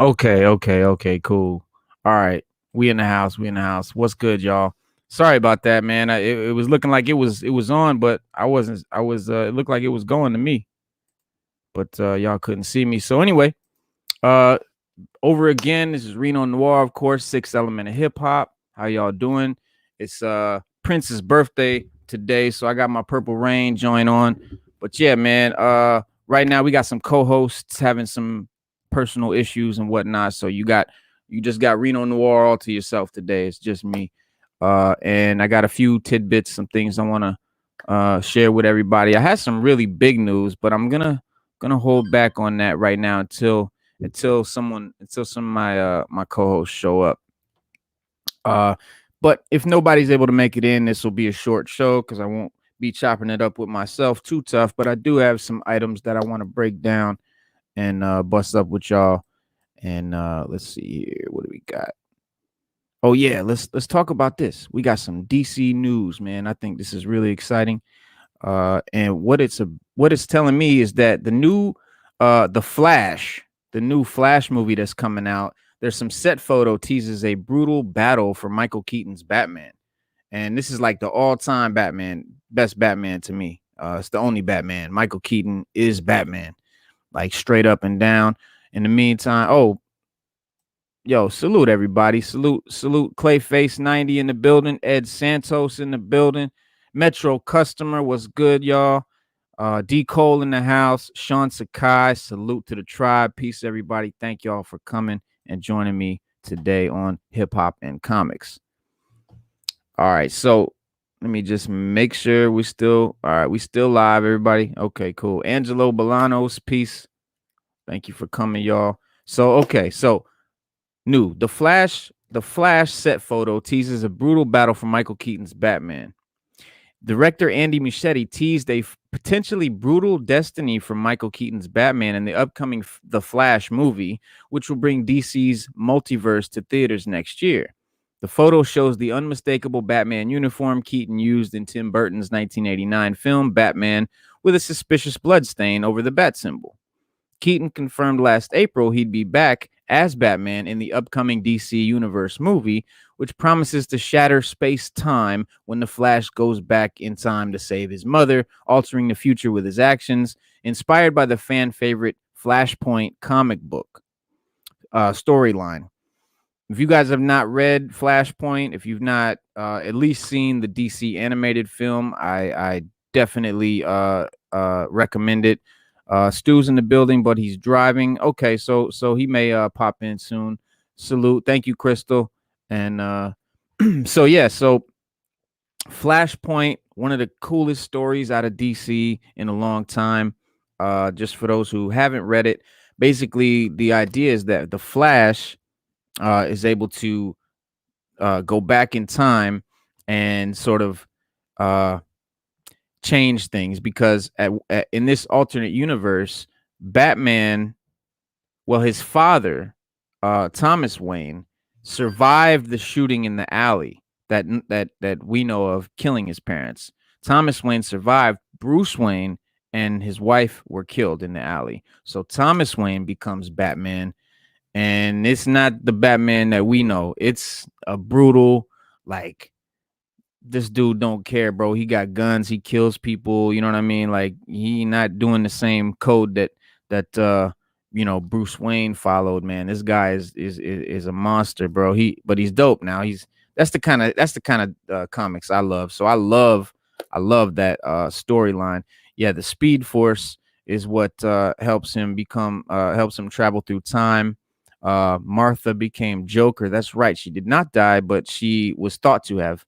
Okay, cool. All right, we in the house. We in the house. What's good, y'all? Sorry about that, man. It was looking like it was on, but I wasn't. I was. It looked like it was going to me, but y'all couldn't see me. So anyway, uh, over again. This is Reno Noir, of course. Sixth Element of Hip Hop. How y'all doing? It's Prince's birthday today, so I got my Purple Rain joint on. But yeah, man. Right now we got some co-hosts having some personal issues and whatnot. So you just got Reno Noir all to yourself today. It's just me. And I got a few tidbits, some things I want to share with everybody. I had some really big news, but I'm gonna hold back on that right now until some of my co-hosts show up. But if nobody's able to make it in, this will be a short show because I won't be chopping it up with myself too tough. But I do have some items that I want to break down and bust up with y'all. And let's see here, what do we got? Oh yeah, let's talk about this. We got some DC news, man. I think this is really exciting. And what it's telling me is that the new the new Flash movie that's coming out, there's some set photo teases a brutal battle for Michael Keaton's Batman. And this is like the all-time best Batman to me. It's the only Batman. Michael Keaton is Batman, like straight up and down. In the meantime, oh, yo, salute everybody. Salute Clayface 90 in the building. Ed Santos in the building. Metro Customer was good, y'all. D Cole in the house. Sean Sakai. Salute to the tribe. Peace, everybody. Thank y'all for coming and joining me today on Hip Hop and Comics. All right, so let me just make sure we still live, everybody. Okay, cool. Angelo Bolanos, peace. Thank you for coming, y'all. So new. The Flash set photo teases a brutal battle for Michael Keaton's Batman. Director Andy Muschietti teased a potentially brutal destiny for Michael Keaton's Batman in the upcoming The Flash movie, which will bring DC's multiverse to theaters next year. The photo shows the unmistakable Batman uniform Keaton used in Tim Burton's 1989 film Batman, with a suspicious bloodstain over the bat symbol. Keaton confirmed last April he'd be back as Batman in the upcoming DC Universe movie, which promises to shatter space-time when the Flash goes back in time to save his mother, altering the future with his actions, inspired by the fan favorite Flashpoint comic book storyline. If you guys have not read Flashpoint, if you've not at least seen the DC animated film, I definitely recommend it. Stu's in the building, but he's driving. Okay, so he may pop in soon. Salute. Thank you, Crystal. And so Flashpoint, one of the coolest stories out of DC in a long time. Just for those who haven't read it, basically the idea is that the Flash is able to go back in time and sort of change things, because in this alternate universe, Batman, well, his father, Thomas Wayne, survived the shooting in the alley that we know of, killing his parents. Thomas Wayne survived. Bruce Wayne and his wife were killed in the alley. So Thomas Wayne becomes Batman. And it's not the Batman that we know. It's a brutal, like, this dude don't care, bro. He got guns. He kills people. You know what I mean? Like, he not doing the same code that Bruce Wayne followed, man. This guy is a monster, bro. But he's dope now. That's the kind of comics I love. So I love that storyline. Yeah, the Speed Force is what helps him travel through time. Martha became Joker. That's right. She did not die, but she was thought to have.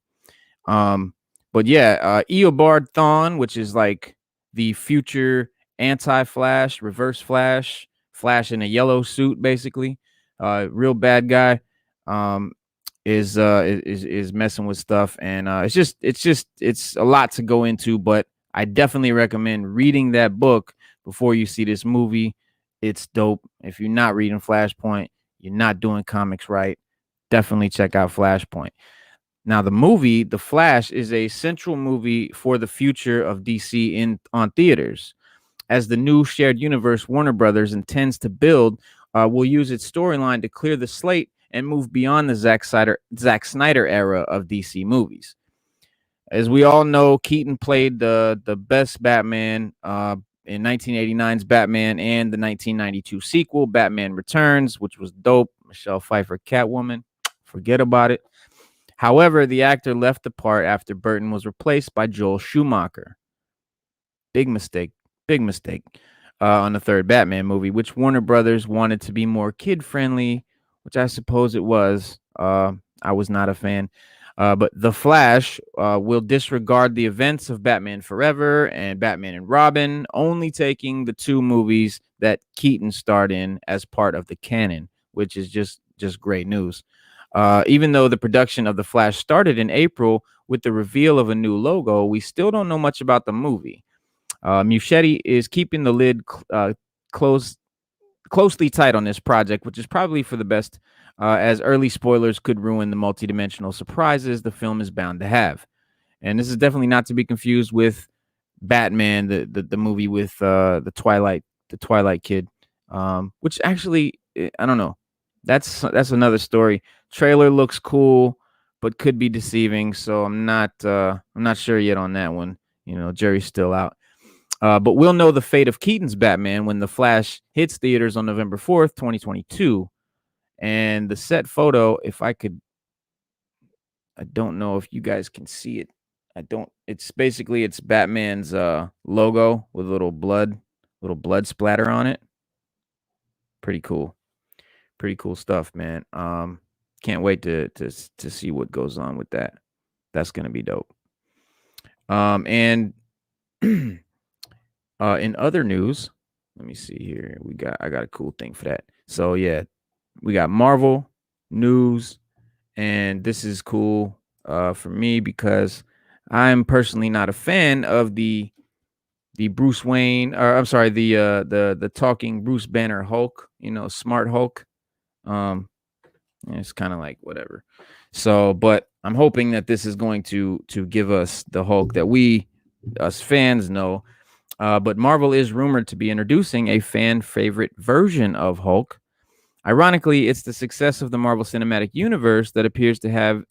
But yeah, Eobard Thawne, which is like the future anti-Flash, reverse Flash in a yellow suit, basically, real bad guy, is messing with stuff, and it's a lot to go into, but I definitely recommend reading that book before you see this movie. It's dope. If you're not reading Flashpoint, you're not doing comics right. Definitely check out Flashpoint. Now, the movie, The Flash, is a central movie for the future of DC on theaters. As the new shared universe Warner Brothers intends to build, will use its storyline to clear the slate and move beyond the Zack Snyder era of DC movies. As we all know, Keaton played the best Batman in 1989's Batman and the 1992 sequel, Batman Returns, which was dope. Michelle Pfeiffer, Catwoman, forget about it. However, the actor left the part after Burton was replaced by Joel Schumacher. Big mistake on the third Batman movie, which Warner Brothers wanted to be more kid-friendly, which I suppose it was. I was not a fan. But The Flash will disregard the events of Batman Forever and Batman and Robin, only taking the two movies that Keaton starred in as part of the canon, which is just great news. Even though the production of The Flash started in April with the reveal of a new logo, we still don't know much about the movie. Muschietti is keeping the lid closely tight on this project, which is probably for the best, as early spoilers could ruin the multidimensional surprises the film is bound to have. And this is definitely not to be confused with Batman, the movie with the Twilight kid, which actually, I don't know. That's another story. Trailer looks cool, but could be deceiving. So I'm not sure yet on that one. Jury's still out. But we'll know the fate of Keaton's Batman when The Flash hits theaters on November 4th, 2022. And the set photo, I don't know if you guys can see it. It's Batman's logo with a little blood splatter on it. Pretty cool stuff, man. Can't wait to see what goes on with that. That's gonna be dope. And in other news, let me see here. I got a cool thing for that. So yeah, we got Marvel news, and this is cool for me because I'm personally not a fan of the Bruce Wayne, or I'm sorry, the talking Bruce Banner Hulk, smart Hulk. It's kind of like whatever. So, but I'm hoping that this is going to give us the Hulk that us fans know. But Marvel is rumored to be introducing a fan favorite version of Hulk. Ironically, it's the success of the Marvel Cinematic Universe that appears to have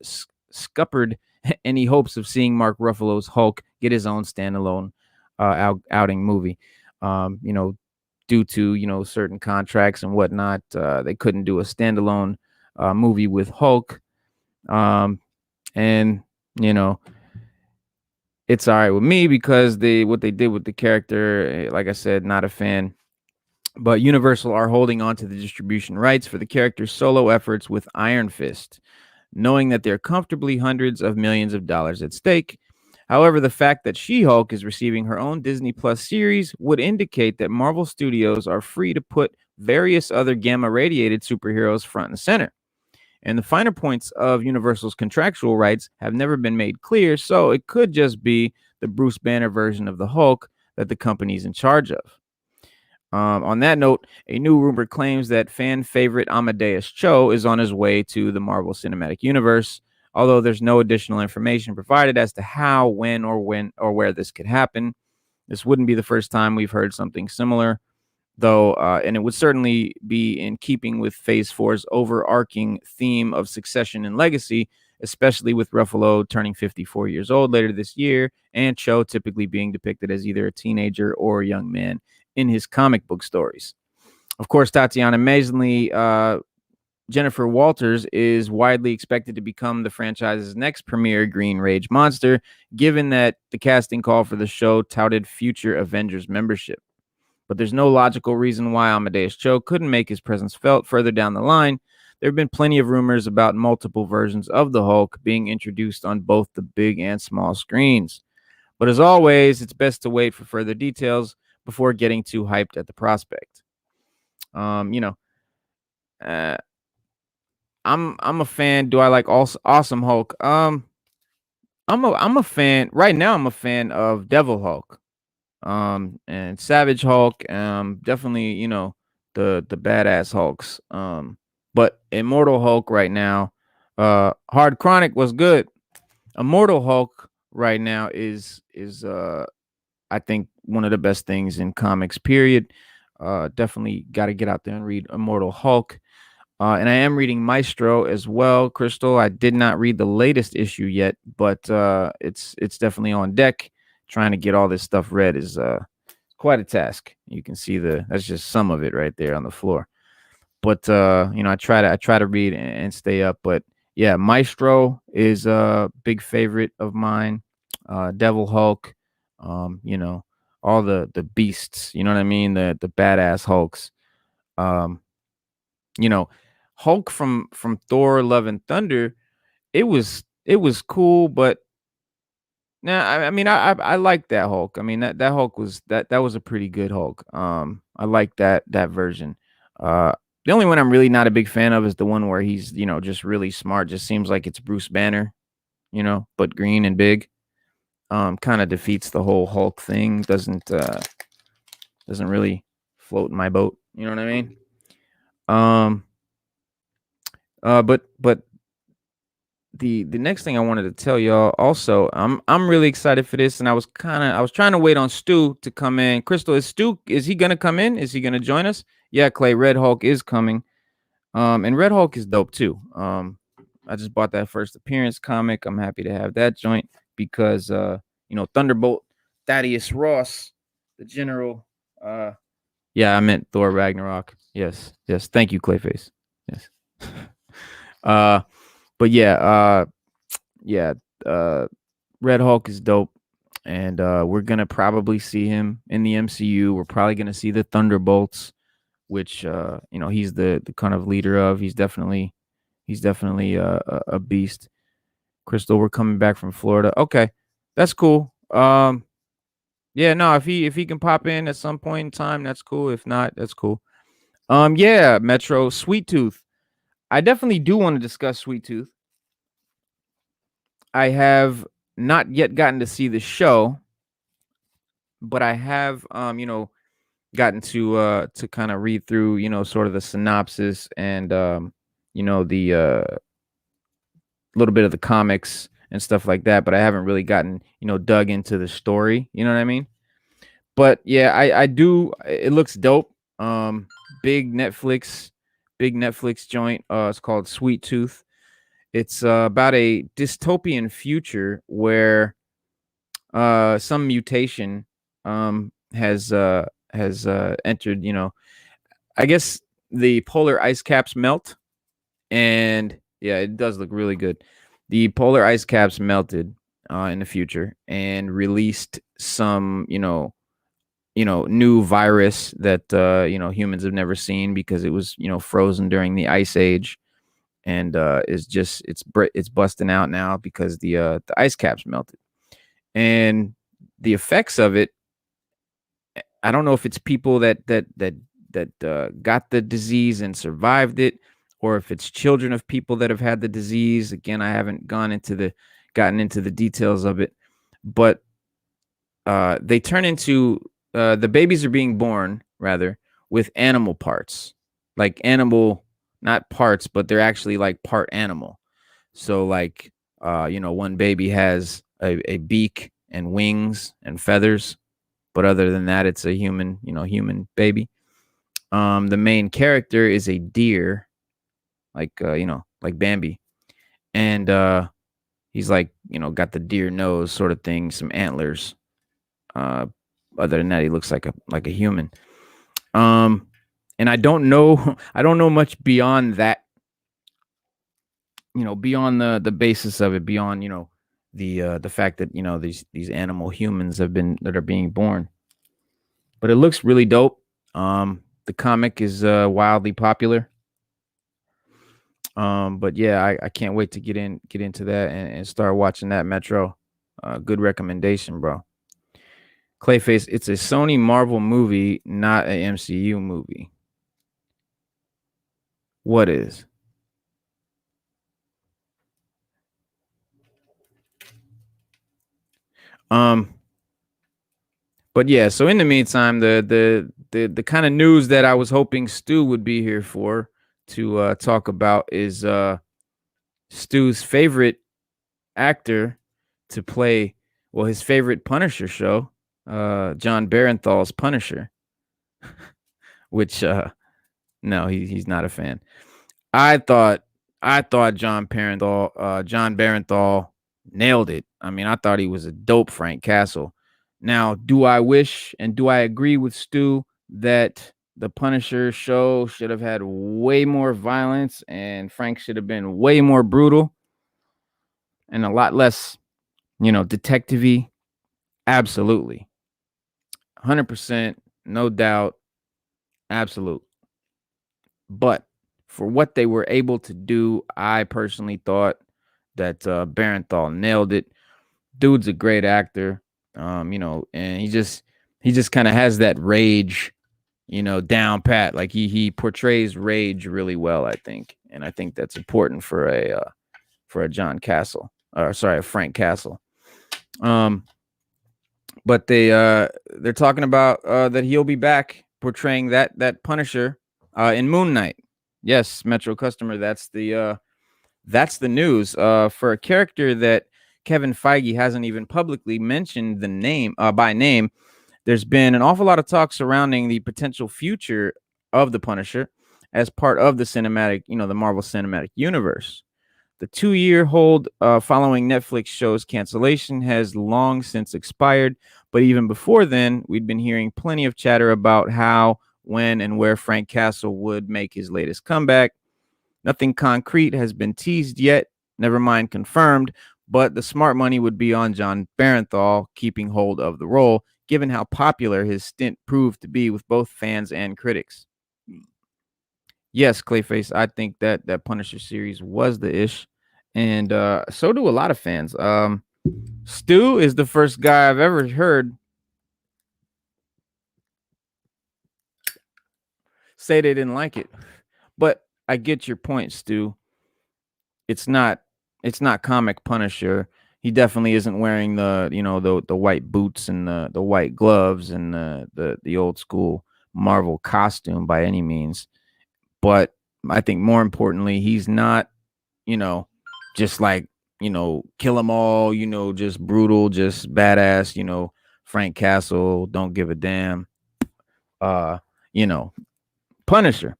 scuppered any hopes of seeing Mark Ruffalo's Hulk get his own standalone outing movie. Due to certain contracts and whatnot, they couldn't do a standalone movie with Hulk. And it's all right with me because what they did with the character, like I said, not a fan. But Universal are holding on to the distribution rights for the character's solo efforts with Iron Fist, knowing that they're comfortably hundreds of millions of dollars at stake. However, the fact that She-Hulk is receiving her own Disney Plus series would indicate that Marvel Studios are free to put various other gamma-radiated superheroes front and center. And the finer points of Universal's contractual rights have never been made clear, so it could just be the Bruce Banner version of the Hulk that the company's in charge of. On that note, a new rumor claims that fan favorite Amadeus Cho is on his way to the Marvel Cinematic Universe, although there's no additional information provided as to how, when, or where this could happen. This wouldn't be the first time we've heard something similar, though, and it would certainly be in keeping with Phase 4's overarching theme of succession and legacy, especially with Ruffalo turning 54 years old later this year, and Cho typically being depicted as either a teenager or a young man in his comic book stories. Of course, Tatiana Maslany, Jennifer Walters is widely expected to become the franchise's next premier Green Rage monster, given that the casting call for the show touted future Avengers membership. But there's no logical reason why Amadeus Cho couldn't make his presence felt further down the line. There have been plenty of rumors about multiple versions of the Hulk being introduced on both the big and small screens. But as always, it's best to wait for further details before getting too hyped at the prospect. I'm a fan. Do I like Awesome Hulk? I'm a fan. Right now, I'm a fan of Devil Hulk. And Savage Hulk. Definitely, the badass Hulks. But Immortal Hulk right now, Hard Chronic was good. Immortal Hulk right now is I think one of the best things in comics, period. Definitely got to get out there and read Immortal Hulk. And I am reading Maestro as well. Crystal, I did not read the latest issue yet, but it's definitely on deck. Trying to get all this stuff read is quite a task. You can see that's just some of it right there on the floor. But I try to read and stay up. But yeah, Maestro is a big favorite of mine. Devil Hulk, all the beasts. You know what I mean? The badass Hulks. Um, Hulk from Thor: Love and Thunder. It was cool, but nah, I mean, I like that Hulk. I mean, that Hulk that was a pretty good Hulk. I like that version. Uh, the only one I'm really not a big fan of is the one where he's just really smart. Just seems like it's Bruce Banner, but green and big. Kind of defeats the whole Hulk thing. Doesn't really float in my boat. You know what I mean? Um. But the next thing I wanted to tell y'all also, I'm really excited for this, and I was trying to wait on Stu to come in. Crystal, is he gonna come in? Is he gonna join us? Yeah, Clay, Red Hulk is coming. And Red Hulk is dope too. I just bought that first appearance comic. I'm happy to have that joint because Thunderbolt Thaddeus Ross, the general. Yeah, I meant Thor Ragnarok. Yes. Thank you, Clayface. Yes. But yeah, Red Hulk is dope, and we're gonna probably see him in the MCU. We're probably gonna see the Thunderbolts, which he's the kind of leader of. He's definitely a beast. Crystal, we're coming back from Florida. Okay, that's cool. Yeah, no, if he can pop in at some point in time, that's cool. If not, that's cool. Yeah, Metro, Sweet Tooth. I definitely do want to discuss Sweet Tooth. I have not yet gotten to see the show, but I have gotten to kind of read through sort of the synopsis and the little bit of the comics and stuff like that, but I haven't really gotten dug into the story, you know what I mean? But yeah, I do. It looks dope. Big Netflix joint. It's called Sweet Tooth. It's about a dystopian future where some mutation has entered. I guess the polar ice caps melt, and yeah, it does look really good. The polar ice caps melted in the future and released some new virus that humans have never seen because it was frozen during the ice age, and it's busting out now because the ice caps melted, and the effects of it, I don't know if it's people that got the disease and survived it, or if it's children of people that have had the disease. Again, I haven't gotten into the details of it, but they turn into the babies are being born rather with animal parts, like animal, not parts, but they're actually like part animal. So like one baby has a beak and wings and feathers, but other than that, it's a human baby. The main character is a deer, like like Bambi, and he's like got the deer nose sort of thing, some antlers. Other than that, he looks like a human. And I don't know much beyond that. Beyond the basis of it, beyond the fact that these animal humans that are being born. But it looks really dope. The comic is wildly popular. But yeah, I can't wait to get into that and start watching that, Metro. Good recommendation, bro. Clayface, it's a Sony Marvel movie, not a MCU movie. What is? But yeah, so in the meantime, the kind of news that I was hoping Stu would be here for to talk about is Stu's favorite actor to play, well, his favorite Punisher show, Jon Berenthal's Punisher. which no, he's not a fan. I thought Jon Berenthal nailed it. I mean, I thought he was a dope Frank Castle. Now, do I wish and do I agree with Stu that the Punisher show should have had way more violence and Frank should have been way more brutal and a lot less, detective-y? Absolutely. 100%, no doubt. Absolute. But for what they were able to do, I personally thought that Berenthal nailed it. Dude's a great actor, and he just kind of has that rage, down pat. Like he portrays rage really well, I think, and I think that's important for a Frank Castle. But they're talking about that he'll be back portraying that Punisher in Moon Knight. Yes, Metro customer, that's the news for a character that Kevin Feige hasn't even publicly mentioned the name by name. There's been an awful lot of talk surrounding the potential future of the Punisher as part of the cinematic, the Marvel Cinematic Universe. The 2-year hold following Netflix show's cancellation has long since expired, but even before then, we'd been hearing plenty of chatter about how, when, and where Frank Castle would make his latest comeback. Nothing concrete has been teased yet, never mind confirmed, but the smart money would be on Jon Berenthal keeping hold of the role, given how popular his stint proved to be with both fans and critics. Yes, Clayface, I think that Punisher series was the ish, and so do a lot of fans. Stu is the first guy I've ever heard say they didn't like it, but I get your point, Stu. It's not comic Punisher. He definitely isn't wearing the white boots and the white gloves and the old school Marvel costume by any means. But I think more importantly, he's not, just like, kill them all, just brutal, just badass, Frank Castle, don't give a damn, Punisher,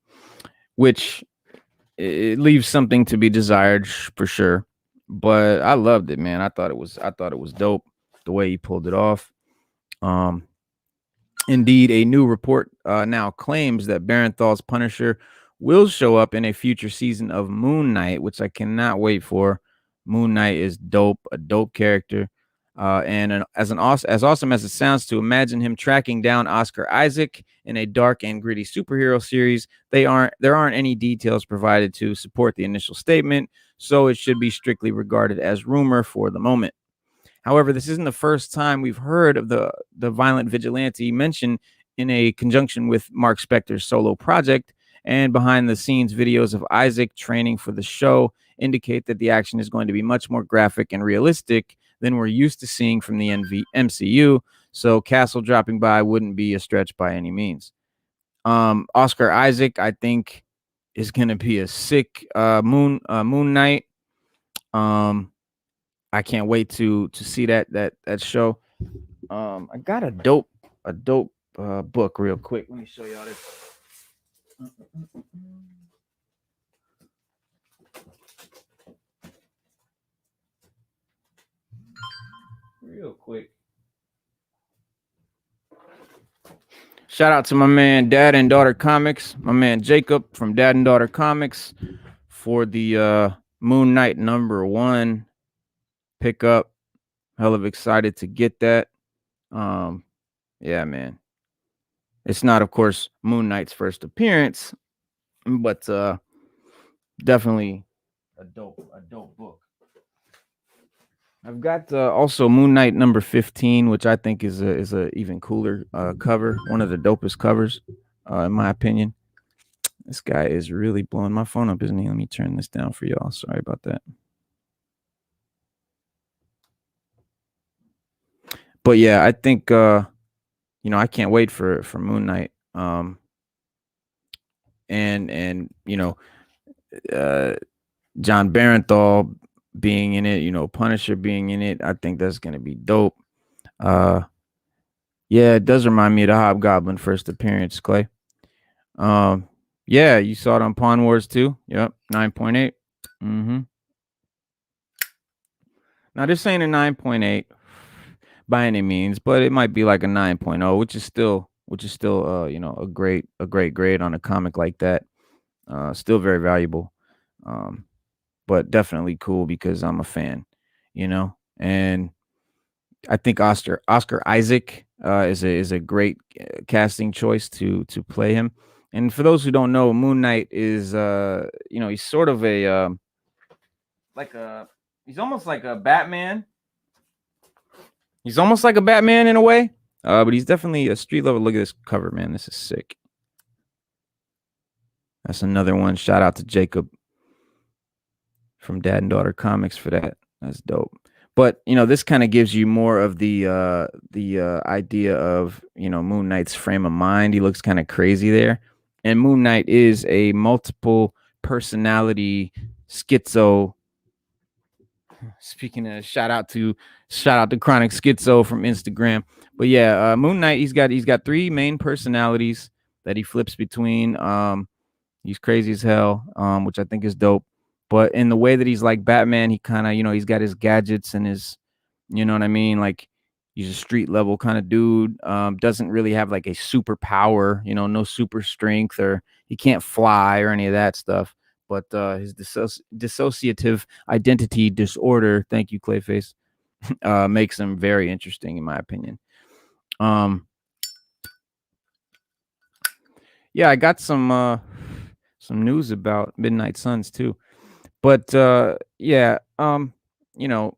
which it leaves something to be desired for sure. But I loved it, man. I thought it was dope the way he pulled it off. Indeed, a new report now claims that Berenthal's Punisher will show up in a future season of Moon Knight, which I cannot wait for. Moon Knight is dope, a dope character. As awesome as it sounds to imagine him tracking down Oscar Isaac in a dark and gritty superhero series, there aren't any details provided to support the initial statement, so it should be strictly regarded as rumor for the moment. However, this isn't the first time we've heard of the violent vigilante mentioned in a conjunction with Mark Spector's solo project, and behind the scenes videos of Isaac training for the show indicate that the action is going to be much more graphic and realistic than we're used to seeing from the MCU. So Castle dropping by wouldn't be a stretch by any means. Oscar Isaac, I think, is going to be a sick Moon Knight. I can't wait to see that show. I got a dope book real quick. Let me show y'all this. Real quick. Shout out to my man Dad and Daughter Comics, my man Jacob from Dad and Daughter Comics for the Moon Knight #1 pickup. Hell of excited to get that. Yeah, man. It's not, of course, Moon Knight's first appearance, but definitely a dope book. I've got also Moon Knight #15, which I think is a even cooler cover, one of the dopest covers, in my opinion. This guy is really blowing my phone up, isn't he? Let me turn this down for y'all. Sorry about that. But yeah, I think I can't wait for Moon Knight. And Jon Berenthal being in it, Punisher being in it, I think that's gonna be dope. Yeah, it does remind me of the Hobgoblin first appearance, Clay. Yeah, you saw it on Pawn Wars too. Yep, 9.8. Mm-hmm. Now this ain't a 9.8 by any means, but it might be like a 9.0, which is still you know, a great grade on a comic like that. Still very valuable. But definitely cool because I'm a fan, you know. And I think Oscar Isaac is a great casting choice to play him. And for those who don't know, Moon Knight is you know, he's sort of a like a he's almost like a Batman. He's almost like a Batman in a way. But he's definitely a street level. Look at this cover, man. This is sick. That's another one. Shout out to Jacob from Dad and Daughter Comics for that. That's dope. But you know, this kind of gives you more of the idea of, you know, Moon Knight's frame of mind. He looks kind of crazy there, and Moon Knight is a multiple personality schizo. Speaking of, shout out to Chronic Schizo from Instagram. But yeah, Moon Knight, he's got 3 main personalities that he flips between. He's crazy as hell, which I think is dope. But in the way that he's like Batman, he kind of, you know, he's got his gadgets and his, you know what I mean? Like, he's a street level kind of dude. Doesn't really have like a superpower, you know, no super strength, or he can't fly or any of that stuff. But his dissociative identity disorder, thank you, Clayface, makes him very interesting in my opinion. Yeah, I got some news about Midnight Suns too. But yeah, you know,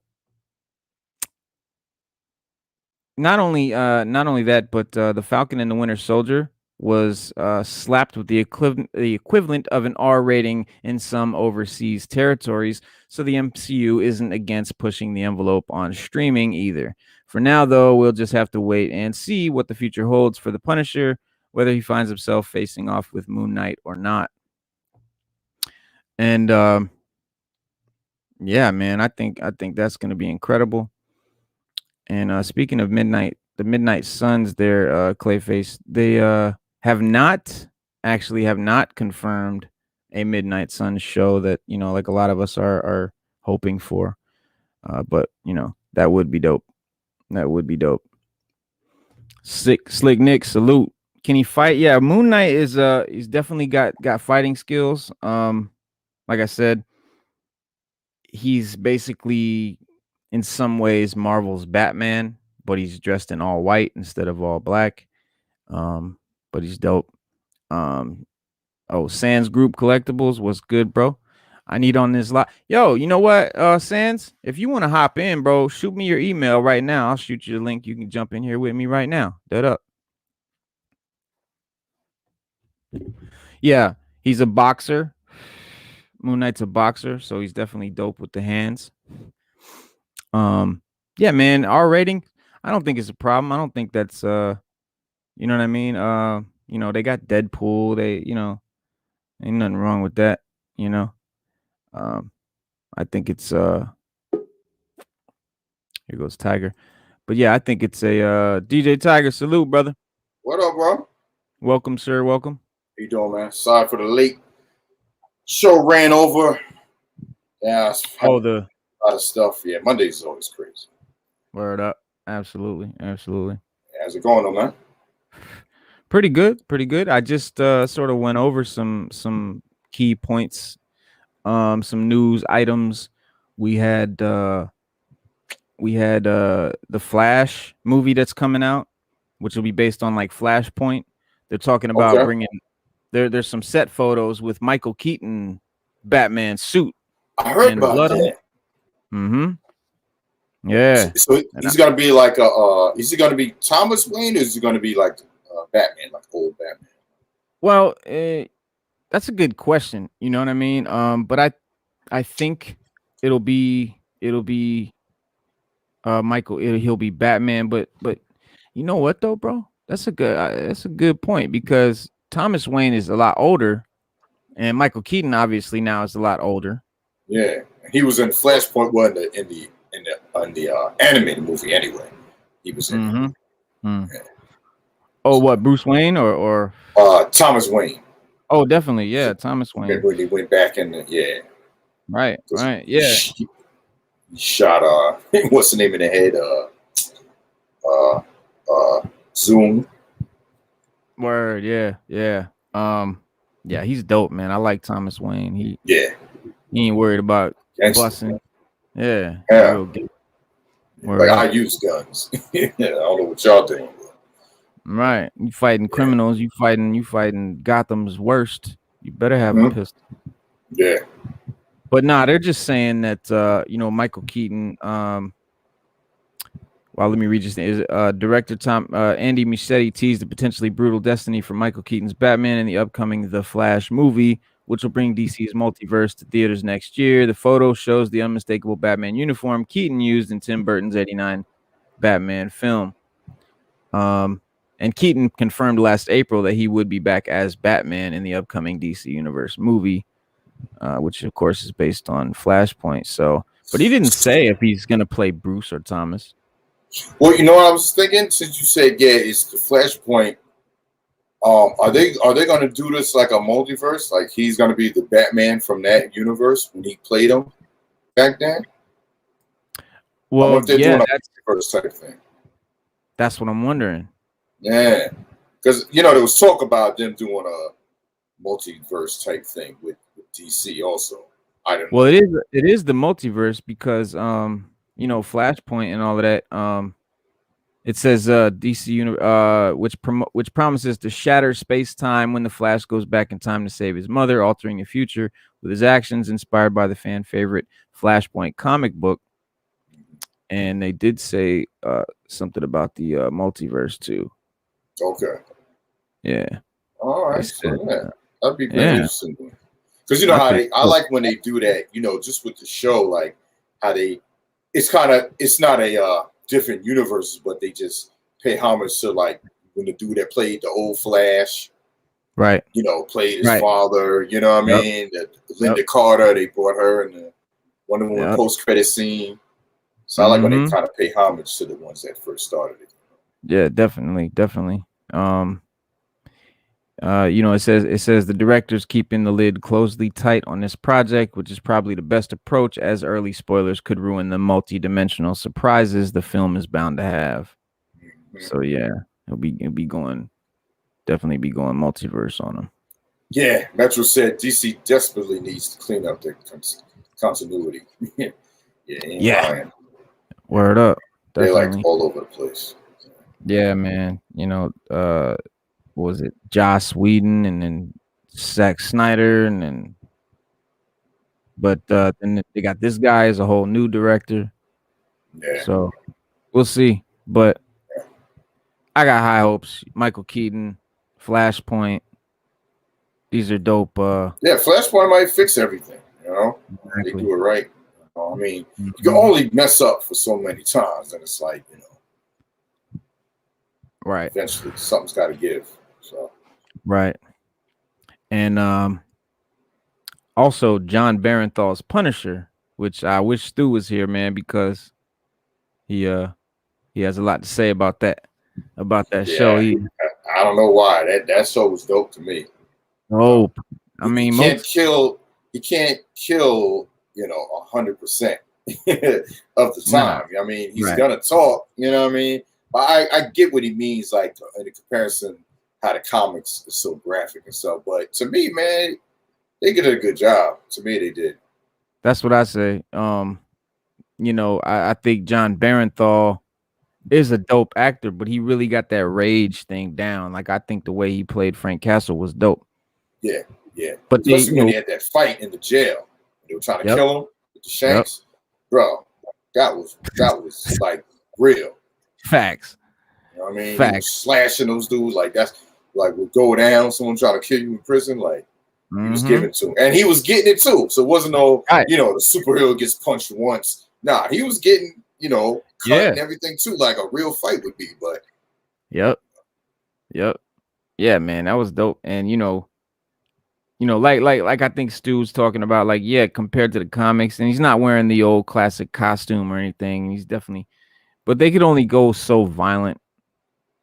not only that, but the Falcon and the Winter Soldier was slapped with the equivalent of an R rating in some overseas territories. So the MCU isn't against pushing the envelope on streaming either. For now, though, we'll just have to wait and see what the future holds for the Punisher, whether he finds himself facing off with Moon Knight or not. And yeah, man, I think that's going to be incredible. And speaking of the Midnight Suns, their Clayface, they have not confirmed a Midnight Suns show that, you know, like a lot of us are hoping for. But you know, that would be dope. That would be dope. Slick Nick, salute. Can he fight? Yeah, Moon Knight is he's definitely got fighting skills. Like I said, he's basically in some ways Marvel's Batman, but he's dressed in all white instead of all black. But he's dope. Sans Group Collectibles, what's good, bro? I need on this lot. Yo, you know what, Sans? If you want to hop in, bro, shoot me your email right now. I'll shoot you the link. You can jump in here with me right now. Dead up. Yeah, he's a boxer. Moon Knight's a boxer, so he's definitely dope with the hands. Yeah, man, R rating, I don't think it's a problem. I don't think that's you know what I mean? You know, they got Deadpool, they, you know, ain't nothing wrong with that, you know. I think it's here goes Tiger. But yeah, I think it's a DJ Tiger, salute, brother. What up, bro? Welcome, sir. Welcome. How you doing, man? Sorry for the late show, ran over. Yeah, a lot of stuff. Yeah, Mondays is always crazy. Word up. Absolutely. How's it going, though, man? Pretty good. I just sort of went over some key points, some news items. We had the Flash movie that's coming out, which will be based on like Flashpoint. They're talking about bringing there's some set photos with Michael Keaton Batman suit. I heard about that. Mm-hmm. Yeah. So he's gonna be like is he gonna be Thomas Wayne, or is he gonna be like Batman, like old Batman? Well, that's a good question. You know what I mean? But I think it'll be Michael. He'll be Batman. But you know what though, bro? That's a good point, because Thomas Wayne is a lot older, and Michael Keaton obviously now is a lot older. Yeah, he was in Flashpoint, in the animated movie anyway. He was in. Yeah. Oh, what, Bruce Wayne or Thomas Wayne? Oh, definitely. Yeah, Thomas Wayne. When they went back in Right. Yeah. He shot what's the name in the head? Zoom. Word. Yeah. Yeah, he's dope, man. I like Thomas Wayne. He ain't worried about busting. Yeah. Real good. Like I use guns. I don't know what y'all doing. Right. You fighting criminals, you fighting Gotham's worst. You better have a pistol. Yeah. But nah, they're just saying that Michael Keaton, well, let me read this. Director Andy Muschietti teased the potentially brutal destiny for Michael Keaton's Batman in the upcoming The Flash movie, which will bring DC's multiverse to theaters next year. The photo shows the unmistakable Batman uniform Keaton used in Tim Burton's '89 Batman film. And Keaton confirmed last April that he would be back as Batman in the upcoming DC Universe movie, which of course is based on Flashpoint. So, but he didn't say if he's going to play Bruce or Thomas. Well, you know what I was thinking, since you said it's the Flashpoint. Are they going to do this like a multiverse? Like he's going to be the Batman from that universe when he played him back then? Well, if they're doing a multiverse type thing. That's what I'm wondering. Yeah, because there was talk about them doing a multiverse type thing with DC also. I don't know. Well, it is the multiverse because Flashpoint and all of that. It says DC which promises to shatter space-time when the Flash goes back in time to save his mother, altering the future with his actions, inspired by the fan favorite Flashpoint comic book. And they did say something about the multiverse too. Okay. Yeah. All right. That'd be very interesting. Because I like when they do that. Just with the show, like how it's not a different universes, but they just pay homage to like when the dude that played the old Flash, right? Played his father. You know what I mean? Linda Carter, they brought her in one of the post-credit scene. So I like when they kind of pay homage to the ones that first started it. Yeah, definitely. It says the director's keeping the lid closely tight on this project, which is probably the best approach, as early spoilers could ruin the multi-dimensional surprises the film is bound to have. So yeah, it'll be definitely be going multiverse on them. Yeah, Metro said DC desperately needs to clean up their continuity. Yeah. Word up. Definitely. They're like all over the place. Yeah, man. What was it? Joss Whedon and then Zack Snyder but then they got this guy as a whole new director. Yeah. So we'll see. But I got high hopes. Michael Keaton, Flashpoint. These are dope. Flashpoint might fix everything, Exactly. They do it right. I mean, you can only mess up for so many times, and it's like, right. Eventually, something's got to give. So, right. And also Jon Berenthal's Punisher, which I wish Stu was here, man, because he has a lot to say about that show. I don't know why that show was dope to me. Oh, I mean, you can't kill 100% of the time. I mean, he's gonna talk, you know what I mean? But I get what he means, like in the comparison how the comics is so graphic and stuff. But to me, man, they did a good job. To me, they did. That's what I say. I think Jon Berenthal is a dope actor, but he really got that rage thing down. Like I think the way he played Frank Castle was dope. Yeah. But especially when they had that fight in the jail. They were trying to kill him with the shanks. Bro, that was like real. Facts. You know what I mean? Facts. Slashing those dudes like that's like would go down. Someone trying to kill you in prison, like he was giving it to him, and he was getting it too. So it wasn't the superhero gets punched once. Nah, he was getting cut and everything too, like a real fight would be. But yep, yeah, man, that was dope. And like I think Stu's talking about, like, compared to the comics, and he's not wearing the old classic costume or anything. He's definitely, but they could only go so violent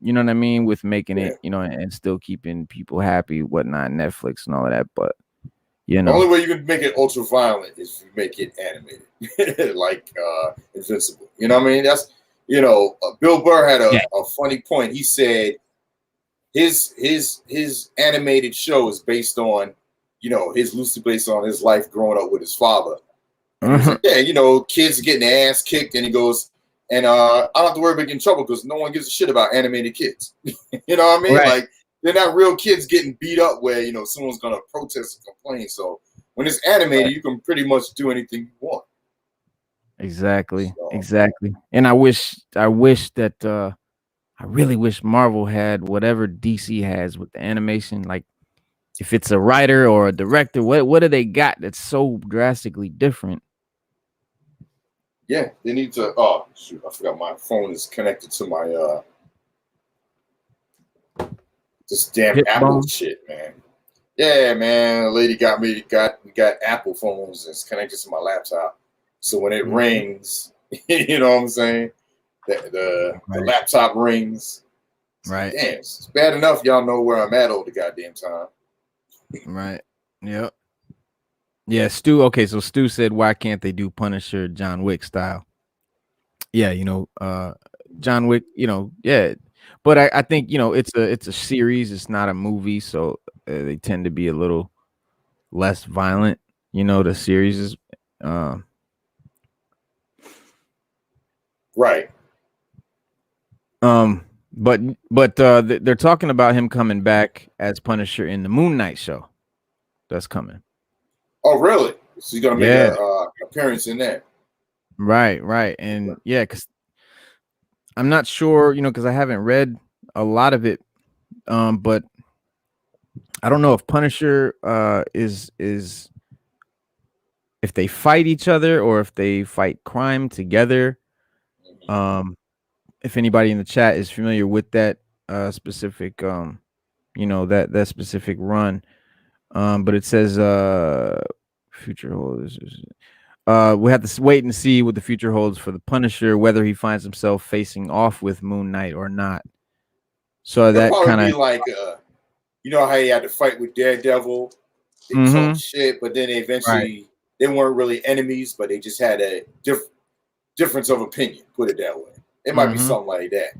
you know what I mean, with making it, you know, and still keeping people happy, whatnot, Netflix and all of that. But you The know, only way you can make it ultra violent is if you make it animated, like Invincible. You know what I mean? That's Bill Burr had a funny point. He said his animated show is based on, his loosely based on his life growing up with his father. And he was like, yeah, kids getting their ass kicked, and he goes, and I don't have to worry about getting in trouble because no one gives a shit about animated kids. You know what I mean? Right. Like, they're not real kids getting beat up where, someone's going to protest and complain. So when it's animated, you can pretty much do anything you want. Exactly. So, exactly. And I really wish Marvel had whatever DC has with the animation. Like, if it's a writer or a director, what do they got that's so drastically different? Yeah, they need to. Oh shoot, I forgot my phone is connected to my this damn Apple shit, man. Yeah, man. A lady got we got Apple phones. It's connected to my laptop, so when it rings, you know what I'm saying? The laptop rings. Right. Damn, it's bad enough y'all know where I'm at all the goddamn time. Right. Yep. Yeah, Stu. Okay, so Stu said, why can't they do Punisher John Wick style? Yeah, John Wick, yeah. But I think, it's a series, it's not a movie, so they tend to be a little less violent, the series is right. But they're talking about him coming back as Punisher in the Moon Knight show. That's coming. Oh, really? So he's gonna make an appearance in there. Right. And yeah, because I'm not sure, because I haven't read a lot of it. But I don't know if Punisher is if they fight each other or if they fight crime together. If anybody in the chat is familiar with that specific that specific run. But it says future holds. We have to wait and see what the future holds for the Punisher, whether he finds himself facing off with Moon Knight or not. So that kind of like how he had to fight with Daredevil. They talk shit, but then eventually they weren't really enemies, but they just had a difference of opinion. Put it that way. It might be something like that.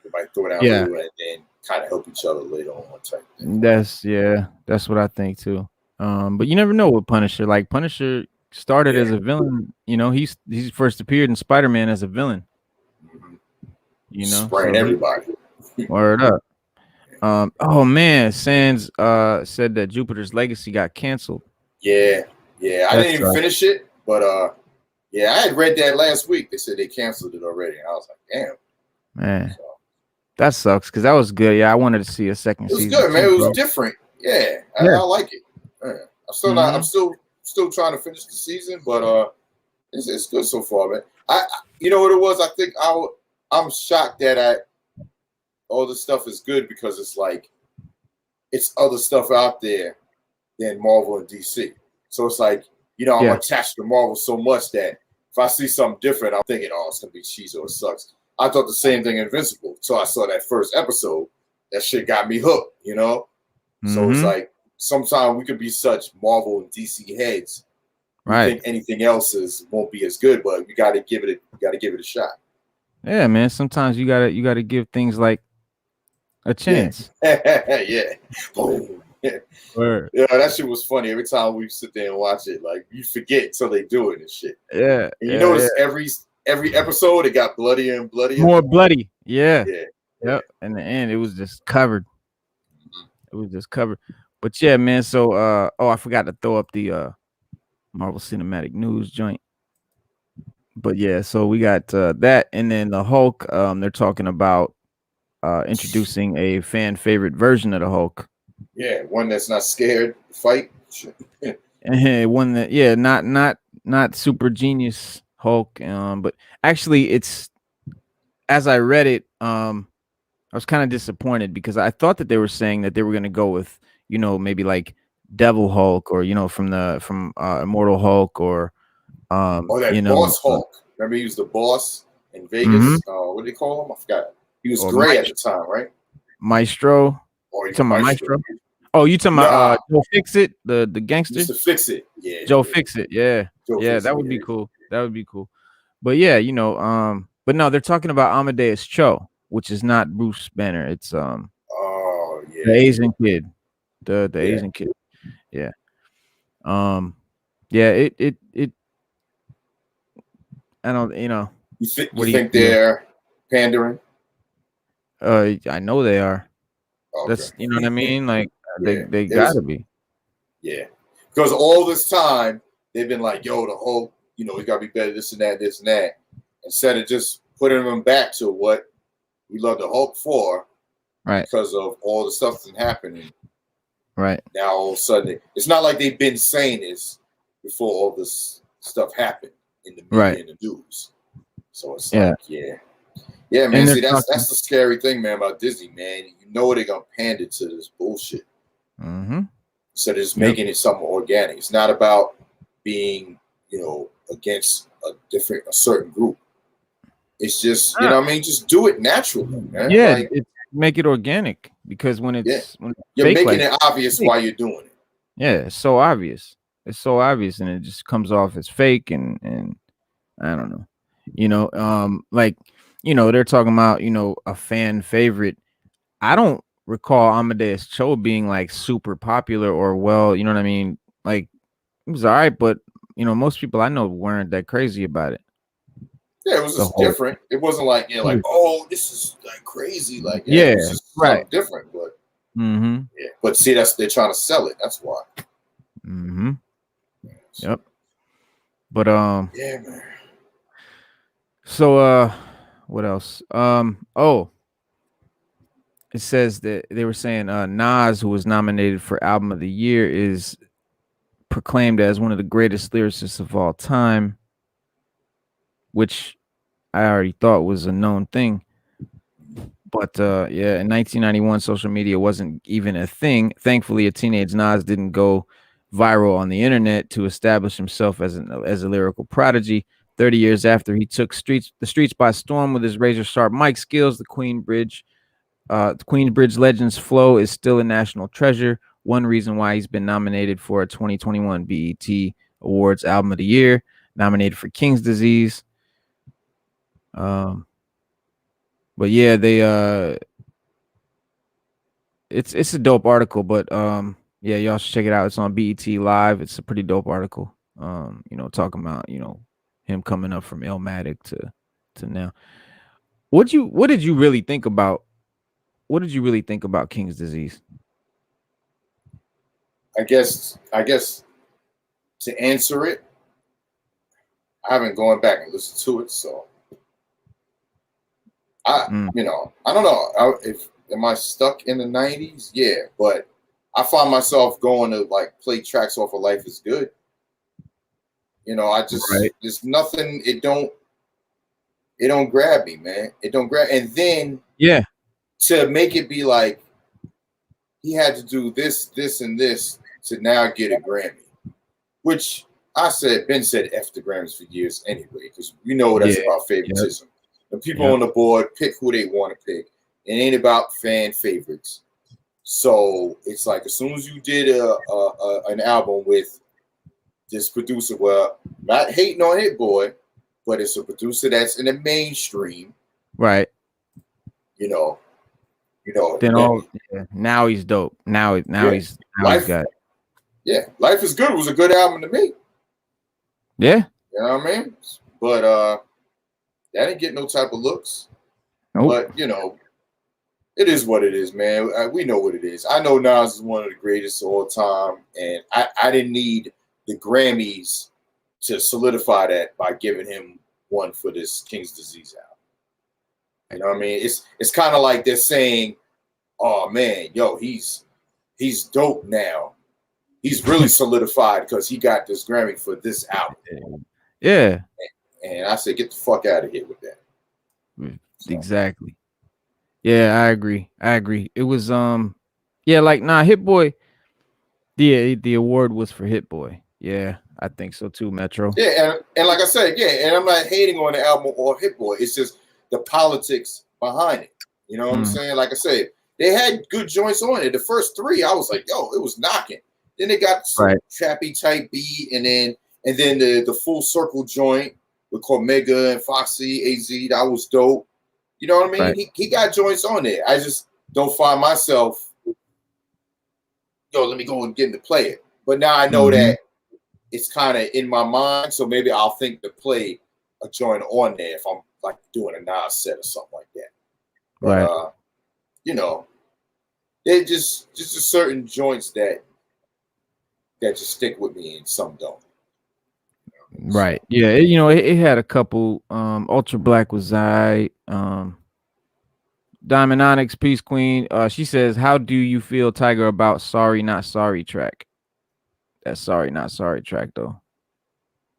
They might throw down and then kind of help each other later on. Type thing. That's what I think too. But you never know with Punisher. Like, Punisher started as a villain. He's first appeared in Spider-Man as a villain. Spraying everybody. Word up. Oh man, Sands said that Jupiter's Legacy got canceled. Yeah. I didn't even finish it, but I had read that last week. They said they canceled it already. And I was like, damn. Man. So, that sucks because that was good. Yeah, I wanted to see a second season. It was good, man. It was different. Yeah. I like it. I'm still not. I'm still trying to finish the season, but it's good so far, man. You know what it was? I think I'm shocked that all this stuff is good because it's like it's other stuff out there than Marvel and DC. So it's like, I'm attached to Marvel so much that if I see something different, I'm thinking, oh, it's gonna be cheesy or it sucks. I thought the same thing in Invincible. So I saw that first episode. That shit got me hooked, So it's like sometimes we could be such Marvel and DC heads. Right. Think anything else won't be as good, but you gotta give it a shot. Yeah, man. Sometimes you gotta give things like a chance. Yeah. Boom. Yeah, that shit was funny. Every time we sit there and watch it, like, you forget until they do it and shit. Yeah. And you notice every episode it got bloodier and bloodier. More bloody. Yeah. Yep. In the end, it was just covered. It was just covered. But yeah, man. So I forgot to throw up the Marvel Cinematic News joint. But yeah, so we got that, and then the Hulk. They're talking about introducing a fan favorite version of the Hulk. Yeah, one that's not scared to fight. One that not super genius Hulk. But actually, it's, as I read it, I was kind of disappointed because I thought that they were saying that they were going to go with, maybe like Devil Hulk or from Immortal Hulk or that Boss Hulk. Remember he was the boss in Vegas. What do they call him? I forgot. He was gray at the time, right? Maestro. Or You talking about Maestro? Oh, you talking about Joe Fix It, the gangster? Used to Fix It. Yeah. Joe Fix It. Yeah. That would be cool. That would be cool. But yeah, but no, they're talking about Amadeus Cho, which is not Bruce Banner. It's the Asian kid. The Asian kid. Yeah. It I don't, You think they're pandering? I know they are. Okay. That's, you know what I mean? Like they gotta be. Yeah. Because all this time they've been like, yo, the Hulk, we gotta be better, this and that. Instead of just putting them back to what we love the Hulk for, right? Because of all the stuff that's happening. Right. Now all of a sudden it's not like they've been saying this before all this stuff happened in the media and the news. So it's like, yeah, man. See, that's the scary thing, man, about Disney, man. You know they're gonna pander to this bullshit. Mm-hmm. So they're just making it something organic. It's not about being, against a certain group. It's just, just do it naturally, man. Yeah, make it organic, because when it's you're making it obvious why you're doing it. Yeah, it's so obvious. It's so obvious, and it just comes off as fake, and I don't know. They're talking about, a fan favorite. I don't recall Amadeus Cho being like super popular or well, you know what I mean? Like, it was all right, but most people I know weren't that crazy about it. Yeah, it was just different. It wasn't like, oh, this is like crazy. Like, it was just something different. But but see, they're trying to sell it. That's why. Mm-hmm. Yep. But yeah, man. So what else? It says that they were saying Nas, who was nominated for Album of the Year, is proclaimed as one of the greatest lyricists of all time, which I already thought was a known thing. But in 1991, social media wasn't even a thing. Thankfully, a teenage Nas didn't go viral on the internet to establish himself as a lyrical prodigy. 30 years after he took the streets by storm with his razor sharp mic skills, the Queensbridge Legends flow is still a national treasure. One reason why he's been nominated for a 2021 BET Awards Album of the Year, nominated for King's Disease. But yeah, they it's a dope article, but yeah, y'all should check it out. It's on BET Live. It's a pretty dope article. Talking about, him coming up from Illmatic to now. What did you really think about King's Disease? I guess to answer it, I haven't gone back and listened to it, so I don't know if am I stuck in the 90s? Yeah, but I find myself going to like play tracks off of Life is Good. There's nothing. It don't grab me, man. It don't grab. And then to make it be like he had to do this, and this to now get a Grammy, which Ben said F the Grammys for years anyway, because we know that's about favoritism. The people on the board pick who they want to pick. It ain't about fan favorites. So it's like, as soon as you did an album with this producer, well, not hating on Hit Boy, but it's a producer that's in the mainstream, right? Now he's dope. Now he's got it. Yeah, Life is Good was a good album to me. Yeah, you know what I mean. But that didn't get no type of looks. Nope. But it is what it is, man. We know what it is. I know Nas is one of the greatest of all time, and I didn't need the Grammys to solidify that by giving him one for this King's Disease album. You know what I mean? It's kind of like they're saying, "Oh man, yo, he's dope now. He's really solidified because he got this Grammy for this album." Yeah. And I said, get the fuck out of here with that. Exactly. Yeah, I agree. It was Hit Boy. The award was for Hit Boy. Yeah, I think so too, Metro. Yeah, and like I said, and I'm not hating on the album or Hit Boy. It's just the politics behind it. You know what I'm saying? Like I said, they had good joints on it. The first 3, I was like, yo, it was knocking. Then they got some trappy type beat, and then the full circle joint with Cormega and Foxy AZ. That was dope. You know what I mean? Right. He got joints on there. I just don't find myself, yo, let me go and get him to play it. But now I know that it's kind of in my mind, so maybe I'll think to play a joint on there if I'm like doing a Nas set or something like that. But, you know, they're just a certain joints that just stick with me and some don't. Right. Yeah. It had a couple. Ultra Black was Diamond Onyx, Peace Queen. She says, "How do you feel, Tiger, about Sorry Not Sorry track?" That Sorry Not Sorry track, though.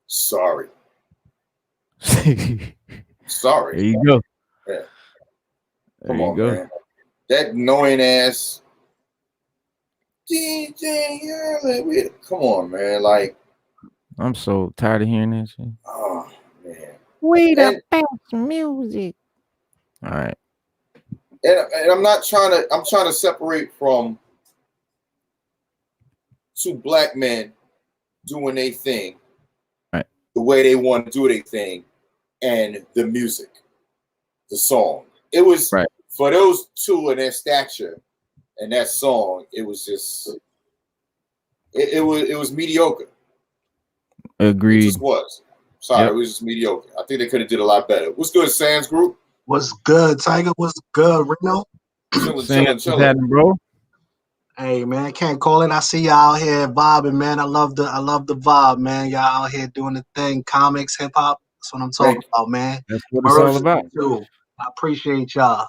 Sorry. Sorry. There you go. Yeah. Come on, man. That annoying ass DJ. Come on, man. Like, I'm so tired of hearing that shit. Oh man. We the best music. All right. And I'm trying to separate from 2 black men doing their thing, right, the way they want to do their thing, and the music, the song. It was for those 2 in their stature and that song, it was just it was mediocre. Agreed. It just was. Sorry, it was just mediocre. I think they could have did a lot better. What's good, Sans Group? What's good, Tiger? What's good, Reno? Chillin'. Bro. Hey man, can't call it. I see y'all out here vibing, man. I love the vibe, man. Y'all out here doing the thing, comics, hip hop. That's what I'm talking about, man. That's what it's all about. Too. I appreciate y'all.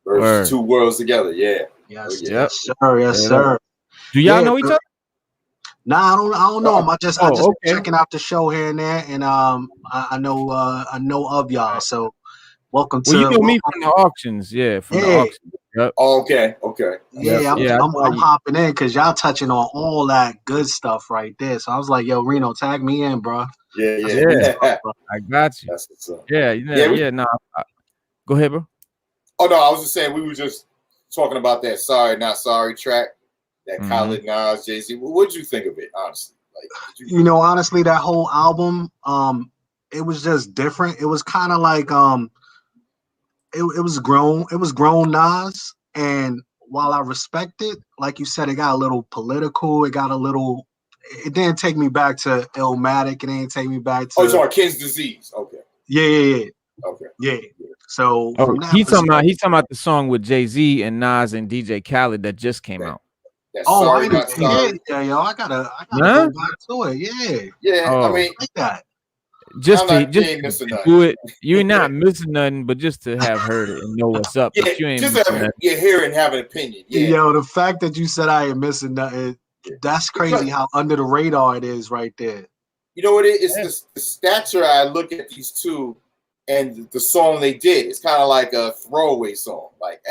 Versus 2 worlds together, Yes, yeah. sir. Yes, sir. Do y'all know each other? Nah, I don't know him. I just checking out the show here and there, and I know of y'all. So welcome to. Well, you know me from the auctions, the auctions. Yep. Oh, okay. I'm hopping in because y'all touching on all that good stuff right there. So I was like, yo, Reno, tag me in, bro. Yeah. I got you. That's what's up. Yeah. No, go ahead, bro. Oh no, I was just saying we were just talking about that Sorry Not Sorry track, that Khaled, Nas, Jay-Z. What did you think of it, honestly? Like, honestly, that whole album, it was just different. It was kind of like it was grown Nas, and while I respect it, like you said, it got a little political. It didn't take me back to Illmatic. It didn't take me back to. Oh, it's our Kid's Disease. Okay. Yeah. Okay. Yeah. So he's talking about the song with Jay-Z and Nas and DJ Khaled that just came out. Sorry, Not Sorry. Yo, I gotta go back to it. Yeah. I mean, like that. Just to do it, you're not missing nothing, but just to have heard it and know what's up. Yeah, you ain't just hear and have an opinion. Yeah. Yo, the fact that you said I ain't missing nothing, that's crazy how under the radar it is right there. You know what it is? It's the stature I look at these 2 and the song they did. It's kind of like a throwaway song. Like,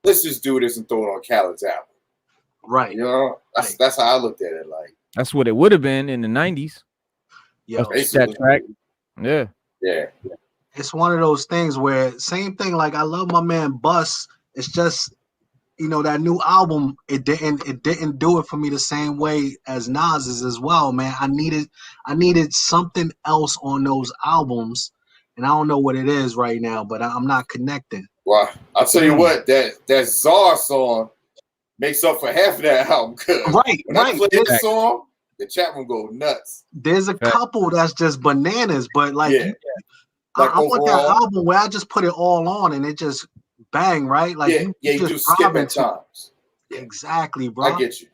let's just do this and throw it on Khaled's album. Right. You know, that's how I looked at it. Like, that's what it would have been in the 90s. Yo, that track. Yeah. It's one of those things where same thing. Like I love my man Bus. It's just that new album. It didn't do it for me the same way as Nas's as well, man. I needed something else on those albums, and I don't know what it is right now. But I'm not connecting. Well, I'll tell you what. That Czar song makes up for half of that album. Right. I play that song, the chat room go nuts. There's a couple that's just bananas, but like I want that album where I just put it all on and it just bang, right? Like you do skip at times. Exactly, bro. I get you.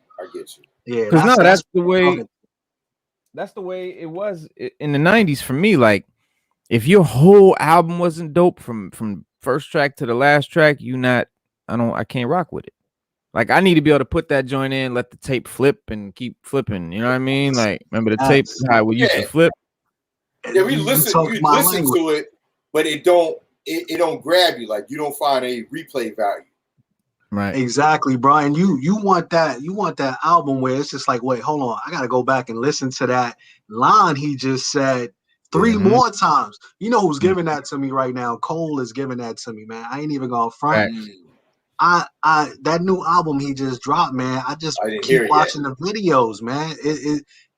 Yeah, that's the way. That's the way it was in the 90s for me. Like, if your whole album wasn't dope from first track to the last track, I can't rock with it. Like, I need to be able to put that joint in, let the tape flip and keep flipping. You know what I mean? Like, remember the tape how we used to flip? Yeah, you listen to it, but it don't grab you. Like, you don't find a replay value. Right. Exactly, bro. And you want that album where it's just like, wait, hold on, I gotta go back and listen to that line he just said 3 more times. You know who's giving that to me right now? Cole is giving that to me, man. I ain't even gonna front. I that new album he just dropped, man. I just keep watching the videos, man.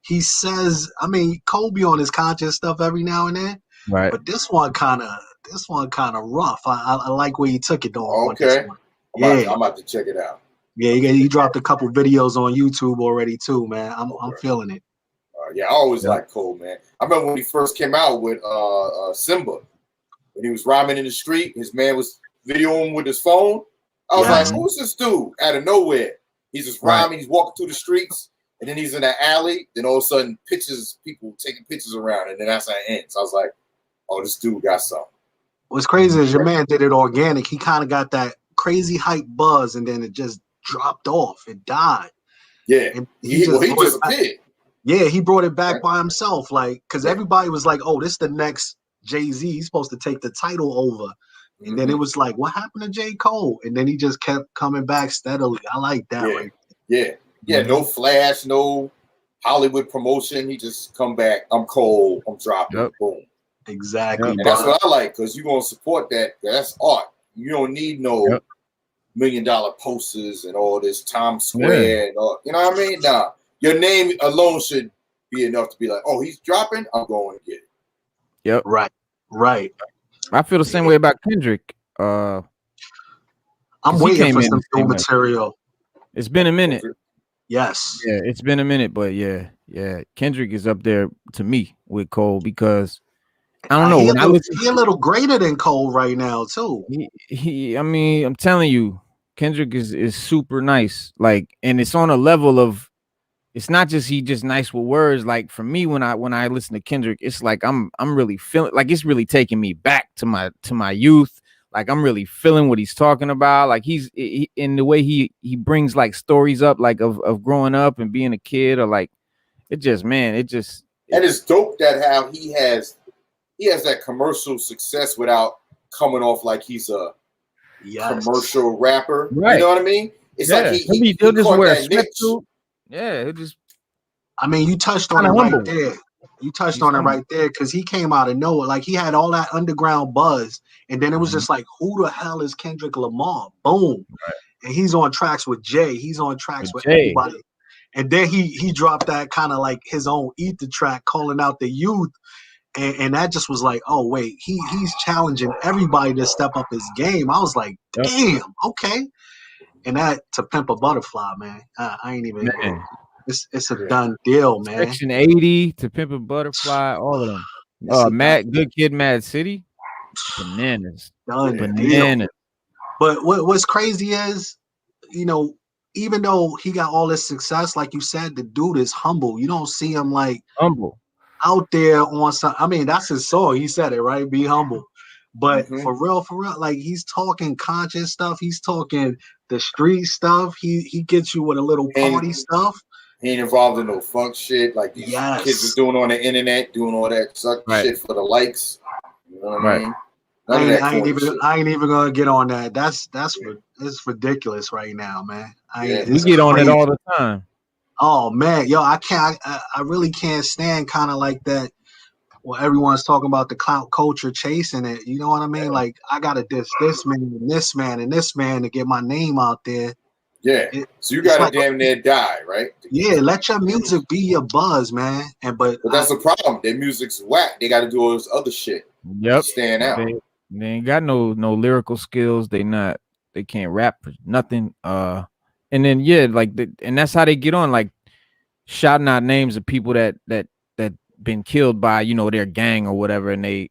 He says, I mean, Cole be on his conscious stuff every now and then, right? But this one kind of rough. I like where he took it though. Okay, I'm about to check it out. Yeah, he dropped a couple videos on YouTube already too, man. I'm feeling it. Yeah, I always like Cole, man. I remember when he first came out with Simba, when he was rhyming in the street, his man was videoing him with his phone. I was like, who's this dude? Out of nowhere, he's just rhyming. He's walking through the streets, and then he's in that alley. Then all of a sudden, people taking pictures around, and then that's how it ends. I was like, oh, this dude got something. What's crazy is your man did it organic. He kind of got that crazy hype buzz, and then it just dropped off. It died. Yeah, and he disappeared. Yeah, he brought it back by himself, like, because everybody was like, "Oh, this is the next Jay-Z. He's supposed to take the title over." And then it was like, "What happened to J. Cole?" And then he just kept coming back steadily. I like that. Yeah, right? Yeah. No flash, no Hollywood promotion. He just come back. I'm Cole. I'm dropping. Boom. Exactly. And that's what I like, because you're gonna support that. That's art. You don't need no $1 million posters and all this Times Square and all. You know what I mean? Nah. Your name alone should be enough to be like, oh, he's dropping, I'm going to get it. Yep. Right. I feel the same way about Kendrick. I'm waiting for some new material. It's been a minute. Yes. Yeah, it's been a minute, but yeah. Kendrick is up there to me with Cole because I don't know. He's a little greater than Cole right now, too. I mean, I'm telling you, Kendrick is super nice. Like, and it's on a level of, it's not just he just nice with words. Like for me, when I listen to Kendrick, it's like I'm really feeling like it's really taking me back to my youth. Like I'm really feeling what he's talking about. Like he's in the way he brings like stories up, like of growing up and being a kid, or like and it's dope that how he has that commercial success without coming off like he's a commercial rapper. Right. You know what I mean? It's like he'll just wear a sweatsuit. Yeah, it just. I mean, you touched on it right there. You touched on it right there because he came out of nowhere. Like he had all that underground buzz, and then it was just like, who the hell is Kendrick Lamar? Boom, and he's on tracks with Jay. He's on tracks with everybody. And then he dropped that kind of like his own ether track, calling out the youth, and that just was like, oh wait, he's challenging everybody to step up his game. I was like, damn, okay. And that To Pimp a Butterfly, man. I ain't even. It's a done deal, man. Section 80, To Pimp a Butterfly, all of them. Good Kid, Mad City, bananas, bananas. But what's crazy is, you know, even though he got all this success, like you said, the dude is humble. You don't see him like humble out there on some. I mean, that's his song. He said it right. Be humble. But for real, like he's talking conscious stuff. He's talking the street stuff. He gets you with a little party stuff. He ain't involved in no funk shit like these kids are doing on the internet, doing all that shit for the likes. You know what I mean? I ain't even gonna get on that. It's ridiculous right now, man. We get on it all the time. Oh man, yo, I can't. I really can't stand kind of like that. Well, everyone's talking about the clout culture chasing it. You know what I mean? Like, I got to diss this man and this man and this man to get my name out there. Yeah. So you got to damn near die, right? Yeah, let your music be your buzz, man. But that's the problem. Their music's whack. They got to do all this other shit. Yep. Stand out. They ain't got no lyrical skills. They can't rap for nothing. And then, and that's how they get on, like, shouting out names of people that been killed by their gang or whatever, and you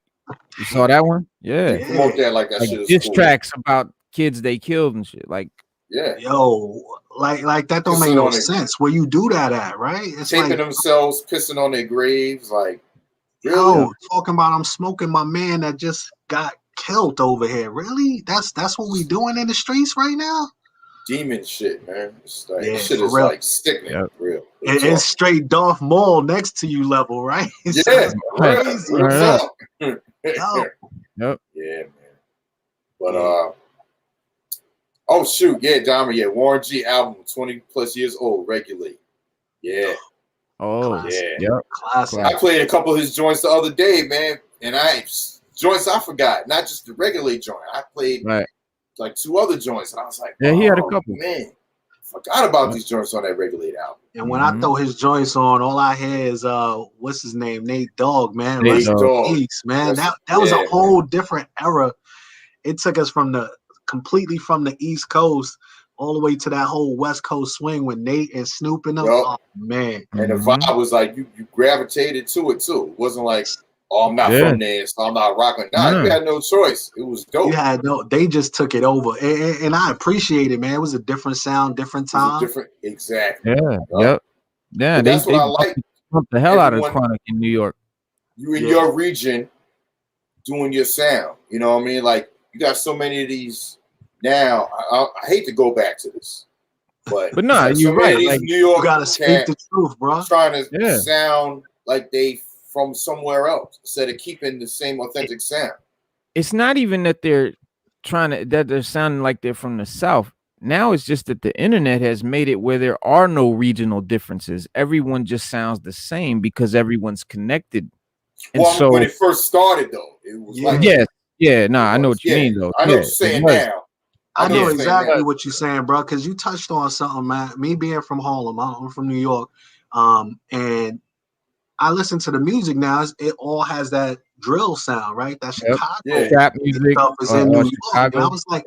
saw that one? Yeah. Promote that like that shit is diss cool. Tracks about kids they killed and shit. Like, yo, like that don't make no sense. Where you do that at, right? It's taping like, themselves, pissing on their graves, like, really? Yo, talking about I'm smoking my man that just got killed over here. Really? That's what we doing in the streets right now? Demon shit, man. It's like, shit is real. Like sickening, real. It's straight Darth Maul next to you level, right? It's crazy. Yep. Yeah, man. But oh shoot, Diamond, Warren G album, 20 plus years old, regularly. Yeah. Oh, Classic. yeah. Classic. I played a couple of his joints the other day, man, and joints I forgot, not just the regular joint. I played like 2 other joints, and I was like, he had a couple. Man, forgot about these joints on that Regulate album. And when I throw his joints on, all I hear is what's his name? Nate Dogg, man. Nate Dogg. Peace, man. That was a whole different era. It took us completely from the East Coast all the way to that whole West Coast swing with Nate and Snoop and them. Yep. Oh man. And the vibe was like you gravitated to it too. It wasn't like, oh, I'm not from there, so I'm not rocking. Nah, you had no choice. It was dope. You had they just took it over. And I appreciate it, man. It was a different sound, different time. Exactly. Yeah. Yep. Yeah. That's what I like. Pumped the hell out of Chronic in New York. You in your region doing your sound. You know what I mean? Like, you got so many of these now. I hate to go back to this, but no, you're right. Like, New York, you gotta speak the truth, bro. Trying to sound like they from somewhere else instead of keeping the same authentic sound. It's not even that they're sounding like they're from the South. Now it's just that the internet has made it where there are no regional differences. Everyone just sounds the same because everyone's connected. And so when it first started, though, it was like, I know what you mean, though. I know what you're saying now. I know exactly what you're saying, bro, because you touched on something, man. Me being from Harlem, I'm from New York, and I listen to the music now. It all has that drill sound, right? That Chicago rap music stuff is in New York. Chicago. And I was like,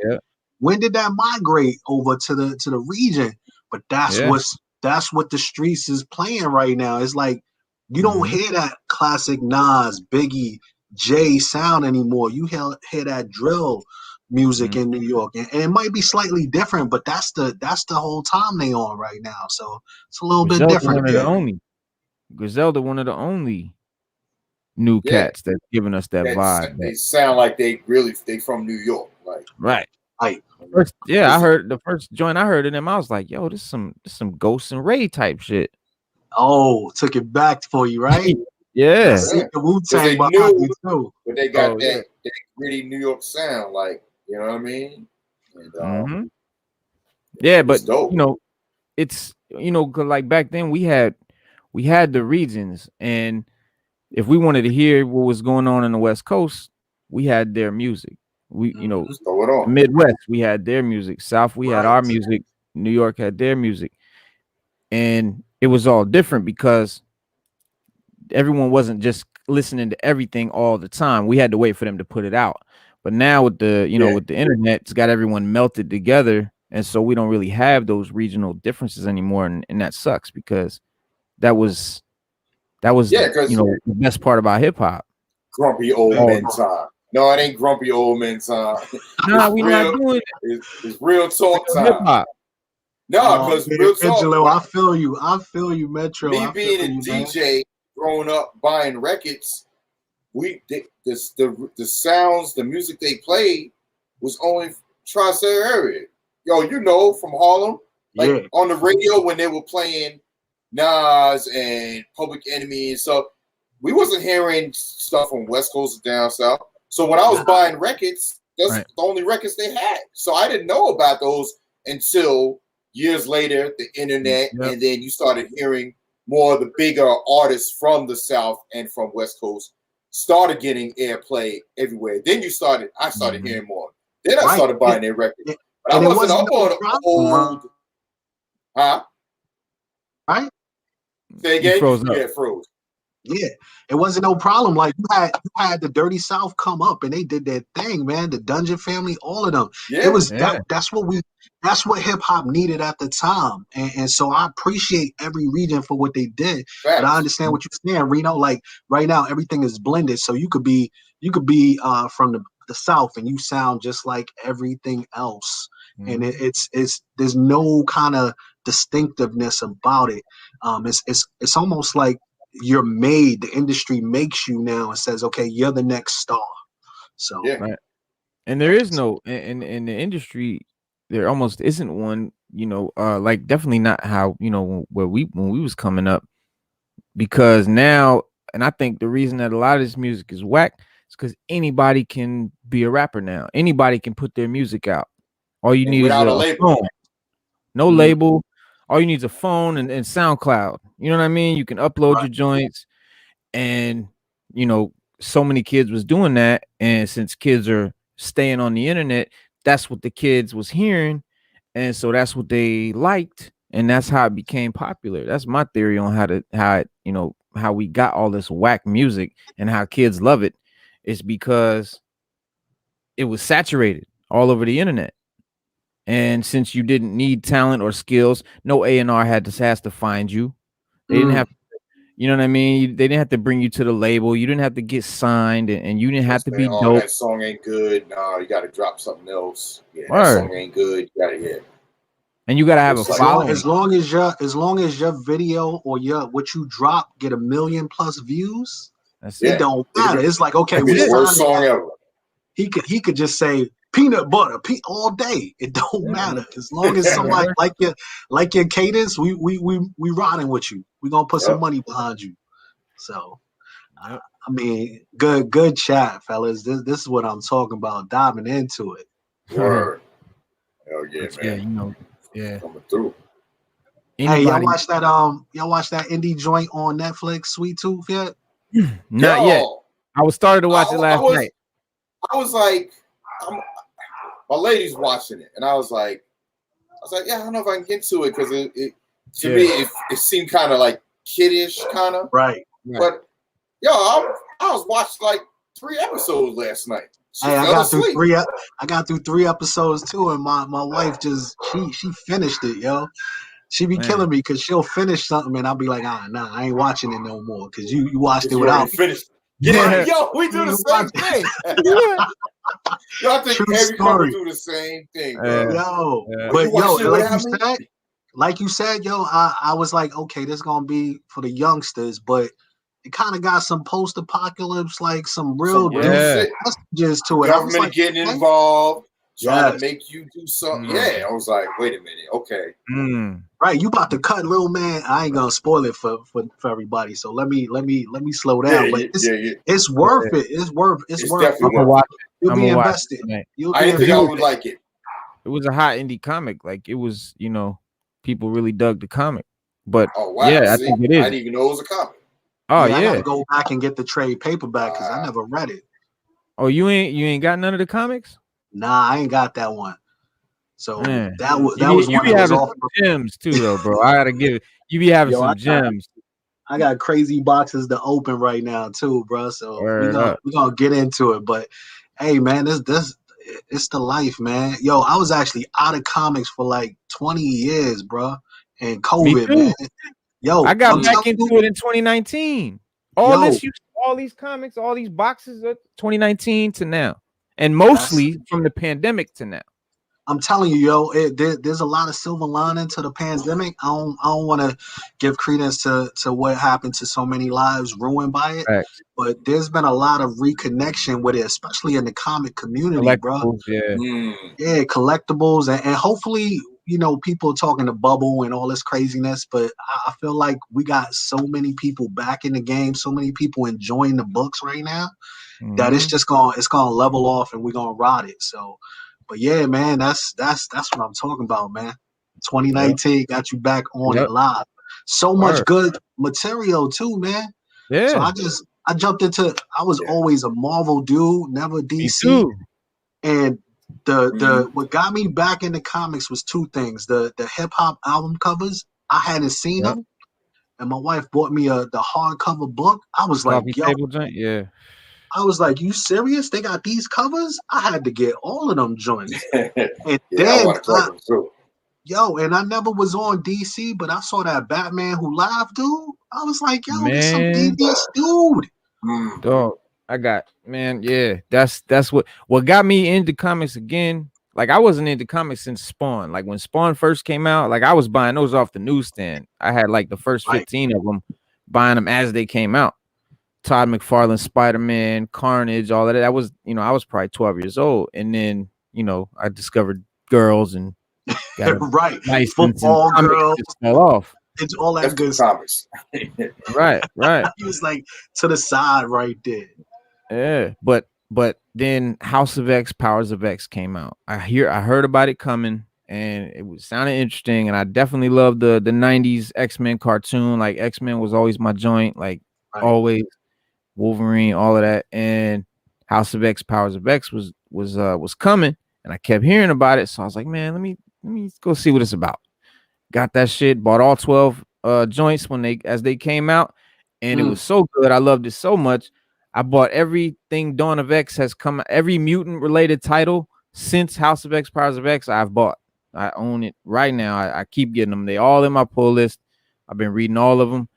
when did that migrate over to the region? But that's what the streets is playing right now. It's like you don't hear that classic Nas, Biggie, Jay sound anymore. You hear that drill music in New York, and it might be slightly different, but that's the whole time they on right now. So it's a little bit different. Griselda, one of the only new cats that's giving us that vibe. They sound like they from New York, like right. First, I heard the first joint I heard of them. I was like, yo, this is some Ghost and Ray type shit. Oh, took it back for you, right? Yeah. The Wu-Tang behind you too. But they got that gritty New York sound, like, you know what I mean? And, yeah, but you know, it's like back then we had the regions, and if we wanted to hear what was going on in the West Coast, we had their music. We Midwest, we had their music. South, we had our music. New York had their music, and it was all different because everyone wasn't just listening to everything all the time. We had to wait for them to put it out. But now with the with the internet, it's got everyone melted together, and so we don't really have those regional differences anymore, and that sucks because that was the best part about hip hop. Grumpy old men time. No, it ain't grumpy old men time. No, we're not doing it. It's real talk time. Hip hop. No, because real talk. Angelo, I feel you, Metro. Me being a DJ, growing up buying records, the sounds, the music they played was only tri-state area. Yo, from Harlem, like on the radio when they were playing Nas and Public Enemy and stuff, we wasn't hearing stuff from West Coast or down south. So when I was buying records, that's the only records they had. So I didn't know about those until years later, the internet, and then you started hearing more of the bigger artists from the South and from West Coast started getting airplay everywhere. Then I started hearing more. Then I started buying their records. But I wasn't up on old. Huh? Right? Say again? Froze. Froze. Yeah, it wasn't no problem. Like you had the Dirty South come up and they did their thing, man. The Dungeon Family, all of them. Yeah, it was that's what hip hop needed at the time. And so I appreciate every region for what they did. But I understand what you're saying, Reno. Like right now, everything is blended. So you could be from the South and you sound just like everything else. And it's there's no kind of distinctiveness about it. It's almost like you're made, the industry makes you now and says, okay, you're the next star. So and there is no in the industry, there almost isn't one, like definitely not how when we was coming up, because now, and I think the reason that a lot of this music is whack is because anybody can be a rapper now. Anybody can put their music out. All you need is a label. No label. all you need is a phone and SoundCloud. You know what I mean? You can upload your joints, and so many kids was doing that. And since kids are staying on the internet, that's what the kids was hearing, and so that's what they liked, and that's how it became popular. That's my theory on how we got all this whack music and how kids love it. It's because it was saturated all over the internet. And since you didn't need talent or skills, no A&R has to find you. They didn't have, you know what I mean? They didn't have to bring you to the label. You didn't have to get signed, and you didn't have to be dope. That song ain't good. No, you got to drop something else. Yeah, that song ain't good. You got to hit. And you got to have a following. As long as your video or what you drop get 1 million+ views, it don't matter. It's like, okay, we the worst song ever. He could just say peanut butter all day. It don't matter. As long as somebody like your cadence, we riding with you. We're gonna put some money behind you. So I mean, good chat, fellas. This is what I'm talking about, diving into it. Word. Hell yeah, man. Coming through. Hey, y'all watch that indie joint on Netflix, Sweet Tooth yet? Not yet. I was started to watch it last night. I was like, my lady's watching it, and I was like, yeah, I don't know if I can get to it because to me it seemed kind of like kiddish, kind of. Right. But I was watching like 3 episodes last night. Hey, I got through 3 episodes too, and my wife she finished it, yo. She be killing me because she'll finish something and I'll be like, nah, I ain't watching it no more because you watched it without finished. Yeah, yo, we do the same thing. Yo, I think every couple do the same thing, bro. But like you said, yo, I was like, okay, this is gonna be for the youngsters, but it kind of got some post-apocalypse, like some real messages to it. Government getting involved, trying to make you do something. Yeah, I was like, wait a minute, okay. Right, you about to cut Lil Man. I ain't gonna spoil it for everybody. So let me slow down. But it's worth it. It's worth it. Definitely worth it. You'll be invested. I didn't think I would like it. It was a hot indie comic. Like it was, people really dug the comic. But I think it is. I didn't even know it was a comic. Oh I gotta go back and get the trade paperback because I never read it. Oh, you ain't got none of the comics? Nah, I ain't got that one. So that was you be having some gems too, though, bro. I gotta give it. You be having some gems. I got crazy boxes to open right now too, bro. So we're gonna get into it. But hey, man, this it's the life, man. Yo, I was actually out of comics for like 20 years, bro, and COVID, man. Yo, I got back into it in 2019. All these comics, all these boxes, 2019 to now, and mostly from the pandemic to now. I'm telling you, yo, there's a lot of silver lining to the pandemic. I don't want to give credence to what happened to so many lives ruined by it, but there's been a lot of reconnection with it, especially in the comic community, bro. Yeah, collectibles, and hopefully, people talking to bubble and all this craziness, but I feel like we got so many people back in the game, so many people enjoying the books right now that it's gonna level off and we're gonna ride it. So. But yeah, man, that's what I'm talking about, man. 2019 got you back on it live. So much good material too, man. Yeah. So I jumped into. I was always a Marvel dude, never DC. And the what got me back into comics was 2 things: the hip hop album covers. I hadn't seen them, and my wife bought me the hardcover book. I was like, yo. I was like, you serious? They got these covers? I had to get all of them joints. And then, and I never was on DC, but I saw that Batman Who Laughed dude. I was like, yo, this some devious dude. Dog, that's what got me into comics again. Like I wasn't into comics since Spawn. Like when Spawn first came out, like I was buying those off the newsstand. I had like the first 15 of them, buying them as they came out. Todd McFarlane, Spider-Man, Carnage, all of that. That was, I was probably 12 years old. And then, I discovered girls and got nice football girls. Just fell off. It's all that good comics. Right. He was like to the side right there. Yeah. But then House of X, Powers of X came out. I heard about it coming. and it was sounded interesting. And I definitely loved the 90s X-Men cartoon. Like X-Men was always my joint, like always. Wolverine, all of that, and House of X, Powers of X was coming, and I kept hearing about it. So I was like, man, let me go see what it's about. Got that shit, bought all 12 joints as they came out, and it was so good. I loved it so much. I bought everything Dawn of X has come, every mutant related title since House of X, Powers of X, I've bought. I own it right now. I keep getting them. They all in my pull list. I've been reading all of them.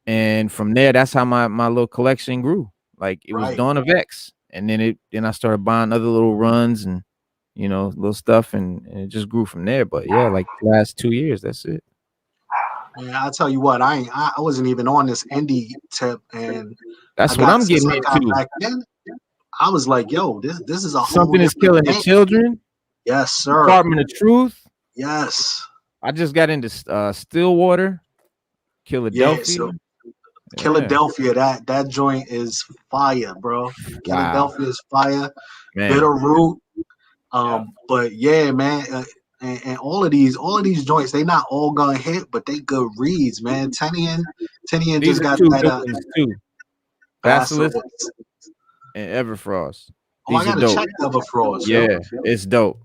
And from there, that's how my little collection grew. Like it was Dawn of X. And then I started buying other little runs and, you know, little stuff. And it just grew from there. But yeah, like the last 2 years, that's it. Man, I'll tell you what, I wasn't even on this indie tip. And that's what I'm getting into. Back then, I was like, yo, this is a something is killing the children. Yes, sir. Department of Truth. Yes. I just got into Stillwater, Philadelphia. Yeah, so Philadelphia, that joint is fire, bro. Philadelphia is fire. Man. Bitterroot. But yeah, man, and all of these joints, they not all gonna hit, but they good reads, man. Tenian just got that too. Basilisk and Everfrost. Oh, I gotta check Everfrost. Yeah, it's dope.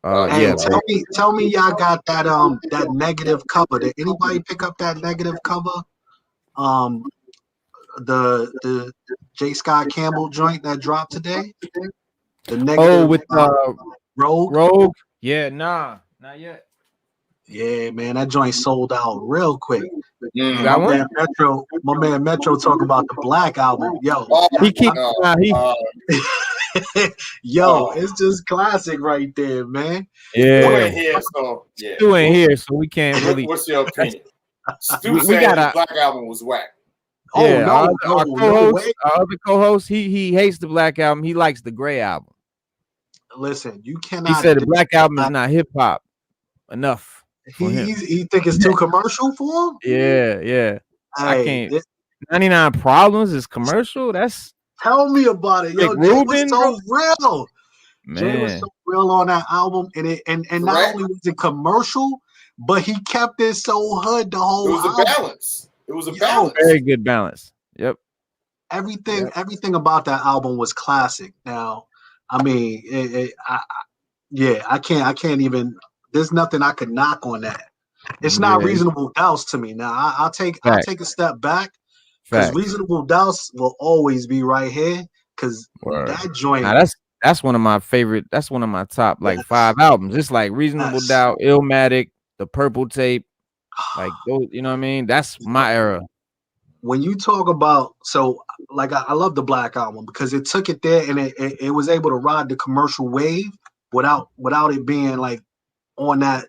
Hey, tell me y'all got that negative cover. Did anybody pick up that negative cover? The J. Scott Campbell joint that dropped today. The negative with Rogue. Yeah, not yet. Yeah, man, that joint sold out real quick. You got one? My man Metro talk about the Black album. Yo, it's just classic right there, man. Yeah, you ain't here, so we can't really. What's your opinion? Stu said the Black album was whack. Yeah, our other co-host, he hates the Black album. He likes the Gray album. Listen, you cannot. He said the Black album is not hip hop enough. He think it's too commercial for him. Yeah. Hey, I can't. 99 Problems is commercial. That's tell me about it, yo. It was so real. Man, it was so real on that album, and not only was it commercial, but he kept it so hood the whole. It was a balance. It was a balance. Very good balance. Yep. Everything about that album was classic. Now, I mean, I can't even. There's nothing I could knock on that. It's not Reasonable Doubts to me. Now, I'll take a step back because Reasonable Doubts will always be right here because that joint. Now, that's one of my favorite. That's one of my top like 5 albums. It's like Reasonable Doubt, Illmatic, The Purple Tape. Like those, you know what I mean? That's my era. When you talk about I love the Black album because it took it there and it was able to ride the commercial wave without it being like on that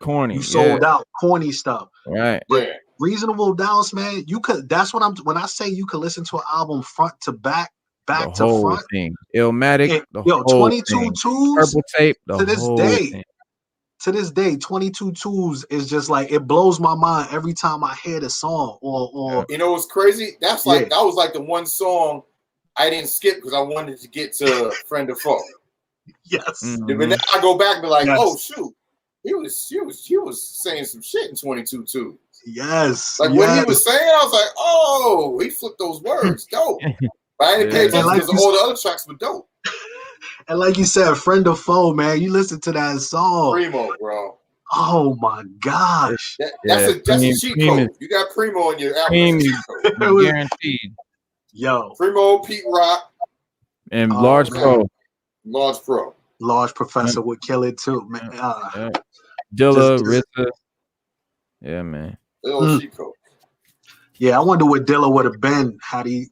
corny. You sold out corny stuff. Right. But Reasonable Doubts, man, you could. That's what when I say you could listen to an album front to back to front. Thing. Illmatic. 22 Twos. Purple Tape. To this day, 22 Twos is just like it blows my mind every time I hear the song. Or you know what's crazy? That was like the one song I didn't skip because I wanted to get to Friend or Foe. Yes. Mm-hmm. But now I go back and be like, oh shoot, he was saying some shit in 22 Twos. Yes. Like what he was saying, I was like, oh, he flipped those words. Dope. But I didn't pay attention because all the other tracks were dope. And like you said, Friend or Foe, man, you listen to that song. Primo, bro. Oh my gosh. That's a cheat code. You got Primo in your album. Guaranteed. Yo. Primo, Pete Rock. And Large Pro. Large Professor would kill it too, man. Dilla, RZA. Yeah, man. Cheat code. Yeah, I wonder what Dilla would have been had he,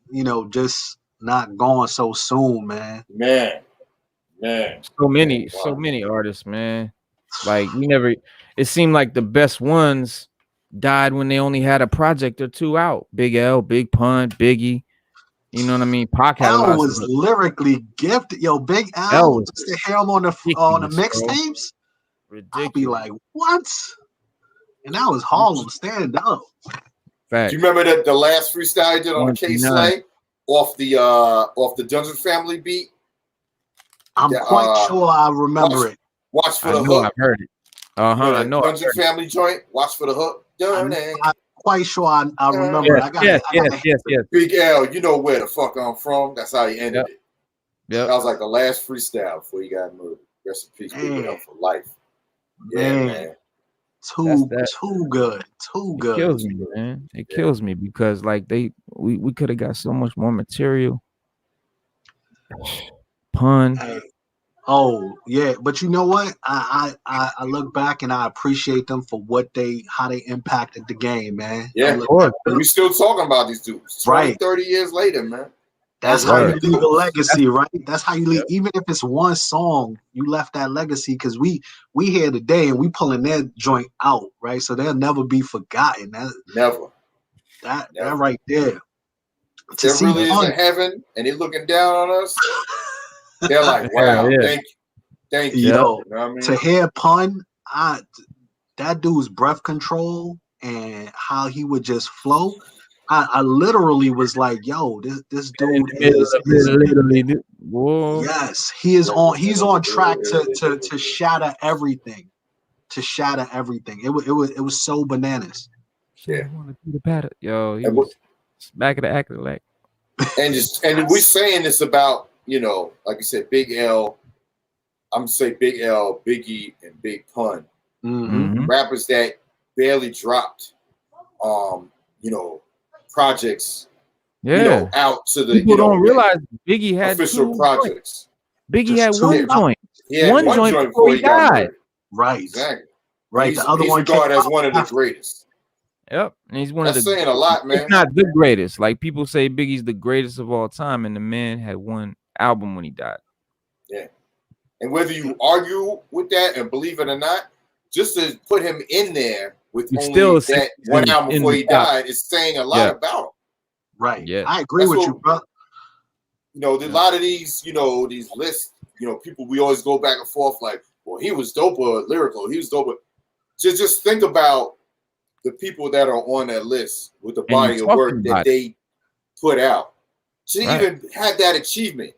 just not gone so soon, man. Man. So many artists, man. Like it seemed like the best ones died when they only had a project or 2 out. Big L, Big Pun, Biggie. You know what I mean? Pac L was lyrically gifted. Yo, Big L just to hear him on the mixtapes. Ridiculous. I'd be like, what? And that was Harlem stand up. Fact. Do you remember the last freestyle he did on K-Slay off the Dungeon Family beat? I'm quite sure I remember it. Watch for the know hook. I've heard it. I know. Dungeon Family joint. Watch for the hook. I'm quite sure I remember. Yes, yes. Big L, you know where the fuck I'm from. That's how he ended it. Yep. That was like the last freestyle before he got murdered. Rest in peace, Big L for life. Yeah, man. Too good. It kills me, man. It kills me because like we could have got so much more material. Pun. Oh yeah, but you know what? I look back and I appreciate them for how they impacted the game, man. Yeah, of course. We still talking about these dudes 20, 30 years later, man. That's how you leave a legacy, right? That's how you leave. Even if it's one song, you left that legacy because we here today and we pulling their joint out, right? So they'll never be forgotten. Never. That right there. If there really is a heaven and they're looking down on us, they're like, wow, thank you. Yo, you know what I mean? To hear Pun, that dude's breath control and how he would just flow. I literally was like, yo, this dude is literally. Yes, he is on. He's on track to shatter everything. To shatter everything. It was so bananas. Yeah. Yo, he was back of the actor like. And we're saying this about, like you said, Big L. I'm gonna say Big L, Biggie, and Big Pun. Mm-hmm. Rappers that barely dropped, projects. Out to the people don't realize Biggie had official projects. Biggie had one joint. Yeah, one joint before he died. Right. Exactly. Right. The other one regarded as one of the greatest. Yep, and he's one of the. That's saying a lot, man. It's not the greatest. Like people say, Biggie's the greatest of all time, and the man had one album when he died. Yeah, and whether you argue with that and believe it or not, just to put him in there with only that one album before he died is saying a lot about him. Right. Yeah, I agree with you, bro. A lot of these, these lists, people we always go back and forth like, well, he was dope or lyrical, he was dope. Just think about the people that are on that list with the body of work that they put out. To even have that achievement.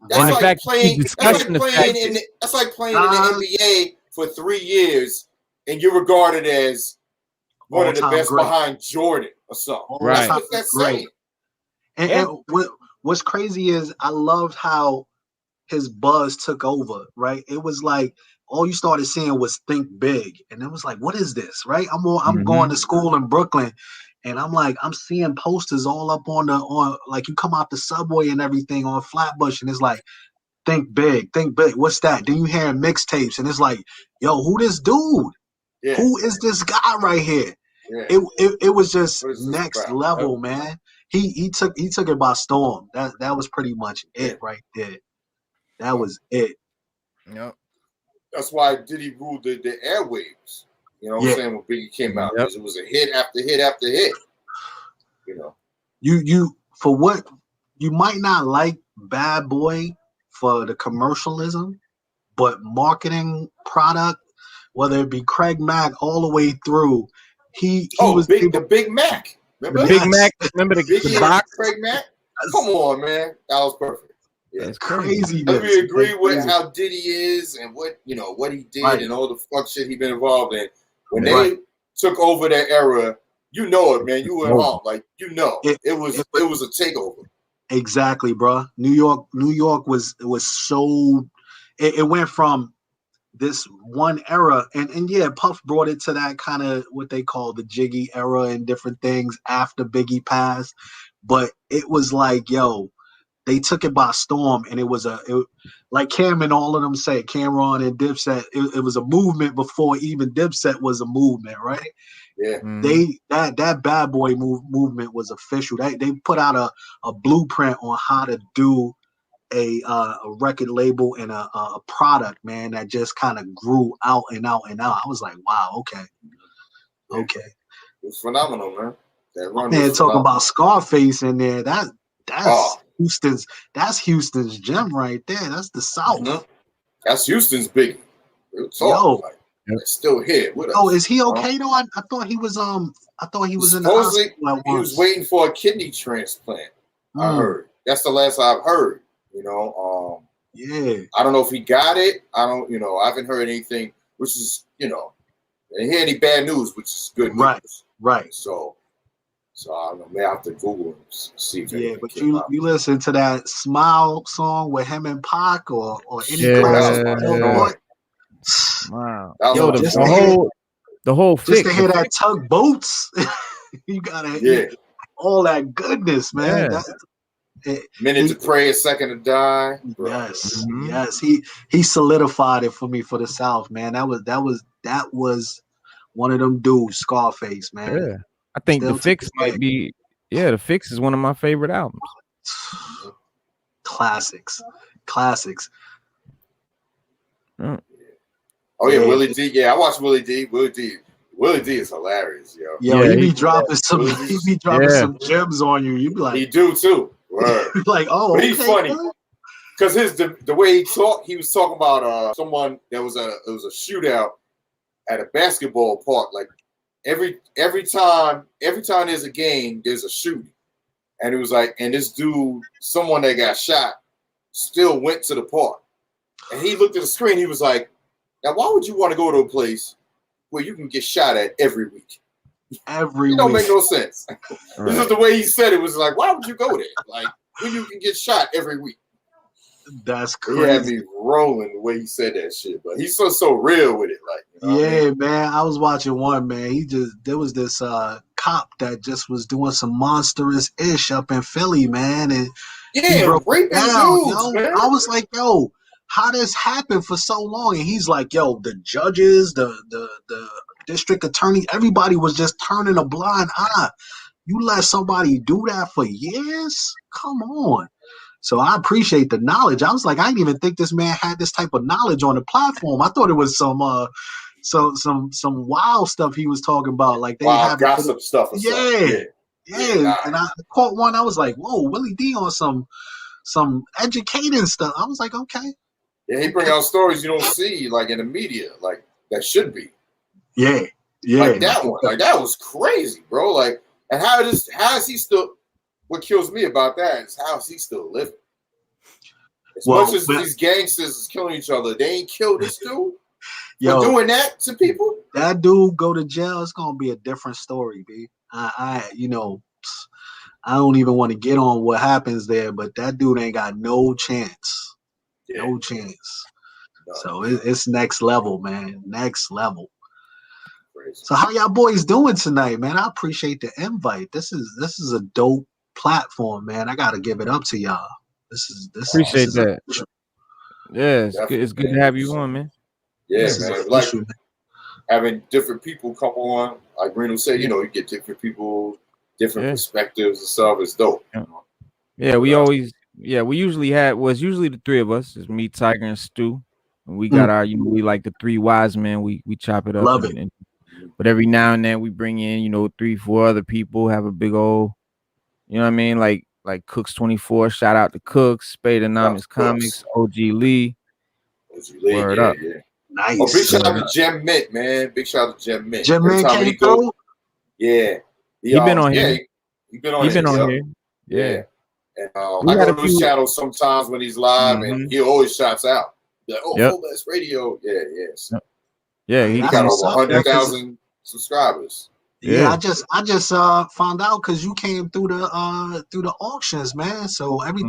That's like playing in the NBA for 3 years and you're regarded as one of the best behind Jordan or something. Right. That's what that's saying. And what's crazy is I loved how his buzz took over, right? It was like all you started seeing was Think Big. And it was like, what is this? Right? I'm going to school in Brooklyn and I'm seeing posters all up on like you come out the subway and everything on Flatbush and it's like, think big. What's that? Then you hearing mixtapes and it's like, yo, who this dude? Yeah. Who is this guy right here? Yeah. It was just next level, man. He took it by storm. That was pretty much it right there. That was it. Yep. That's why Diddy ruled the airwaves. You know what I'm saying? When Biggie came out, because it was a hit after hit after hit. You for what you might not like Bad Boy for the commercialism, but marketing product, whether it be Craig Mack all the way through, he was the Big Mac. Remember the Big Mac? Remember the box? Craig Mack? Come on, man, that was perfect. Yeah, it's crazy. If we agree with how Diddy is and what he did and all the fuck shit he been involved in, when they took over that era, it, man. You were involved, like it was a takeover. Exactly, bro. New York was so. It went from this one era, and yeah, Puff brought it to that kind of what they call the Jiggy era and different things after Biggie passed, but it was like, yo, they took it by storm, and it was like Cam and all of them say, Cameron and Dipset, it was a movement before even Dipset was a movement, right? Yeah, that Bad Boy movement was official. They put out a blueprint on how to do a record label and a product, man, that just kind of grew out and out and out. I was like, wow, okay. It's phenomenal, man. That run man, talking about Scarface in there. That's Houston's gem right there. That's the South. Mm-hmm. That's Houston's big. It's still here. Oh, is he okay though? I thought he was in the hospital. He was waiting for a kidney transplant. I heard. That's the last I've heard. Yeah. I don't know if he got it. I don't, I haven't heard anything, which is, I didn't hear any bad news, which is good news. Right. So I don't know. Maybe I have to Google and see if anything but came out. you listen to that Smile song with him and Pac or any classic. Wow. Yo, the whole just to hear that tugboats, you gotta all that goodness, man. Minute to pray, a second to die. Yes, yes. He solidified it for me for the South, man. That was one of them dudes, Scarface, man. Yeah. I think The Fix might be. Yeah, The Fix is one of my favorite albums. Classics. Oh yeah, Willie D. Yeah, I watched Willie D. Willie D is hilarious, yo. He be dropping some some gems on you. You be like, he do too. Like, oh, but he's funny because the way he talked, he was talking about someone that was it was a shootout at a basketball park. Like every time there's a game, there's a shooting, and it was like, and this dude, someone that got shot, still went to the park, and he looked at the screen. He was like, now why would you want to go to a place where you can get shot at every week? It don't make no sense. Right. This is the way he said it. Was like, why would you go there? Like, when you can get shot every week. That's crazy. He had me rolling the way he said that shit, but he's so real with it. Like, man. I was watching one, man. There was this cop that just was doing some monstrous ish up in Philly, man, and raping dudes, man. I was like, yo, how this happened for so long? And he's like, yo, the judges, the district attorney, everybody was just turning a blind eye. You let somebody do that for years? Come on. So I appreciate the knowledge. I was like, I didn't even think this man had this type of knowledge on the platform. I thought it was some wild stuff he was talking about. Like they have gossip stuff. Yeah. And I caught one. I was like, whoa, Willie D on some educating stuff. I was like, okay. Yeah, he bring out stories you don't see like in the media, like that should be. Yeah. Like that one. Like that was crazy, bro. Like, and how is he still? What kills me about that is how is he still living? As much as these gangsters is killing each other, they ain't killed this dude. For doing that to people. That dude go to jail. It's gonna be a different story, B. I don't even want to get on what happens there, but that dude ain't got no chance. Yeah. No chance. No. So it's next level, man. Next level. Crazy. So how y'all boys doing tonight, man? I appreciate the invite. This is a dope platform, man. I gotta give it up to y'all. This appreciate that. Yeah, it's good to have you on, man. Yeah, man. Like having different people come on, like Reno said, you get different people, different perspectives and stuff. It's dope. Yeah, we usually the three of us. It's me, Tiger, and Stu. And we got we like the three wise men. We chop it up. Love it. But every now and then we bring in, 3-4 other people, have a big old, you know what I mean? Like Cooks 24, shout out to Cooks, Spade Anonymous Comics, OG Lee. Word up. Yeah. Nice. Oh, big shout out to Gem Mint, man. Big shout out to Gem Mint. Gem Mint came through? Yeah. He been on here. He been on here. Yeah. And I go to his channel sometimes when he's live, and he always shouts out. Like, FULLBLAST Radio. Yeah. Yeah, he got over 100,000 subscribers. Yeah, I just found out because you came through the auctions, man. So every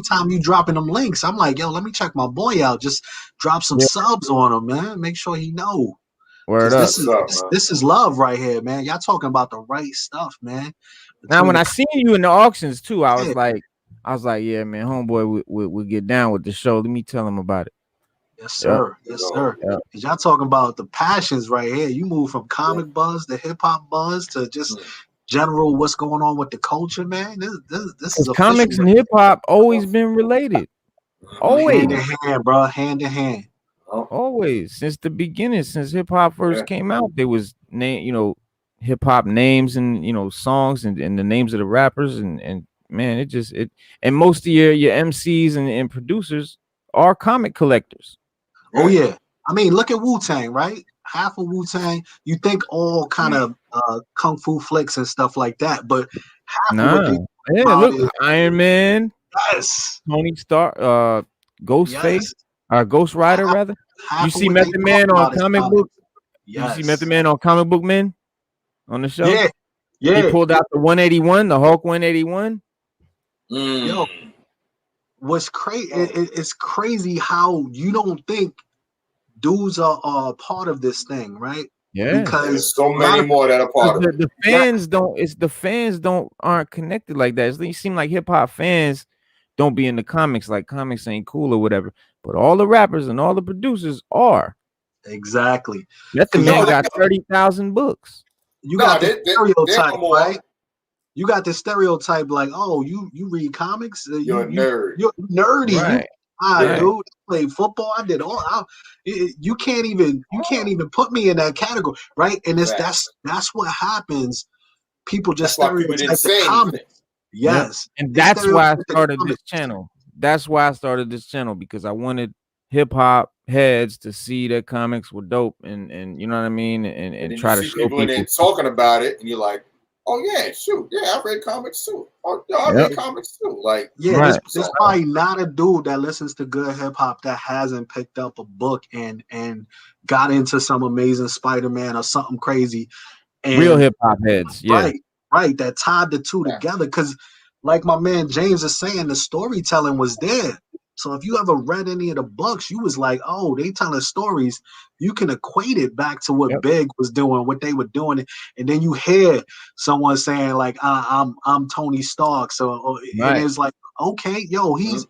time you dropping them links, I'm like, yo, let me check my boy out. Just drop some subs on him, man. Make sure he know. Word up. This is love right here, man. Y'all talking about the right stuff, man. Now, when I seen you in the auctions too, I was like, yeah, man, homeboy, we'll get down with the show. Let me tell him about it. Yes, sir. Yes, sir. Cause y'all talking about the passions right here. You move from comic buzz to hip hop buzz to just general what's going on with the culture, man. This is comics and hip hop always been related. Always hand in hand, bro. Hand in hand. Always since the beginning, since hip hop first came out, there was hip hop names and songs and the names of the rappers and man, and most of your MCs and producers are comic collectors. Oh yeah, I mean, look at Wu-Tang, right? Half of Wu-Tang, you think all kind of kung fu flicks and stuff like that, but half of look, Iron Man, yes, Tony Stark, Ghostface, or Ghost Rider rather. You see what they Method Man talk on about is comic comic. book. Yes. You see Method Man on Comic Book Men on the show. Yeah, He yeah. pulled out the 181, the Hulk 181. Yo, what's crazy? It's crazy how you don't think dudes are part of this thing, right? Yeah, because there's so many more that are part of it. The fans don't. It's the fans aren't connected like that. It seems like hip hop fans don't be in the comics. Like comics ain't cool or whatever. But all the rappers and all the producers are. Exactly. Method Man got 30,000 books. You got the stereotype, right? You got the stereotype like, oh, you read comics? You're a nerd. You're nerdy. Right. Dude, I played football. I did all. You can't even put me in that category, right? And that's what happens. People just stereotype the comics. Yes, and that's why I started this channel. That's why I started this channel, because I wanted hip hop heads to see that comics were dope, and you know what I mean, and try to show people in there talking about it, and you're like, oh yeah, shoot, yeah, I read comics too. Oh, no, I read comics too. Like, yeah, there's probably not a dude that listens to good hip hop that hasn't picked up a book and got into some Amazing Spider-Man or something crazy. And real hip hop heads, right, that tied the two together. Because, like my man James is saying, the storytelling was there. So if you ever read any of the books, you was like, oh, they telling stories. You can equate it back to what Big was doing, what they were doing, and then you hear someone saying like, I'm Tony Stark. So and it's like, okay, yo, he's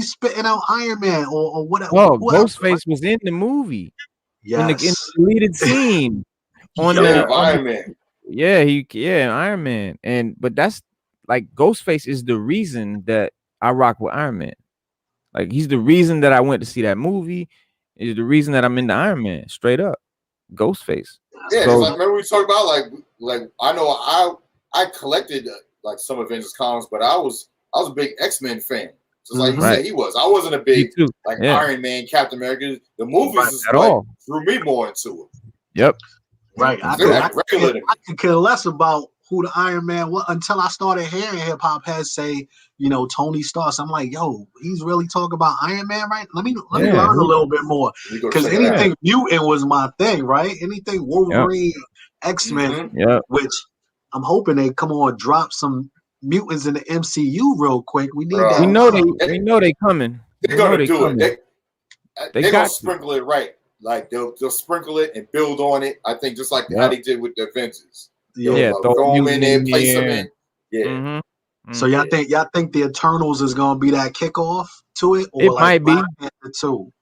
spitting out Iron Man or whatever. Well, Ghostface was in the movie. Yes, in the deleted scene on Iron Man. Yeah, Iron Man. But that's like Ghostface is the reason that I rock with Iron Man. Like he's the reason that I went to see that movie. Is the reason that I'm into Iron Man. Straight up, Ghostface. Yeah, so, like, remember we talked about like I know I collected like some Avengers comics, but I was a big X-Men fan. Just like you said, he was. I wasn't a big Iron Man, Captain America. The movies is what drew me more into it. Yep. Right. I could care less about who the Iron Man was until I started hearing hip hop heads say, you know, Tony Stark. So I'm like, yo, he's really talking about Iron Man, right? Let me learn a little bit more. Because anything mutant was my thing, right? Anything Wolverine, X-Men, which I'm hoping they come on drop some mutants in the MCU real quick. We need that. We know they coming. They're gonna do it. They're gonna sprinkle it right. Like they'll sprinkle it and build on it. I think just like how they did with the Avengers. Throw them in there, place them in. Yeah. Mm-hmm. So y'all think the Eternals is gonna be that kickoff to it? Or it might be. Too?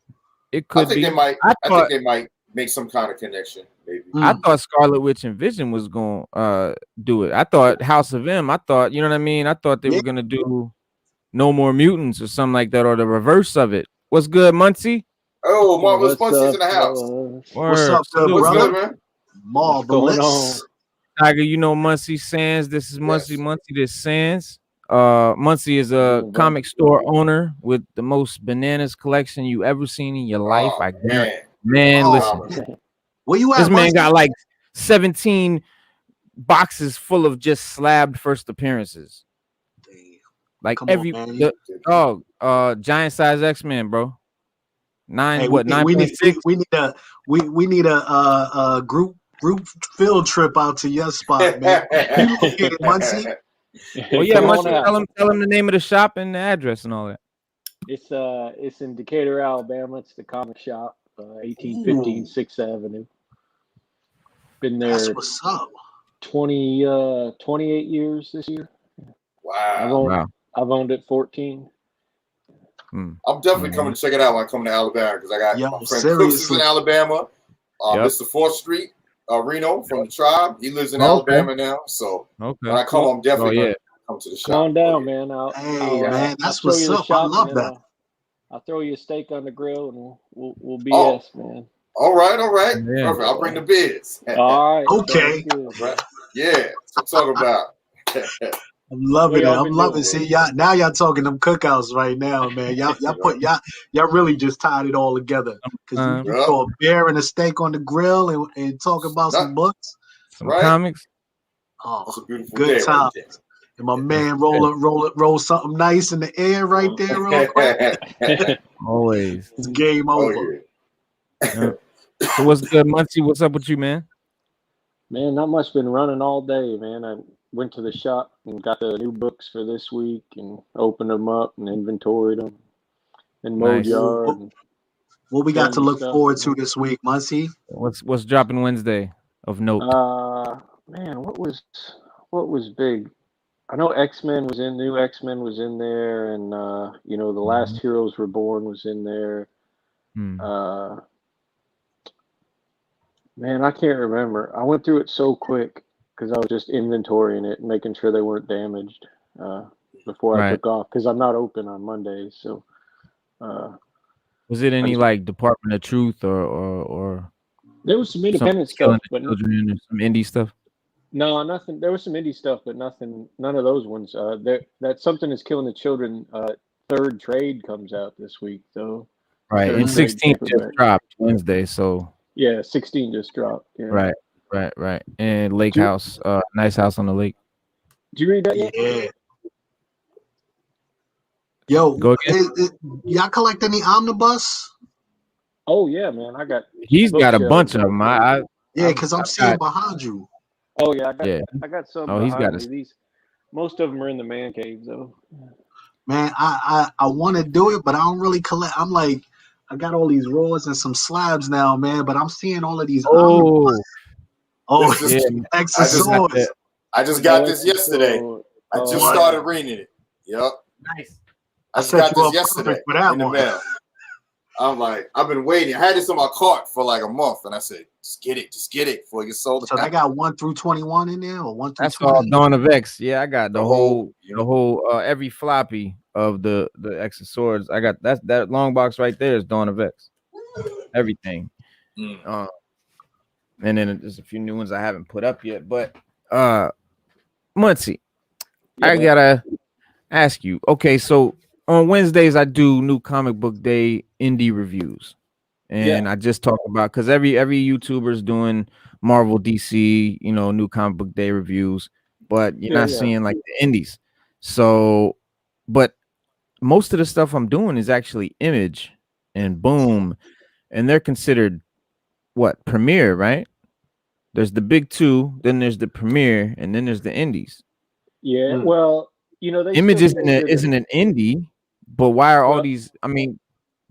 It could be. I think they might make some kind of connection. Maybe. I thought Scarlet Witch and Vision was gonna do it. I thought House of M. I thought, you know what I mean. I thought they were gonna do No More Mutants or something like that, or the reverse of it. What's good, Muncie? Oh, Marvelous Muncie's in the house. What's up, brother? Man? Marvelous. Tiger, you know Muncie Sands. This is Muncie. Muncie, this Sands. Muncie is a comic store owner with the most bananas collection you ever seen in your life. I guarantee. Man, listen. Where you at? This man got like 17 boxes full of just slabbed first appearances. Like giant size X-Men, bro. 9.6. We need a group field trip out to your spot, man. You located, Muncie? Well, yeah, Muncie, tell him the name of the shop and the address and all that. It's in Decatur, Alabama. It's the comic shop, 1815 6th Avenue. Been there. That's what's up. 28 years this year. Wow. I've owned it 14. I'm definitely coming to check it out when I come to Alabama, because I got my friend Cruz in Alabama. Mr. 4th Street, Reno from the tribe. He lives in Alabama now. So when I come, I'm definitely going to come to the shop. Come on down, man. Man, that's what's up. I love that. I'll throw you a steak on the grill and we'll BS, man. All right. Yeah. Perfect. I'll bring the beers. All right. Okay. Right. Yeah. That's what I'm talking about. I'm loving it. I'm loving it. See, y'all talking them cookouts right now, man. Y'all really just tied it all together. Because you throw a beer and a steak on the grill and talk about some books, some comics. Oh, that's a beautiful good time. And my man roll something nice in the air right there real quick. Always. It's game over. Yeah. So what's good, Muncie? What's up with you, man? Man, not much. Been running all day, man. I went to the shop and got the new books for this week and opened them up and inventoried them and mowed Nice. yard. And What we got to look stuff. forward to this week, Muncie? What's dropping Wednesday of note? Man, what was big? I know X-Men was in, new X-Men was in there, and you know, The Last Heroes Were Born was in there. Man, I can't remember. I went through it so quick because I was just inventorying it and making sure they weren't damaged before I took off, because I'm not open on Mondays. So was it any like Department of Truth or there was some independent stuff, but children or some indie stuff? No, nothing. There was some indie stuff, but nothing. None of those ones. That Something Is Killing the Children. Third trade comes out this week, though. Right, and 16 just dropped Wednesday, so yeah, 16 just dropped. Yeah. Right. And Lake House, Nice House on the Lake. Did you read that yet? Yeah. Yo, go again. Y'all collect any omnibus? Oh yeah, man. He's got a bunch of them. Yeah, because I'm seeing behind you. Oh yeah, I got some. Oh, he's got these. Most of them are in the man cave, though. Man, I want to do it, but I don't really collect. I'm like, I got all these rollers and some slabs now, man. But I'm seeing all of these. Exoswords. I just got this yesterday. I just started reading it. Yep. Nice. I just got this yesterday in the mail. I'm like, I've been waiting. I had this on my cart for like a month, and I said, just get it before it gets sold. So I got 1 through 21 in there, or 1 through. That's all Dawn of X. Yeah, I got the whole every floppy of the X of Swords. I got that long box right there is Dawn of X. Everything. And then there's a few new ones I haven't put up yet. But Muncie, I gotta ask you. Okay, so on Wednesdays I do New Comic Book Day indie reviews, and I just talk about, because every YouTuber is doing Marvel, DC, New Comic Book Day reviews, but you're not seeing like the indies. So, but most of the stuff I'm doing is actually Image and Boom, and they're considered what, Premiere, right? There's the big two, then there's the Premiere, and then there's the indies. Yeah, well, they Image isn't an indie. But why are all these? I mean,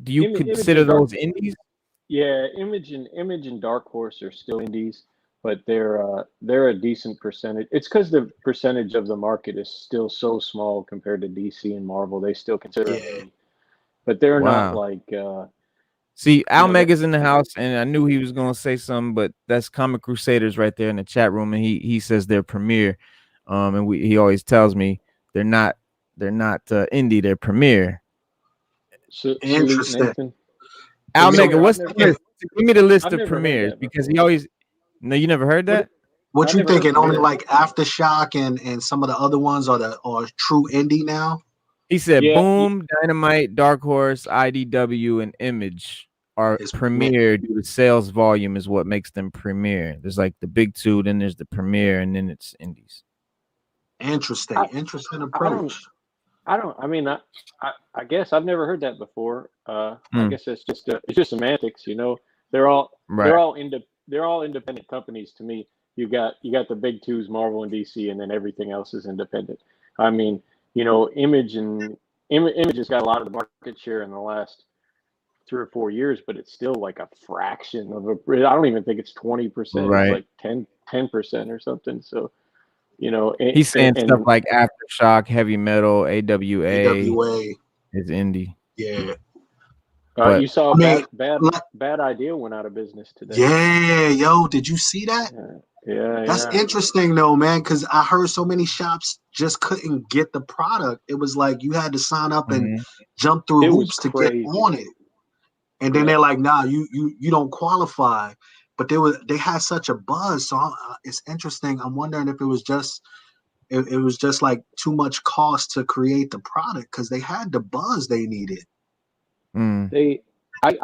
do you consider those indies? Yeah, Image and Dark Horse are still indies, but they're a decent percentage. It's because the percentage of the market is still so small compared to DC and Marvel. They still consider it indie, but they're not like. See, Al Mega's in the house, and I knew he was gonna say something, but that's Comic Crusaders right there in the chat room, and he says they're Premiere, and he always tells me they're not indie, they're Premiere. So, interesting. Al Mega, what's the list? Give me the list of premieres, because he always. No, you never heard that? What you thinking? Only like Aftershock and some of the other ones are true indie now? He said Boom, Dynamite, Dark Horse, IDW, and Image are Premiere due to sales volume is what makes them Premiere. There's like the big two, then there's the Premiere, and then it's indies. Interesting approach. I guess I've never heard that before. I guess it's just semantics, They're all independent companies to me. You got the big twos, Marvel and DC, and then everything else is independent. I mean, Image has got a lot of the market share in the last 3 or 4 years, but it's still like a fraction of I don't even think it's 20%. Right. It's like 10% or something. So. He's saying stuff like Aftershock, Heavy Metal, AWA is indie. Yeah. You saw Bad Idea went out of business today. Yeah, yo, did you see that? Yeah. That's interesting though, man, because I heard so many shops just couldn't get the product. It was like you had to sign up and jump through hoops to get on it. And then they're like, nah, you don't qualify. But they had such a buzz, so it's interesting. I'm wondering if it was just like too much cost to create the product, because they had the buzz they needed. I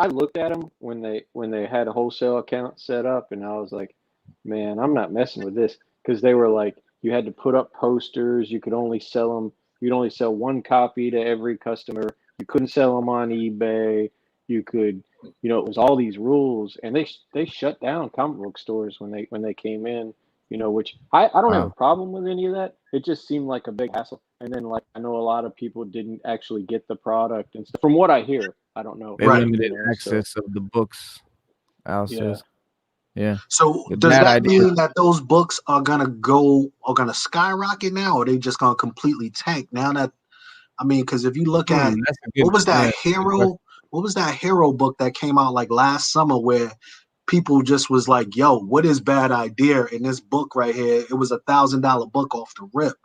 looked at them when they had a wholesale account set up, and I was like, man, I'm not messing with this, because they were like, You had to put up posters. You could only sell them. You'd only sell one copy to every customer. You couldn't sell them on eBay. You could, it was all these rules, and they shut down comic book stores when they came in. Which I don't have a problem with any of that. It just seemed like a big hassle. And then, like, I know a lot of people didn't actually get the product and stuff. From what I hear, I don't know. They limited access of the books. Al says. Yeah. So does that mean that those books are gonna skyrocket now, or are they just gonna completely tank now that, because if you look at what was that hero book that came out like last summer where people just was like, yo, what is Bad Idea in this book right here? It was $1,000 book off the rip.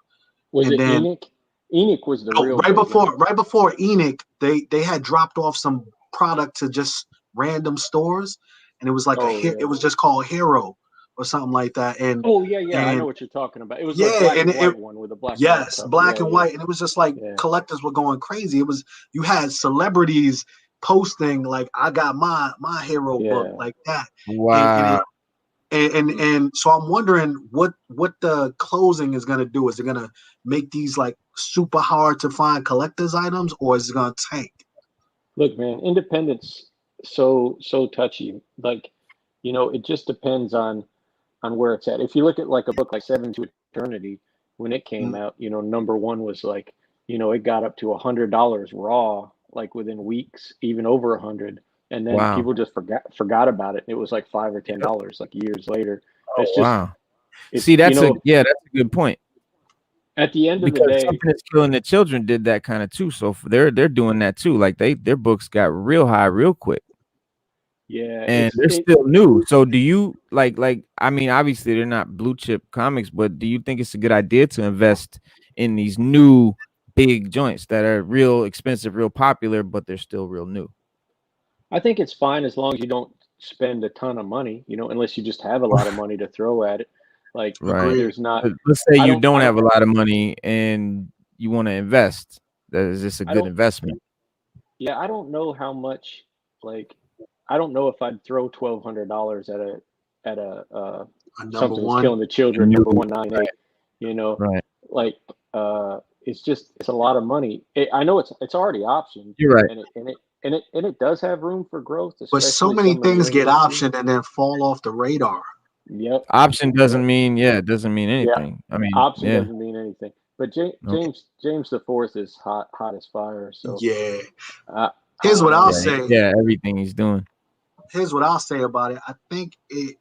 Was it Enoch? Enoch was the real right before Enoch, they had dropped off some product to just random stores, and it was like it was just called Hero or something like that. And I know what you're talking about. It was like black and white one with a black. Yes, black and white, and it was just like collectors were going crazy. It was, you had celebrities posting like, I got my Hero book like that. Wow. And so I'm wondering what the closing is gonna do. Is it gonna make these like super hard to find collectors items, or is it gonna tank? Look, man, independence so touchy. Like, it just depends on where it's at. If you look at like a book like Seven to Eternity, when it came out, number one was like, it got up to $100 raw, like within weeks, even over 100. And then people just forgot about it. It was like $5 or $10 like years later. It's just see, that's that's a good point. At the end of the day, Something That's Killing the Children did that kind of too. So they're doing that too. Like their books got real high real quick. Yeah, and they're still new. So do you like obviously they're not blue chip comics, but do you think it's a good idea to invest in these new big joints that are real expensive, real popular, but they're still real new? I think it's fine as long as you don't spend a ton of money, unless you just have a lot of money to throw at it. Like, there's not. Let's say you don't have a lot of money and you want to invest. Is this a good investment? Yeah, I don't know how much. Like, I don't know if I'd throw $1,200 at a Something That's Killing the Children number 198. Right? Like, it's a lot of money. I know it's already optioned. You're right, and it does have room for growth. But so many things get optioned and then fall off the radar. Yep. Option doesn't mean it doesn't mean anything. Yeah. Option doesn't mean anything. But James the Fourth is hot as fire. So here's what I'll say. Yeah, everything he's doing. Here's what I'll say about it. I think it,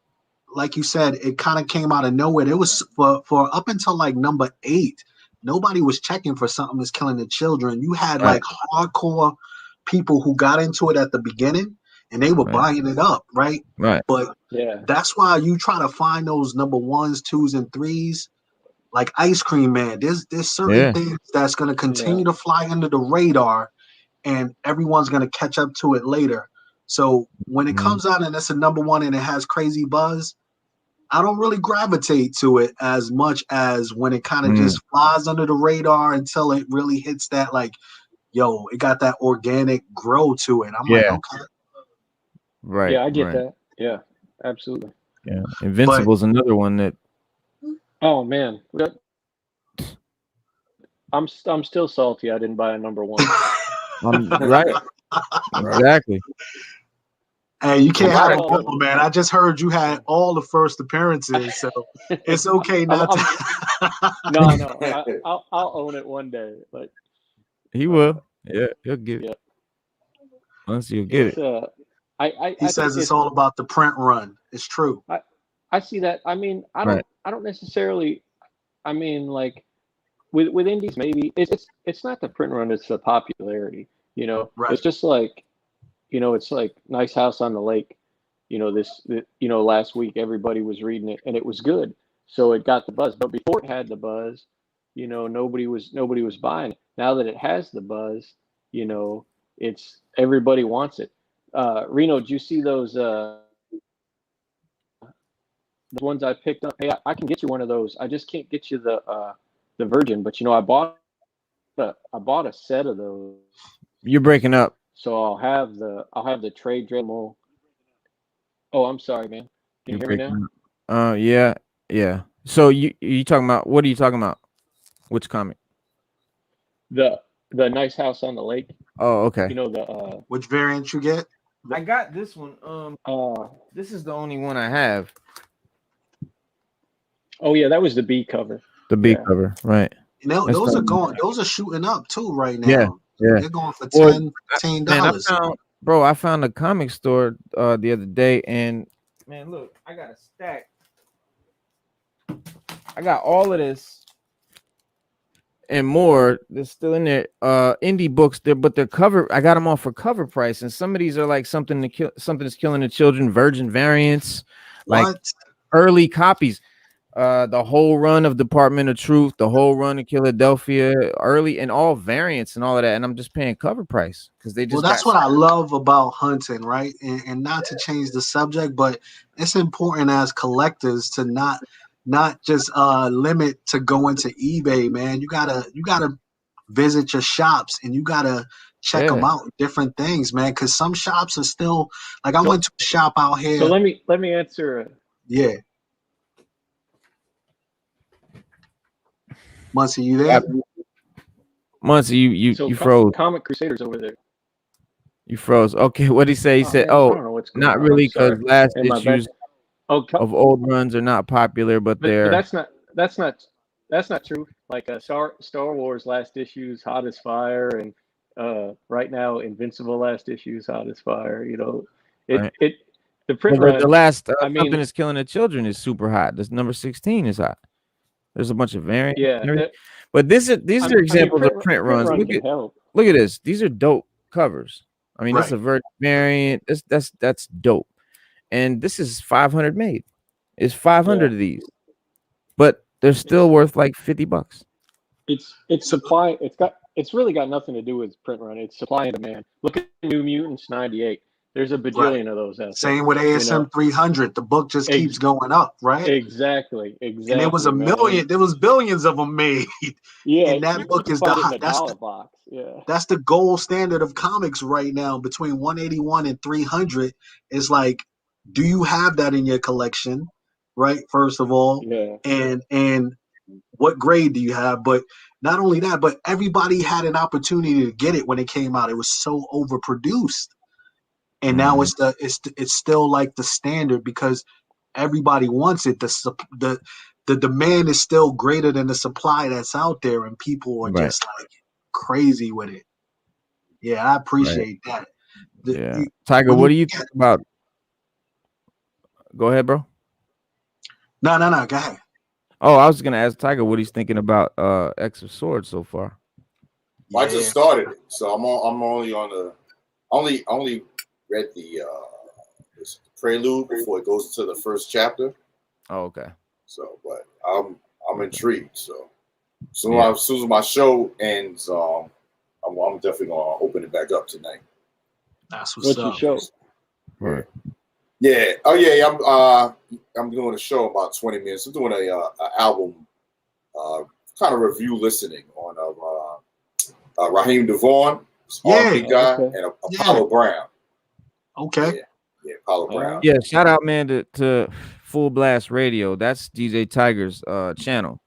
like you said, it kind of came out of nowhere. It was for up until like number 8, nobody was checking for Something That's Killing the Children. You had like hardcore people who got into it at the beginning and they were buying it up, right? But that's why you try to find those number 1s, 2s, and 3s, like Ice Cream Man. There's certain things that's gonna continue to fly under the radar, and everyone's gonna catch up to it later. So when it comes out and it's a number 1 and it has crazy buzz, I don't really gravitate to it as much as when it kind of just flies under the radar until it really hits that, like, yo, it got that organic grow to it. I'm like, okay. Right. Yeah, I get that. Yeah, absolutely. Yeah. Invincible's another one that. Oh man. I'm still salty I didn't buy a number 1. Right. Exactly. Hey, you can't have it all, man. I just heard you had all the first appearances, so it's okay not to. No, I'll own it one day. Like he will. Yeah, he'll get it. Once you get it. He says it's all about the print run. It's true. I see that. I mean, I don't necessarily. I mean, like with indies, maybe it's not the print run; it's the popularity. It's just like, it's like Nice House on the Lake. Last week everybody was reading it and it was good, so it got the buzz. But before it had the buzz, nobody was buying it. Now that it has the buzz, it's everybody wants it. Reno, did you see those the ones I picked up? Hey, I can get you one of those. I just can't get you the Virgin, but I bought a set of those. You're breaking up. So I'll have the trade Dremel. Oh, I'm sorry, man. Can you hear me now? Yeah. So you talking about, what are you talking about? Which comic? The Nice House on the Lake. Oh, okay. You know which variant you get? I got this one. This is the only one I have. Oh yeah, that was the B cover. The B cover, right? You know, those are shooting up too right now. Yeah, yeah. They're going for $10. Man, I found a comic store the other day, and man, look, I got a stack. I got all of this and more. They're still in there. Indie books there, but they're cover. I got them all for cover price, and some of these are like something that's killing the children, virgin variants, like early copies. The whole run of Department of Truth, the whole run of Philadelphia, early, and all variants and all of that. And I'm just paying cover price because they just. Well, that's what I love about hunting, right? And not to change the subject, but it's important as collectors to not just limit to going to eBay, man. You gotta visit your shops and you gotta check them out, different things, man. Because some shops are still like, I went to a shop out here. So let me answer. Yeah. Muncie, you there? Muncie, you froze. Comic Crusaders over there. You froze. Okay, what did he say? He said, "Oh, not really, because last issues of old runs are not popular, but they're." But that's not true. Like Star Wars last issue's hot as fire, and right now Invincible last issue's hot as fire. You know, the print run. The last something is killing the children is super hot. This number 16 is hot. There's a bunch of variants. Yeah, but these are examples of print runs. Look at this. These are dope covers. I mean, that's a virgin variant. That's dope. And this is 500 made. It's 500 of these, but they're still worth like $50. It's supply. It's really got nothing to do with print run. It's supply and demand. Look at New Mutants '98. There's a bajillion of those out there. Same with ASM 300. The book just keeps going up, right? Exactly. And there was there was billions of them made. Yeah, and that book is box. Yeah, that's the gold standard of comics right now. Between 181 and 300, it's like, do you have that in your collection? Right, first of all, and what grade do you have? But not only that, but everybody had an opportunity to get it when it came out. It was so overproduced. And now it's still like the standard because everybody wants it. The demand is still greater than the supply that's out there, and people are just like crazy with it. Yeah, I appreciate that. Tiger, what do you think about? Go ahead, bro. No, go ahead. Oh, I was gonna ask Tiger what he's thinking about X of Swords so far. Well, I just started it, so I'm only on the only read the prelude before it goes into the first chapter. Oh, okay. So, but I'm intrigued. So, as soon as my show ends, I'm definitely gonna open it back up tonight. That's what's up. Your show? Right. Yeah. Oh yeah. I'm doing a show about 20 minutes. I'm doing a album, kind of review listening on Raheem DeVaughn, R&B guy, and Apollo Brown. Okay. Yeah, Apollo Brown. Yeah, shout out, man, to Full Blast Radio. That's DJ Tiger's channel.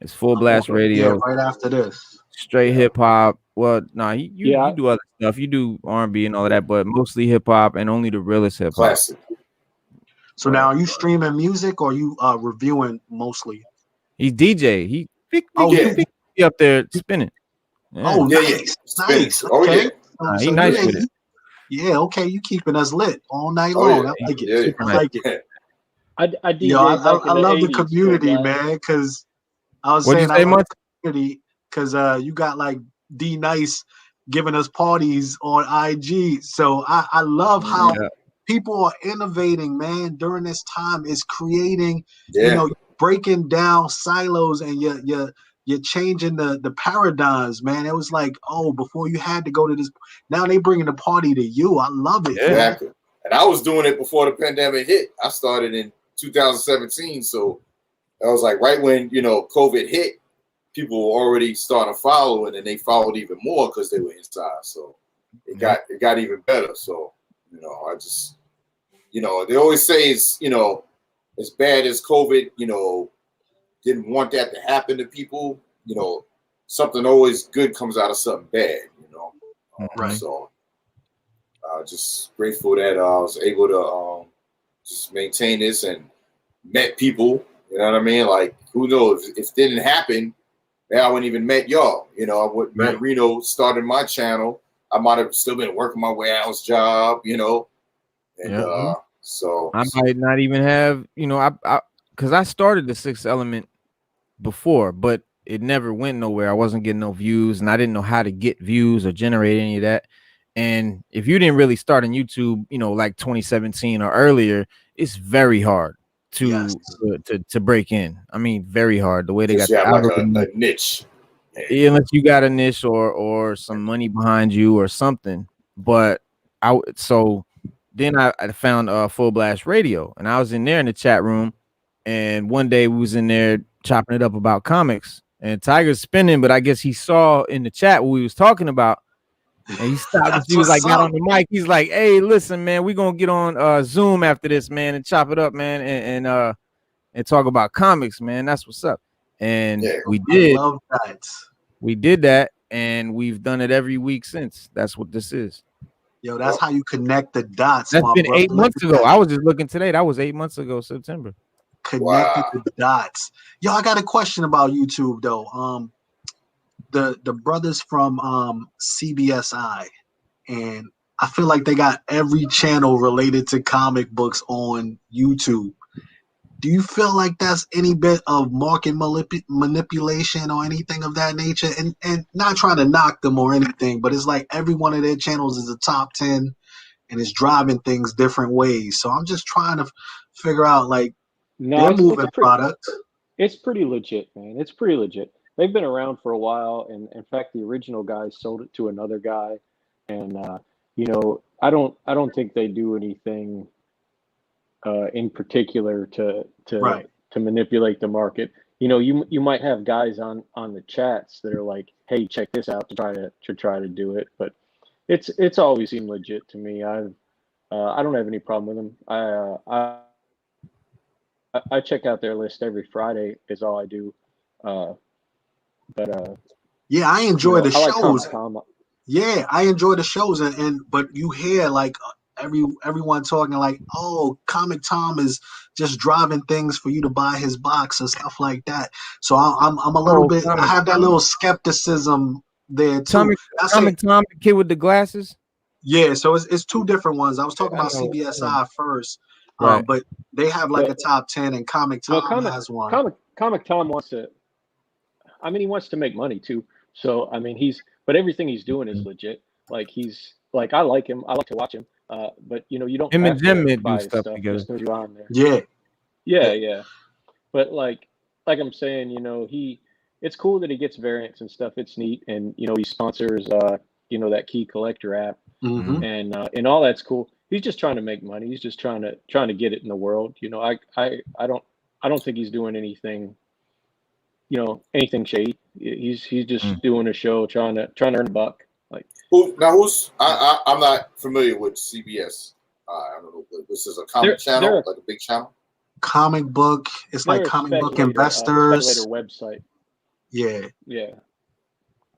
It's Full Blast Radio. Yeah, right after this. Straight hip hop. Well, you do other stuff. You do R&B and all of that, but mostly hip hop and only the realest hip hop. Classic. So now, are you streaming music or are you reviewing mostly? He's DJ. He be up there spinning. Yeah. Oh, nice. Oh, okay. He's nice with it. Yeah, okay. You keeping us lit all night long. I like it. I like it. I DJ I love the community, man, because I was saying I love the community because you got like D Nice giving us parties on IG. So I love how people are innovating, man, during this time. Is creating, breaking down silos, and you're changing the paradigms, man. It was like, before you had to go to this, now they bringing the party to you. I love it. Exactly. And I was doing it before the pandemic hit. I started in 2017, so that was like right when COVID hit. People were already starting to follow, and then they followed even more because they were inside. So it got even better. So I just they always say it's as bad as COVID didn't want that to happen to people. You know, something always good comes out of something bad. You know, Right. So, just grateful that I was able to just maintain this and met people. You know what I mean? Like, who knows if it didn't happen, man, I wouldn't even met y'all. You know, I would met Reno started my channel. I might have still been working my warehouse job. You know, and so I might not even have, you know, I because I started the Sixth Element before, but it never went nowhere. I wasn't getting no views, and I didn't know how to get views or generate any of that. And if you didn't really start on YouTube, you know, like 2017 or earlier, it's very hard to break in. I mean, very hard. The way they got the algorithm, like a niche. Yeah, unless you got a niche or some money behind you or something. But then I found Full Blast Radio, and I was in there in the chat room, and one day we was in there chopping it up about comics, and Tiger's spinning, but I guess he saw in the chat what we was talking about, and he stopped. He was like, got on the mic. He's like, "Hey, listen, man, we gonna get on Zoom after this, man, and chop it up, man, and talk about comics, man. That's what's up." And we did. I love that. We did that, and we've done it every week since. That's what this is. Yo, that's how you connect the dots. That's been 8 months ago. I was just looking today. That was 8 months ago, September. Connected the dots. Yo, I got a question about YouTube though. The brothers from CBSI, and I feel like they got every channel related to comic books on YouTube. Do you feel like that's any bit of market manipulation or anything of that nature? And not trying to knock them or anything, but it's like every one of their channels is a top 10 and it's driving things different ways. So I'm just trying to figure out, like, they're moving product. It's pretty legit, man. It's pretty legit. They've been around for a while, and in fact, the original guy sold it to another guy. And you know, I don't think they do anything in particular to manipulate the market. You know, you might have guys on the chats that are like, "Hey, check this out," to try to do it, but it's always seemed legit to me. I don't have any problem with them. I check out their list every Friday is all I do. Yeah, I enjoy the shows. Like yeah, I enjoy the shows, but you hear like everyone talking like, "Oh, Comic Tom is just driving things for you to buy his box," or stuff like that. So I'm a little bit. I have that little skepticism there too. Comic Tom, the kid with the glasses. Yeah, so it's two different ones. I was talking about CBSI first, but they have like a top 10, and Comic Tom has one. Comic Tom wants to. I mean, he wants to make money too. So I mean, but everything he's doing is legit. Like I like him. I like to watch him. But you know, you don't have to buy stuff together. Just you're on there. Yeah. But like I'm saying, you know, it's cool that he gets variants and stuff. It's neat, and you know, he sponsors you know, that Key Collector app, and all that's cool. He's just trying to make money. He's just trying to get it in the world. You know, I don't think he's doing anything. You know, anything shady. He's just doing a show, trying to earn a buck. Like who's I'm not familiar with CBS. I don't know. This is a comic channel, like a big channel. Comic book. It's like comic book investors. Speculator website. Yeah.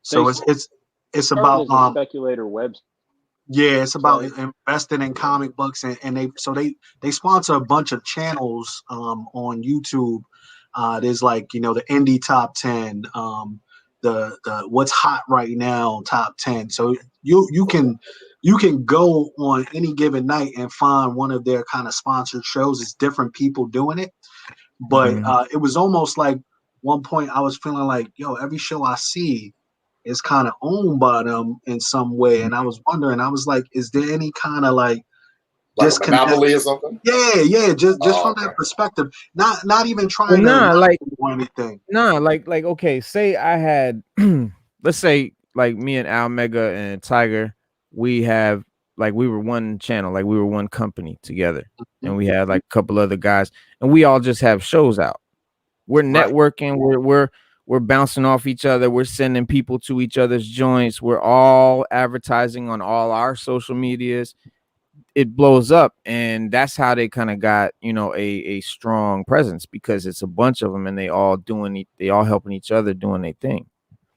So it's about speculator website. Yeah, it's about investing in comic books, and they sponsor a bunch of channels on YouTube. There's like, you know, the indie top 10, the what's hot right now top 10. So you can go on any given night and find one of their kind of sponsored shows. It's different people doing it, but it was almost like one point I was feeling like, yo, every show I see is kind of owned by them in some way, and I was wondering, I was like, is there any kind of like a monopoly or something? Yeah, just from that perspective, not even trying to or anything. Like okay, say I had let's say like me and Al Mega and Tiger, we were one channel, like we were one company together, and we had like a couple other guys, and we all just have shows out. We're networking, we're bouncing off each other, we're sending people to each other's joints, we're all advertising on all our social medias. it blows up, and that's how they kind of got, you know, a strong presence, because it's a bunch of them and they all helping each other doing their thing.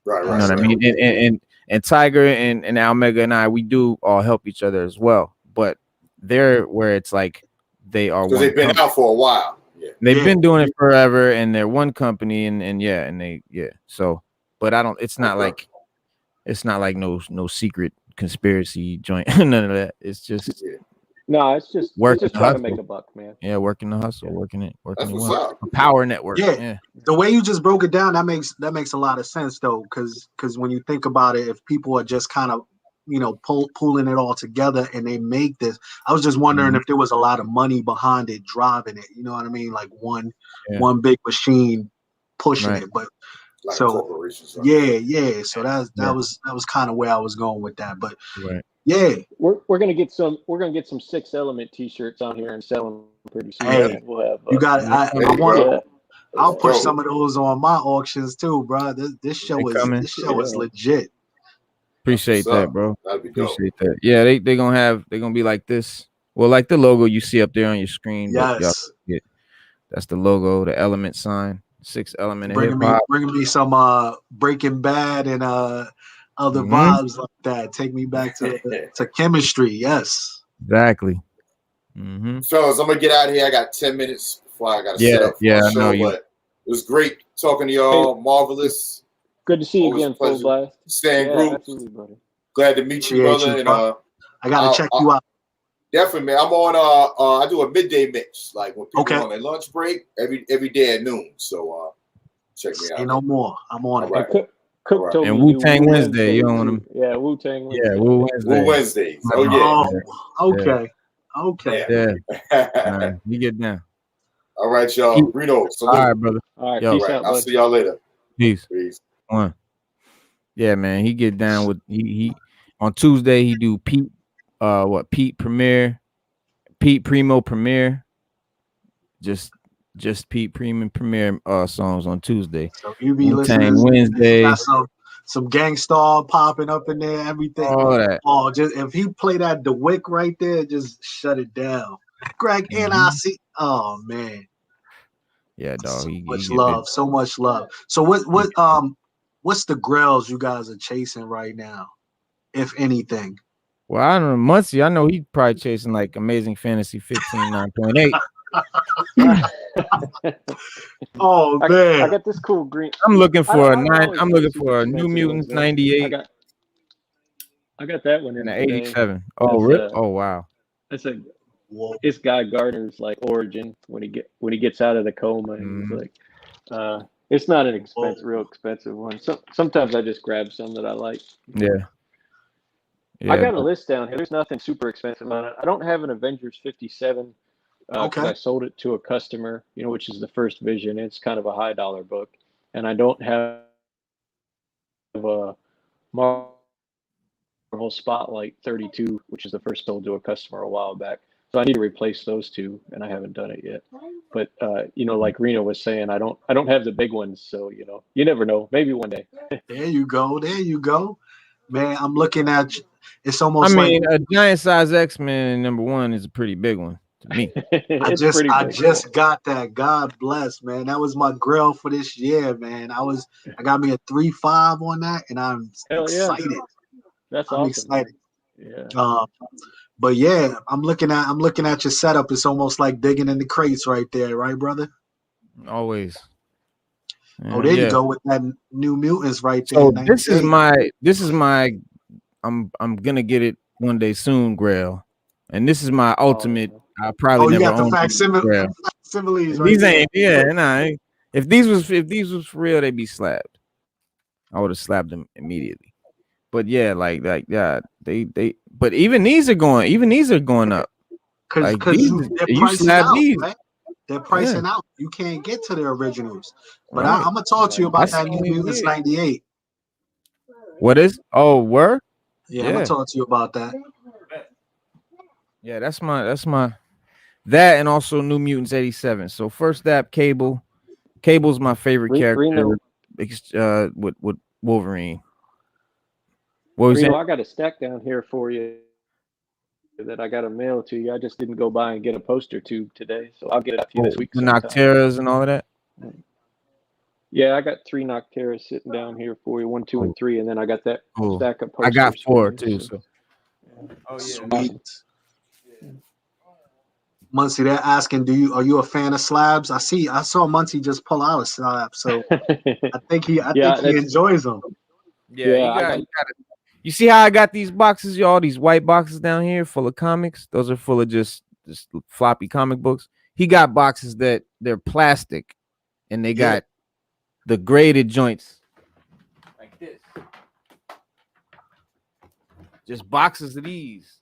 Right, you know what I mean? And Tiger and Almega and I, we do all help each other as well, but they're where it's like they are one. They've been out for a while. Yeah. They've been doing it forever, and they're one company, so, but I don't, it's not like no secret conspiracy joint, none of that. It's just no, it's just trying to make a buck, man. Yeah, working the hustle, working it That's what's up. Power network. Yeah. The way you just broke it down, that makes a lot of sense though, because when you think about it, if people are just kind of, you know, pulling it all together and they make this, I was just wondering if there was a lot of money behind it driving it, you know what I mean, like one big machine pushing it. But like so corporations, so that was kind of where I was going with that. But we're gonna get some 6-element t-shirts on here and sell them pretty soon. Hey, we'll have you got it. I'll push some of those on my auctions too, bro. This show is legit. Appreciate that, bro. Appreciate that. Yeah, they're gonna be like this. Well, like the logo you see up there on your screen. Yes. That's the logo, the element sign, 6-element of hip hop. Bringing me some Breaking Bad and other vibes like that. Take me back to chemistry. Yes. Exactly. Fellas, I'm gonna get out of here. I got 10 minutes before I gotta set up for my show. But it was great talking to y'all. Marvelous. Good to see you again, FULLBLAST. Staying group. Absolutely, buddy. Glad to meet you, brother. And I gotta check you out. Definitely, man. I'm on. I do a midday mix, like when people are on their lunch break, every day at noon. So check me out. Say no more. I'm on it. Right. Cook told and me Wu-Tang Wednesday. You don't want them. Yeah, Wu-Tang Wednesday. Yeah, Wu Wednesdays. Oh yeah. Okay. Yeah. You get down. All right, y'all. Reno. All right, brother. All right. Peace out, I'll see y'all later. Peace. One. Yeah, man. He get down with he on Tuesday. He do Pete Primo Premiere. Just Pete Primo Premiere songs on Tuesday. So you be listening Wednesday. Some Gangstar popping up in there, everything. All that. Oh, just if he play that the Wick right there, just shut it down. Greg NIC. Oh man. Yeah, dog. So much love. So what's the grails you guys are chasing right now, if anything? Well, I don't know. Muncie, I know he's probably chasing like Amazing Fantasy 15 9.8. Oh man, I got this cool green. I'm looking for I'm looking for a New Mutants 98. I got that one in the 87. Oh, really? Oh, wow. It's Guy Gardner's like origin when he gets out of the coma, and he's like, it's not an real expensive one. So sometimes I just grab some that I like. Yeah. I got a list down here. There's nothing super expensive on it. I don't have an Avengers 57. I sold it to a customer, which is the first Vision. It's kind of a high dollar book, and I don't have a Marvel Spotlight 32, which is the first sold to a customer a while back. So I need to replace those two, and I haven't done it yet. But like Reno was saying, I don't have the big ones, so you never know. Maybe one day. There you go, man. I'm looking at you. It's almost a giant size X-Men #1 is a pretty big one to me. I just got that. God bless, man. That was my grill for this year, man. I got me a 3.5 on that, and I'm excited. Yeah. That's I'm awesome. excited. Yeah. But yeah, I'm looking at your setup. It's almost like digging in the crates right there, right, brother? Always. Oh, there you go with that New Mutants right there. So this is my I'm gonna get it one day soon, Grail. And this is my ultimate. I probably never owned facsimiles. Right these ain't If these was for real, they'd be slapped. I would have slapped them immediately. But yeah, they but even these are going up. Because they're pricing out, right? They're pricing out. You can't get to the originals. But I'm gonna talk to you about that New Mutants 98. What is? Oh, word? Yeah, I'm gonna talk to you about that. Yeah, that's my that, and also New Mutants 87. So first up, Cable. Cable's my favorite character with Wolverine. What was Reno, I got a stack down here for you. that I got to mail to you. I just didn't go by and get a poster tube today, so I'll get it out to you this week. The Nocteras and all of that. Yeah, I got 3 Nocteras sitting down here for you, 1, 2, and 3, and then I got that stack of posters. I got 4 too. So. Oh yeah, sweet. Muncie, they're asking, are you a fan of slabs? I saw Muncie just pull out a slab, so I think he enjoys them. Yeah, you see how I got these boxes, y'all? These white boxes down here full of comics. Those are full of just floppy comic books. He got boxes that they're plastic, and they got the graded joints like this. Just boxes of these.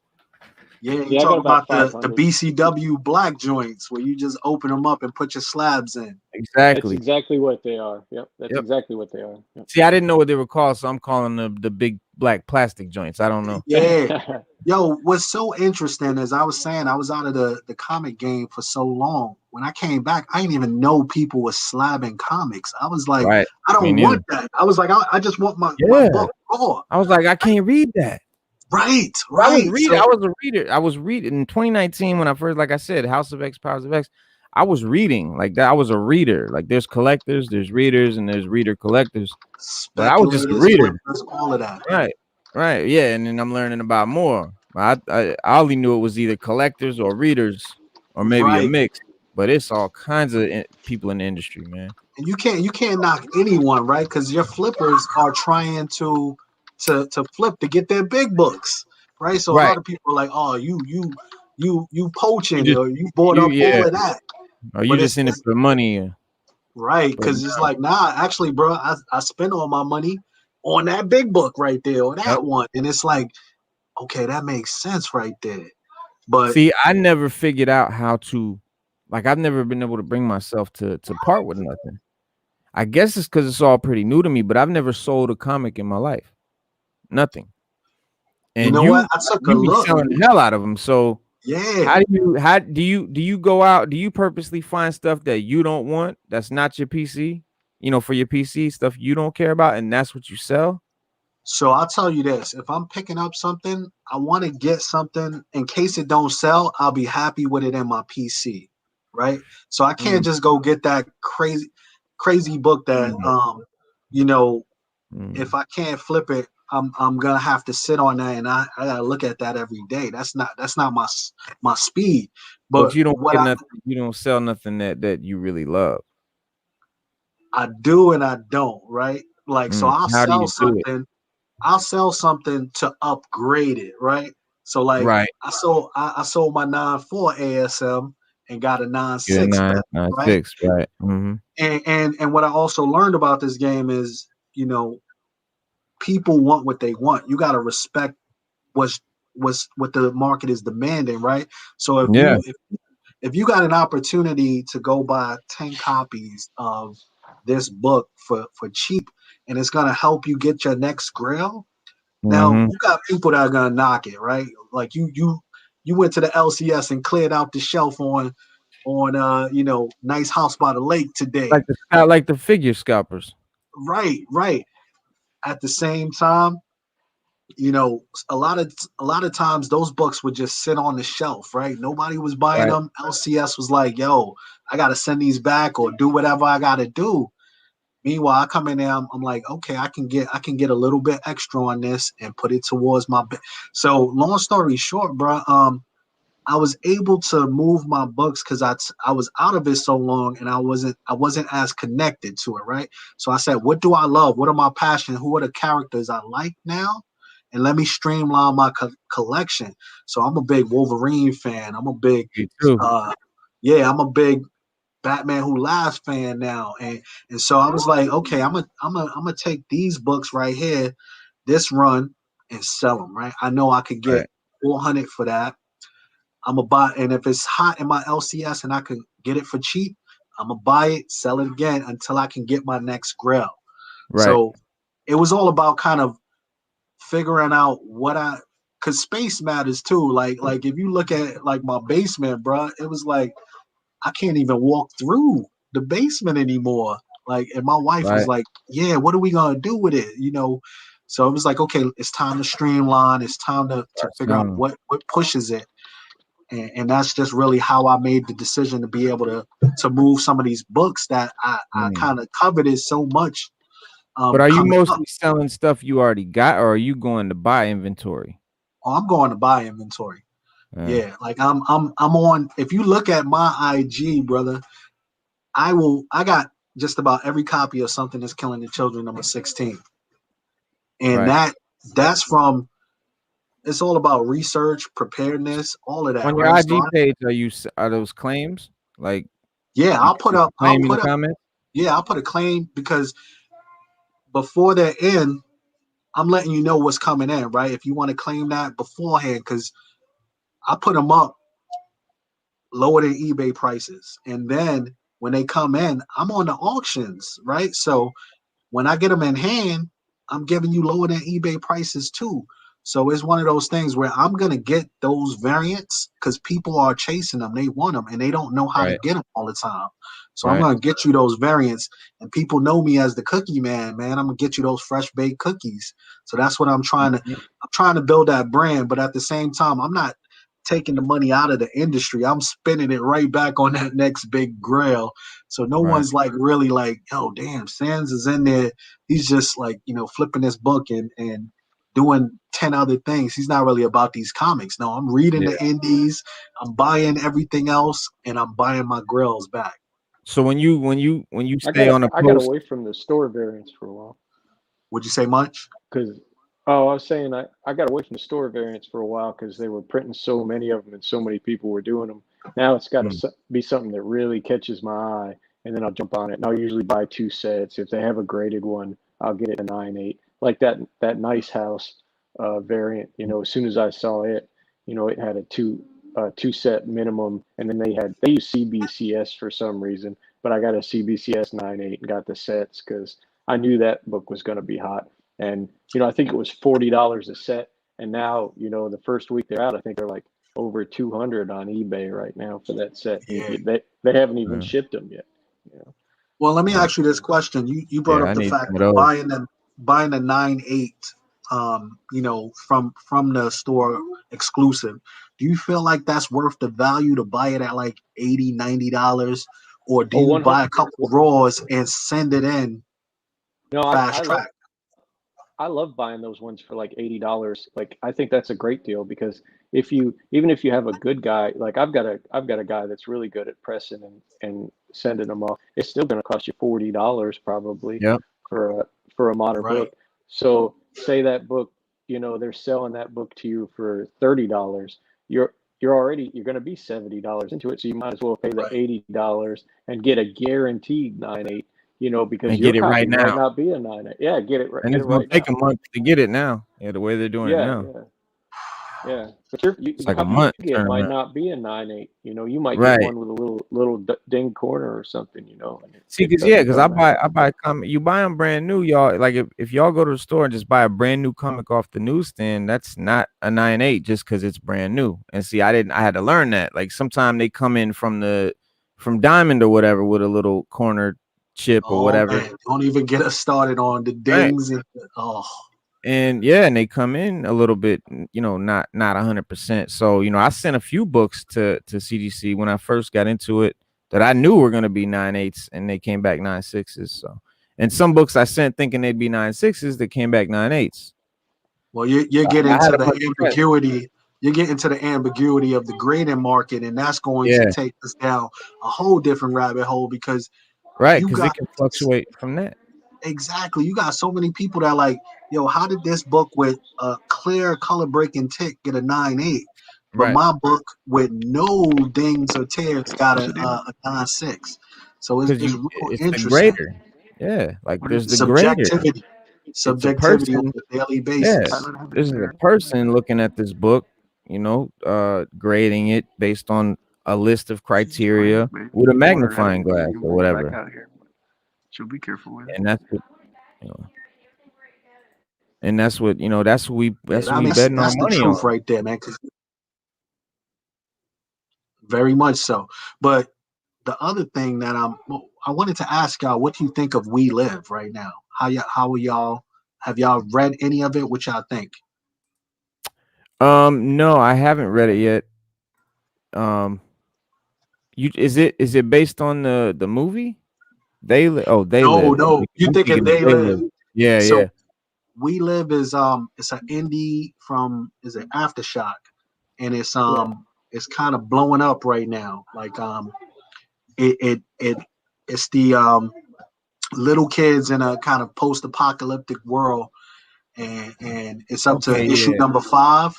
Yeah, you talk about the BCW black joints where you just open them up and put your slabs in. Exactly. That's exactly what they are. Yep, that's exactly what they are. Yep. See, I didn't know what they were called, so I'm calling them the big black plastic joints. I don't know. Yeah. Yo, what's so interesting is I was saying I was out of the comic game for so long. When I came back, I didn't even know people were slabbing comics. I was like, I don't want that. I was like, I just want my book raw. I was like, I can't read that. Right. I was a reader. I was reading in 2019 when I first, like I said, House of X, Powers of X. I was reading like that. I was a reader. Like there's collectors, there's readers, and there's reader collectors. But I was just a reader. All of that. Right. Yeah, and then I'm learning about more. I only knew it was either collectors or readers, or maybe a mix. But it's all kinds of people in the industry, man. And you can't knock anyone, right? Because your flippers are trying to flip to get their big books, right? So a lot of people are like, oh, you poaching, or you bought up all of that. Or you just in it for money. Right, because it's like, nah, actually, bro, I spent all my money on that big book right there, or that one. And it's like, okay, that makes sense right there. But see, I never figured out how to, like, I've never been able to bring myself to part with nothing. I guess it's because it's all pretty new to me, but I've never sold a comic in my life. Nothing. And you know what? I took a look. Selling the hell out of them. So yeah. How do you go out? Do you purposely find stuff that you don't want? That's not your PC, for your PC stuff you don't care about, and that's what you sell? So I'll tell you this: if I'm picking up something, I want to get something in case it don't sell. I'll be happy with it in my PC, right? So I can't just go get that crazy book that if I can't flip it, I'm gonna have to sit on that, and I gotta look at that every day. That's not my speed. But you don't get nothing. You don't sell nothing that you really love. I do and I don't, right? Like so, I'll sell something. I'll sell something to upgrade it, right? So like, I sold my 9.4 ASM and got a 9.6. 9.6, right? Mm-hmm. And what I also learned about this game is, people want what they want. You got to respect what the market is demanding, right? So if you got an opportunity to go buy 10 copies of this book for cheap, and it's gonna help you get your next grail, now you got people that are gonna knock it, right? Like you went to the LCS and cleared out the shelf on Nice House by the Lake today, like the figure scalpers. Right. At the same time, a lot of times those books would just sit on the shelf, right? Nobody was buying them. LCS was like, yo, I got to send these back or do whatever I got to do. Meanwhile, I come in there, I'm like, okay, I can get a little bit extra on this and put it towards my. So long story short, bro, I was able to move my books because I was out of it so long, and I wasn't as connected to it, right? So I said, what do I love? What are my passions? Who are the characters I like now? And let me streamline my collection. So I'm a big Wolverine fan. I'm a big, I'm a big Batman Who Laughs fan now. And so I was like, okay, I'm gonna take these books right here, this run, and sell them, right? I know I could get 400 for that. I'm gonna buy, and if it's hot in my LCS and I can get it for cheap, I'm gonna buy it, sell it again until I can get my next grail. Right. So it was all about kind of figuring out because space matters too. Like if you look at like my basement, bro, it was like I can't even walk through the basement anymore. Like, and my wife was like, "Yeah, what are we gonna do with it?" So it was like, okay, it's time to streamline. It's time to figure out what pushes it. And that's just really how I made the decision to be able to move some of these books that I kind of coveted so much. But are you mostly selling stuff you already got, or are you going to buy inventory? Oh, I'm going to buy inventory. Yeah, like I'm on. If you look at my IG, brother, I got just about every copy of Something That's Killing the Children #16, and that's from. It's all about research, preparedness, all of that. On your IG page, are those claims? Like, yeah, I'll put a comment. Yeah, I'll put a claim because before they're in, I'm letting you know what's coming in, right? If you want to claim that beforehand, because I put them up lower than eBay prices, and then when they come in, I'm on the auctions, right? So when I get them in hand, I'm giving you lower than eBay prices too. So it's one of those things where I'm going to get those variants because people are chasing them. They want them and they don't know how to get them all the time. So I'm going to get you those variants, and people know me as the cookie man, man. I'm going to get you those fresh baked cookies. So that's what I'm trying to build that brand. But at the same time, I'm not taking the money out of the industry. I'm spending it right back on that next big grail. So no one's like really like, oh, damn, Sands is in there. He's just like, flipping this book and doing 10 other things. He's not really about these comics. No, I'm reading the indies, I'm buying everything else, and I'm buying my grails back. So when you stay on a post, I got away from the store variants for a while. Would you say much? Because I was saying I got away from the store variants for a while because they were printing so many of them and so many people were doing them. Now it's got to be something that really catches my eye, and then I'll jump on it. And I'll usually buy 2 sets. If they have a graded one, I'll get it a 9/8. Like that Nice House variant, as soon as I saw it, it had a 2 set minimum, and then they use CBCS for some reason, but I got a CBCS 9/8 and got the sets because I knew that book was going to be hot. And I think it was $40 a set, and now the first week they're out, I think they're like over 200 on eBay right now for that set. Yeah. They haven't even shipped them yet. Well, let me ask you this question. You brought up the fact that buying a 9/8, from the store exclusive. Do you feel like that's worth the value to buy it at like $80, $90, or do you buy a couple raws and send it in fast track? I love buying those ones for like $80. Like, I think that's a great deal because even if you have a good guy, like I've got a guy that's really good at pressing and sending them off, it's still going to cost you $40 probably for a modern book. So say that book, they're selling that book to you for $30. You're going to be $70 into it, so you might as well pay the $80 and get a guaranteed 9/8. Because your get it right now. Might not be a 9/8. Yeah, get it right. And it's going to take a month to get it now. Yeah, the way they're doing it now. Yeah. But it's like a month. It might not be a 9/8. You might get one with a little ding corner or something. See, because I buy comic. You buy them brand new, y'all. Like if y'all go to the store and just buy a brand new comic off the newsstand, that's not a 9/8 just because it's brand new. And see, I had to learn that. Like sometimes they come in from Diamond or whatever with a little corner chip or whatever. Man, don't even get us started on the dings and they come in a little bit, not 100%. So I sent a few books to CDC when I first got into it that I knew were going to be 9/8s, and they came back 9/6s. So, and some books I sent thinking they'd be 9/6s that came back 9/8s. Well, you're getting into the ambiguity. You're getting to the ambiguity of the grading market, and that's going to take us down a whole different rabbit hole because because it can fluctuate from that. Exactly. You got so many people that like, how did this book with a clear color breaking tick get a 9/8? But my book with no dings or tears got a 9/6. So it's real interesting. The grader. Yeah, like there's the subjectivity. Grader. Subjectivity on a daily basis. Yeah, this is a person looking at this book, grading it based on a list of criteria with a magnifying glass or whatever. So be careful with it. And that's what that's what we betting our money the truth on right there, man. Very much so. But the other thing that I wanted to ask y'all, what do you think of We Live right now? How are y'all Have y'all read any of it? What y'all think? No, I haven't read it yet. Is it based on the movie? They live. No. You I'm thinking thinking of They Live? Yeah, So yeah. We Live is it's an indie from is it Aftershock, and it's kind of blowing up right now. Like it's the little kids in a kind of post-apocalyptic world, and it's up to Okay, issue yeah. number 5.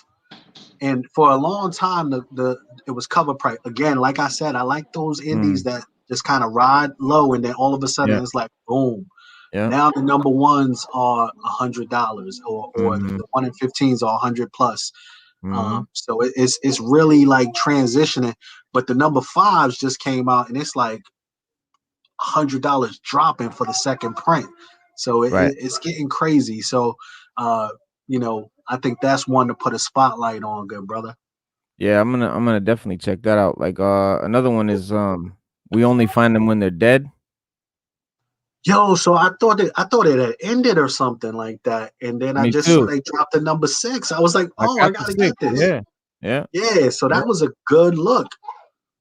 And for a long time, it was cover price. Again, like I said, I like those indies that just kind of ride low, and then all of a sudden it's like boom. Yeah. Now the number ones are $100, or the 1 in 15s are 100 plus. So it's really like transitioning. But the number 5s just came out, and it's like $100 dropping for the second print. So it's getting crazy. So I think that's one to put a spotlight on, good brother. Yeah, I'm gonna definitely check that out. Like another one is We Only Find Them When They're Dead. Yo, so I thought it had ended or something like that, and then I Me just too. saw they dropped the number 6. I was like, oh, I gotta get this. Yeah. So that was a good look.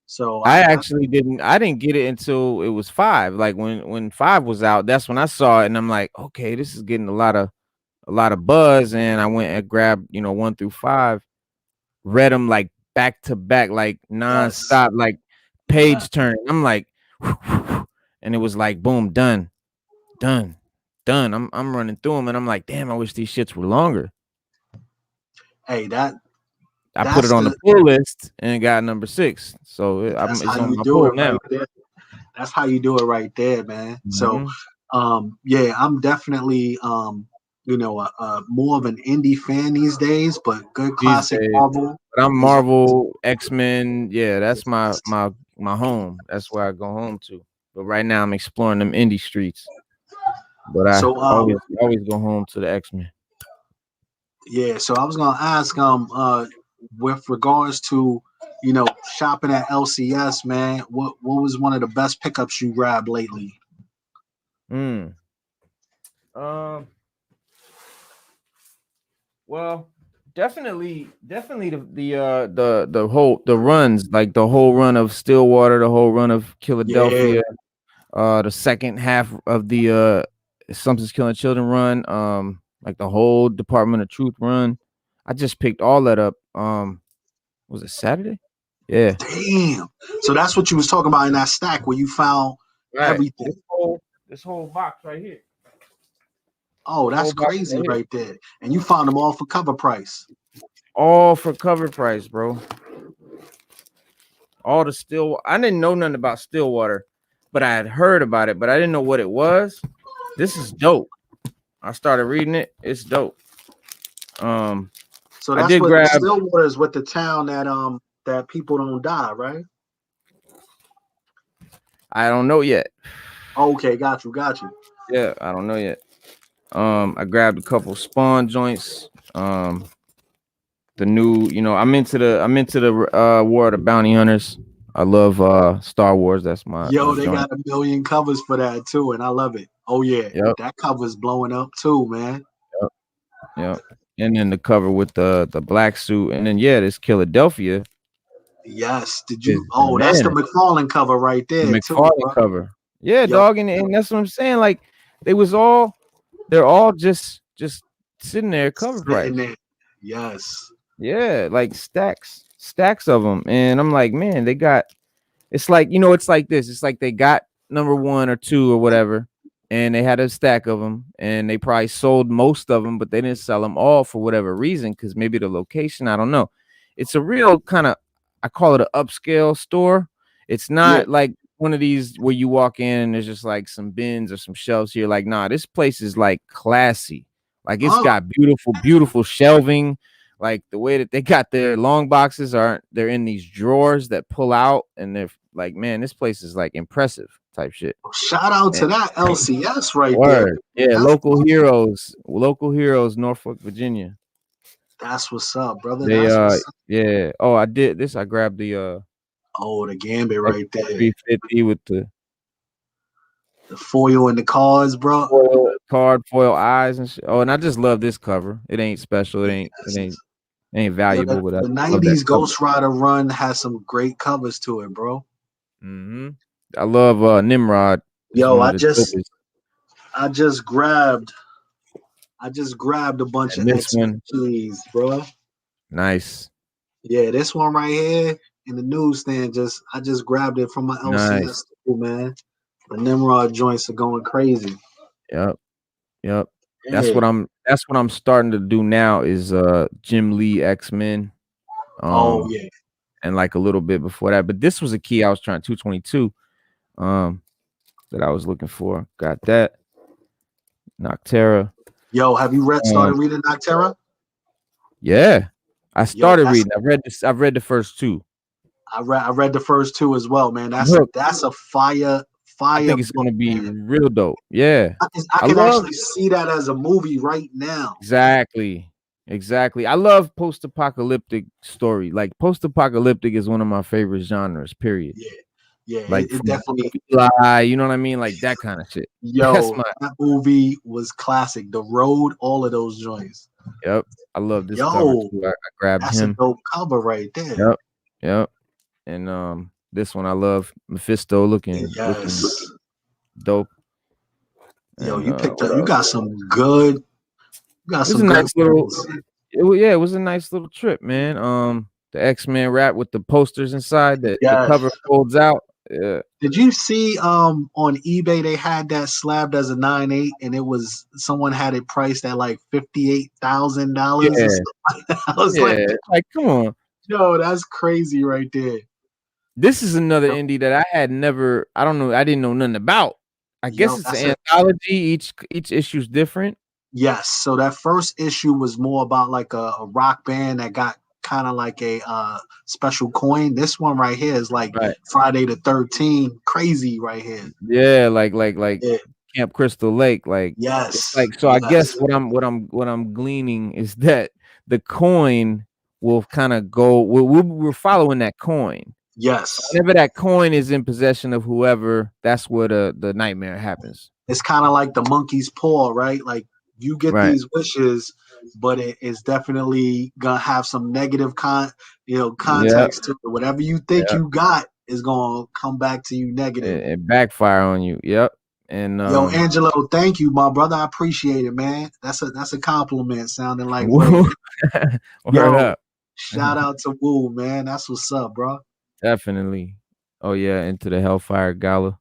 So I actually didn't get it until it was 5. Like when 5 was out, that's when I saw it, and I'm like, okay, this is getting a lot of buzz, and I went and grabbed 1 through 5, read them like back to back, like nonstop, like page turn. I'm like, and it was like boom, done. I'm running through them, and I'm like, damn, I wish these shits were longer. Hey, I put it on the pull list and got number 6. So it's on my pull now. That's how you do it right there, man. So yeah, I'm definitely more of an indie fan these days, but good classic Marvel. But I'm Marvel, X-Men. Yeah, that's my home. That's where I go home to. But right now I'm exploring them indie streets. But I always go home to the X-Men. Yeah, so I was gonna ask with regards to shopping at LCS, man, what was one of the best pickups you grabbed lately? Well, definitely the whole runs, like the whole run of Stillwater, the whole run of Philadelphia, the second half of the Something's Killing Children run, like the whole Department of Truth run. I just picked all that up. Was it Saturday? Yeah. Damn. So that's what you was talking about in that stack where you found everything. This whole box right here. Oh, that's crazy right there. And you found them all for cover price. All for cover price, bro. All the Stillwater. I didn't know nothing about Stillwater, but I had heard about it, but I didn't know what it was. This is dope. I started reading it. It's dope. So that's what Stillwater is, with the town that people don't die, right? I don't know yet. Okay, got you. Yeah, I don't know yet. I grabbed a couple Spawn joints. The new, I'm into the War of the Bounty Hunters. I love Star Wars. That's my they got a million covers for that too, and I love it. Oh yeah, that cover's blowing up too, man. Yep. And then the cover with the black suit, and then this Philadelphia. Yes. Did you? Oh, that's the McFarlane cover right there. The McFarlane cover. Yeah, dog, and that's what I'm saying. Like they're all just sitting there cover price. Yes. Yeah, like stacks of them, and I'm like, man, they got. It's like it's like this. It's like they got number 1 or 2 or whatever, and they had a stack of them, and they probably sold most of them, but they didn't sell them all for whatever reason, because maybe the location. I don't know. It's a real kind of, I call it an upscale store. It's not like one of these where you walk in and there's just like some bins or some shelves here. Like, nah, this place is like classy. Like it's got beautiful shelving. Like the way that they got their long boxes they're in these drawers that pull out, and they're like, man, this place is like impressive type shit. Shout out to that LCS right there. Yeah, local heroes, Norfolk, Virginia. That's what's up, brother. Yeah. Oh, I did this. I grabbed the the Gambit right there. 350 with the foil and the cards, bro. card foil eyes and shit. Oh, and I just love this cover. It ain't special. It ain't valuable. Yo, But the I love that 90s cover. Ghost Rider run has some great covers to it, bro. I love Nimrod. Yo, I just grabbed a bunch of this X-Men cheese, bro. Nice. Yeah, this one right here in the newsstand. I just grabbed it from my LCS school, man. The Nimrod joints are going crazy. Yep. Yeah. That's what I'm starting to do now is Jim Lee X-Men. Oh yeah. And like a little bit before that. But this was a key I was trying 222 that I was looking for. Got that. Noctera. Yo, have you started reading Noctera? Yeah. I started reading. I've read the first two. I read the first two as well, man. That's a fire. I think it's gonna be real dope. Yeah. I can actually see that as a movie right now. Exactly. I love post-apocalyptic story. Like post-apocalyptic is one of my favorite genres, period. Yeah, like it definitely you know what I mean? Like that kind of shit. Yo, that movie was classic. The Road, all of those joints. Yep. I love this cover too. I grabbed that's him. A dope cover right there. Yep. And this one I love. Mephisto looking dope. Yo, and, you picked up. You got some good. You got some nice little. It was a nice little trip, man. The X-Men wrap with the posters inside that the cover folds out. Yeah. Did you see on eBay they had that slabbed as a 9.8 and it was someone had it priced at like $58,000? Yeah. I was like, come on. Yo, that's crazy right there. This is another indie that I had never. I didn't know nothing about. I guess it's an anthology. Each issue's different. Yes. So that first issue was more about like a rock band that got kind of like a special coin. This one right here is like Friday the 13th, crazy right here. Yeah, like Camp Crystal Lake. Like I guess what I'm gleaning is that the coin will kind of go. We're following that coin. Yes. Whenever that coin is in possession of whoever, that's where the nightmare happens. It's kind of like the monkey's paw, right? Like you get these wishes, but it is definitely gonna have some negative context to it. Whatever you think you got is gonna come back to you negative. It backfire on you. Yep. And yo, Angelo, thank you, my brother. I appreciate it, man. That's a compliment. Sounding like yo, shout out to Woo, man. That's what's up, bro. Definitely. Oh yeah, into the Hellfire Gala,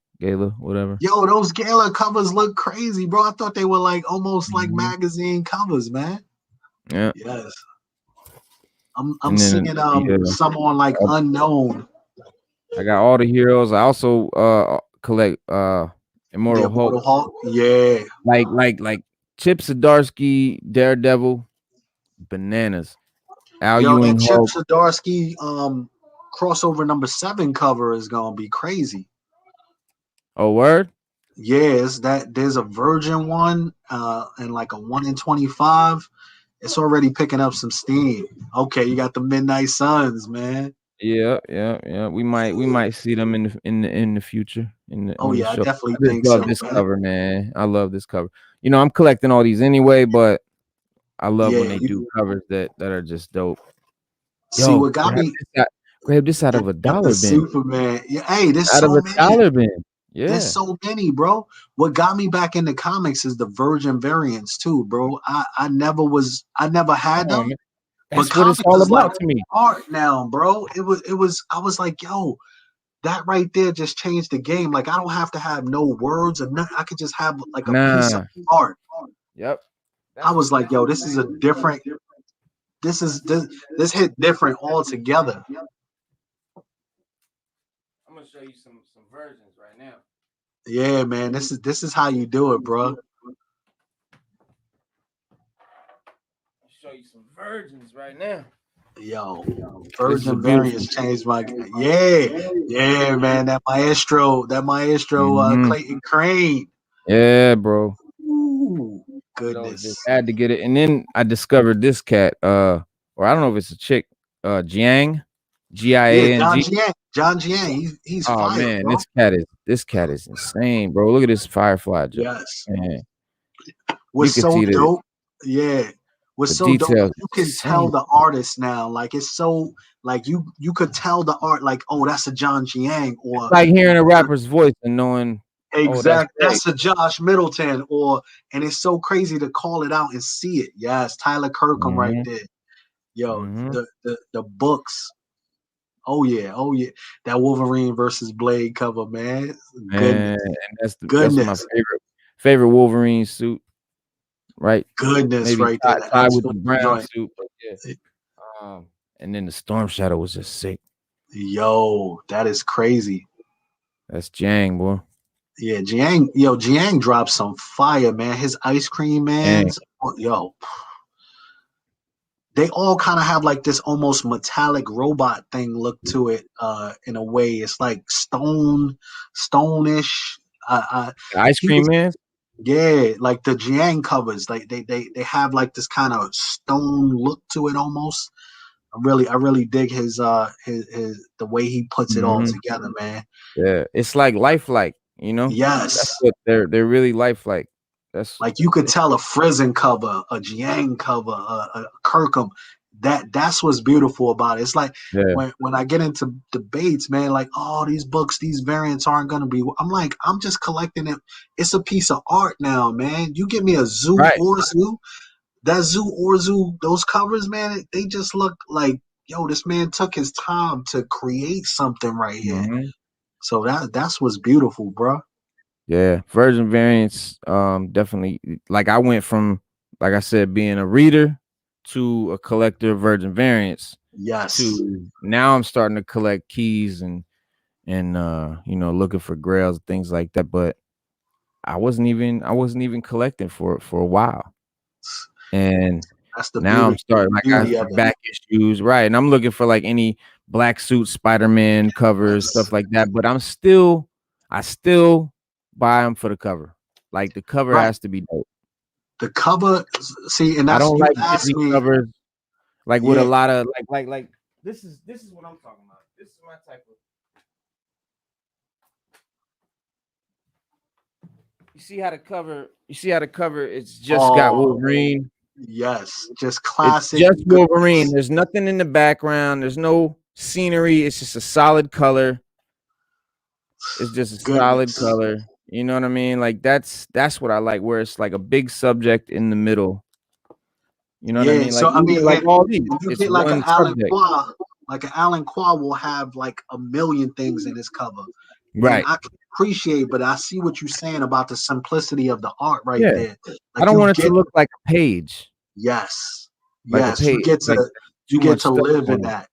whatever. Yo, those gala covers look crazy, bro. I thought they were like almost like magazine covers, man. Yeah. Yes. I'm singing someone like Unknown. I got all the heroes. I also collect Immortal Hulk. Yeah. Like Chip Zdarsky, Daredevil, bananas. Al Ewing, that Chip Zdarsky crossover number 7 cover is gonna be crazy. Oh, word? Yes, there's a Virgin one and like a 1 in 25. It's already picking up some steam. Okay, you got the Midnight Suns, man. Yeah. We might see them in the future. I definitely think love this cover, man. I love this cover. You know, I'm collecting all these anyway, but I love when they do covers that are just dope. See what got me. Grab this out of a dollar bin. Superman. Yeah, hey, this out of a dollar bin. Yeah, there's so many, bro. What got me back into comics is the Virgin variants too, bro. I never had them. That's what it's all about to me. Art now, bro. It was. I was like, yo, that right there just changed the game. Like I don't have to have no words or nothing. I could just have like a piece of art. Yep. I was like, yo, this is a different. This hit different altogether. I'm gonna show you some versions right now. Yeah, man. This is how you do it, bro. I'll show you some versions right now. Yo, Virgin variants changed my game. Yeah, man. That maestro, Clayton Crane. Yeah, bro. Ooh, goodness. I had to get it. And then I discovered this cat, or I don't know if it's a chick, Jiang. G-I-A-N-G. Jon Jiang. He's fire, man, bro. this cat is insane, bro. Look at this Firefly. Yes. Man. was you so see dope. Yeah. Was the so dope. details. You can tell the artist now. Like it's so like you could tell the art like, oh, that's a John Jiang or It's like hearing a rapper's voice and knowing exact that's a Josh Middleton and it's so crazy to call it out and see it. Yes, Tyler Kirkham right there. Yo, the books. Oh yeah. That Wolverine versus Blade cover, man. Goodness. And that's my favorite Wolverine suit. Right. Goodness, Maybe right there. tied with the brown suit, but yeah. And then the Storm Shadow was just sick. Yo, that is crazy. That's Jiang, boy. Yeah, Jiang dropped some fire, man. His Ice Cream Mans, yo. They all kind of have like this almost metallic robot thing look to it, in a way. It's like stonish. Ice Cream Man. Yeah, like the Jiang covers, like they have like this kind of stone look to it almost. I really dig his the way he puts it all together, man. Yeah, it's like lifelike, you know. Yes, that's what they're really lifelike. That's like you could tell a Frizen cover, a Jiang cover, a Kirkham. That's what's beautiful about it. It's like when I get into debates, man, like, oh, these books, these variants aren't gonna be. I'm like, I'm just collecting it. It's a piece of art now, man. You give me a Zoo Orzu, that Zoo Orzu, those covers, man, they just look like, yo, this man took his time to create something right here. So that's what's beautiful, bro. Yeah, Virgin variants, definitely. Like I went from, like I said, being a reader to a collector of Virgin variants. Yes. To now I'm starting to collect keys and looking for grails, things like that. But I wasn't even collecting for a while. And now I'm starting like I have back issues, right? And I'm looking for like any Black Suit Spider-Man covers, stuff like that. But I still buy them for the cover. Like the cover has to be dope. The cover, see, and that's, I don't like Disney covers. Like with a lot of like this is what I'm talking about. This is my type of. You see how the cover? It's just got Wolverine. Yes, just classic. It's just Wolverine. There's nothing in the background. There's no scenery. It's just a solid color. It's just a solid color. You know what I mean? Like that's what I like. Where it's like a big subject in the middle. You know what I mean? Like, so I mean, like all these, you it's get like one an Alan subject. Qua, like an Alan Qua will have like a million things in his cover. Right. And I can appreciate, but I see what you're saying about the simplicity of the art right there. Like I don't want it to look like a page. Yes. Like yes. a page. You get to live in that.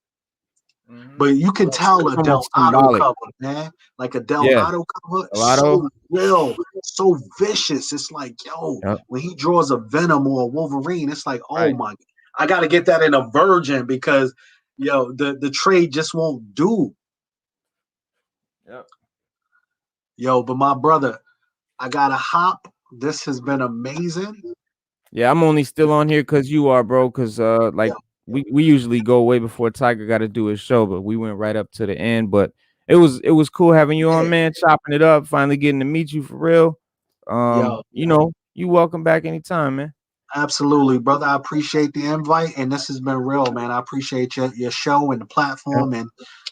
But you can tell a Delgado cover, man. Like a Delgado cover, so real, so vicious. It's like, yo, when he draws a Venom or a Wolverine, it's like, oh my, I got to get that in a Virgin because, yo, the trade just won't do. Yep. Yo, but my brother, I got to hop. This has been amazing. Yeah, I'm only still on here because you are, bro. Because we usually go way before Tiger got to do his show, but we went right up to the end. But it was cool having you on, man. Chopping it up, finally getting to meet you for real. You welcome back anytime, man. Absolutely, brother. I appreciate the invite, and this has been real, man. I appreciate your show and the platform, and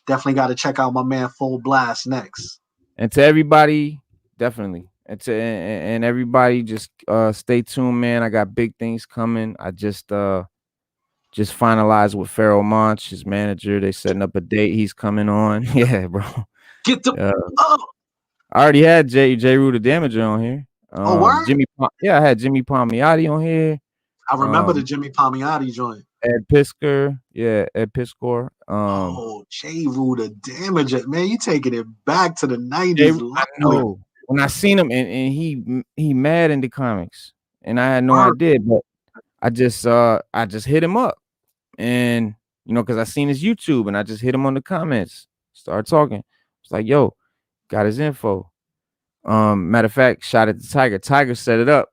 definitely got to check out my man Full Blast next. And to everybody, definitely. And everybody, just stay tuned, man. I got big things coming. I just finalized with Pharaoh Monch, his manager. They setting up a date. He's coming on. Yeah, bro. Get the I already had J. Rue the Damager on here. Word? I had Jimmy Palmiotti on here. I remember the Jimmy Palmiotti joint. Ed Pisker. Ed Piskor. J. Rue the Damager. Man, you taking it back to the 90s. I know. When I seen him and he mad in the comics. And I had no idea, but I just hit him up. And because I seen his YouTube and I just hit him on the comments, started talking. It's like, yo, got his info. Matter of fact, shot at the Tiger. Tiger set it up.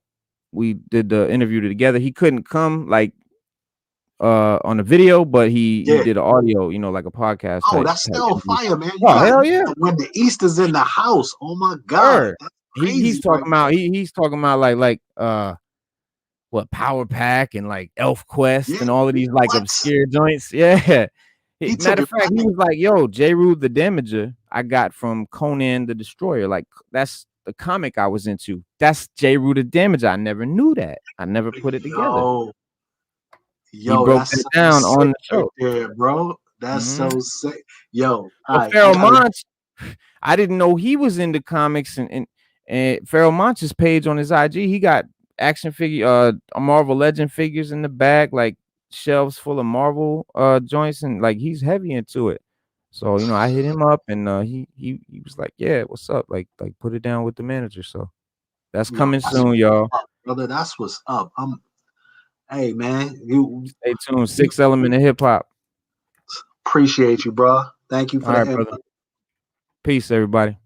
We did the interview together. He couldn't come like on the video, but he did an audio, like a podcast. Oh, that's still fire, man. Hell yeah. When the East is in the house. Oh my God. he's talking about he's talking about like what Power Pack and like Elf Quest and all of these like obscure joints. Yeah. Matter of fact, he was like, yo, J. Rule the Damager I got from Conan the Destroyer. Like, that's the comic I was into. That's J. Rule the Damager. I never knew that. I never put it together. He broke that down on the show. There, bro. That's so sick. Yo, Pharoah Monch, I didn't know he was into comics, and Pharoah Monch's page on his IG, he got action figure, Marvel Legend figures in the bag, like shelves full of Marvel joints, and like he's heavy into it. So you know, I hit him up, and he was like, "Yeah, what's up? Like put it down with the manager." So that's coming soon, y'all. Brother, that's what's up. Hey man, you stay tuned. 6 Element of Hip Hop. Appreciate you, bro. Thank you for the input. Brother. Peace, everybody.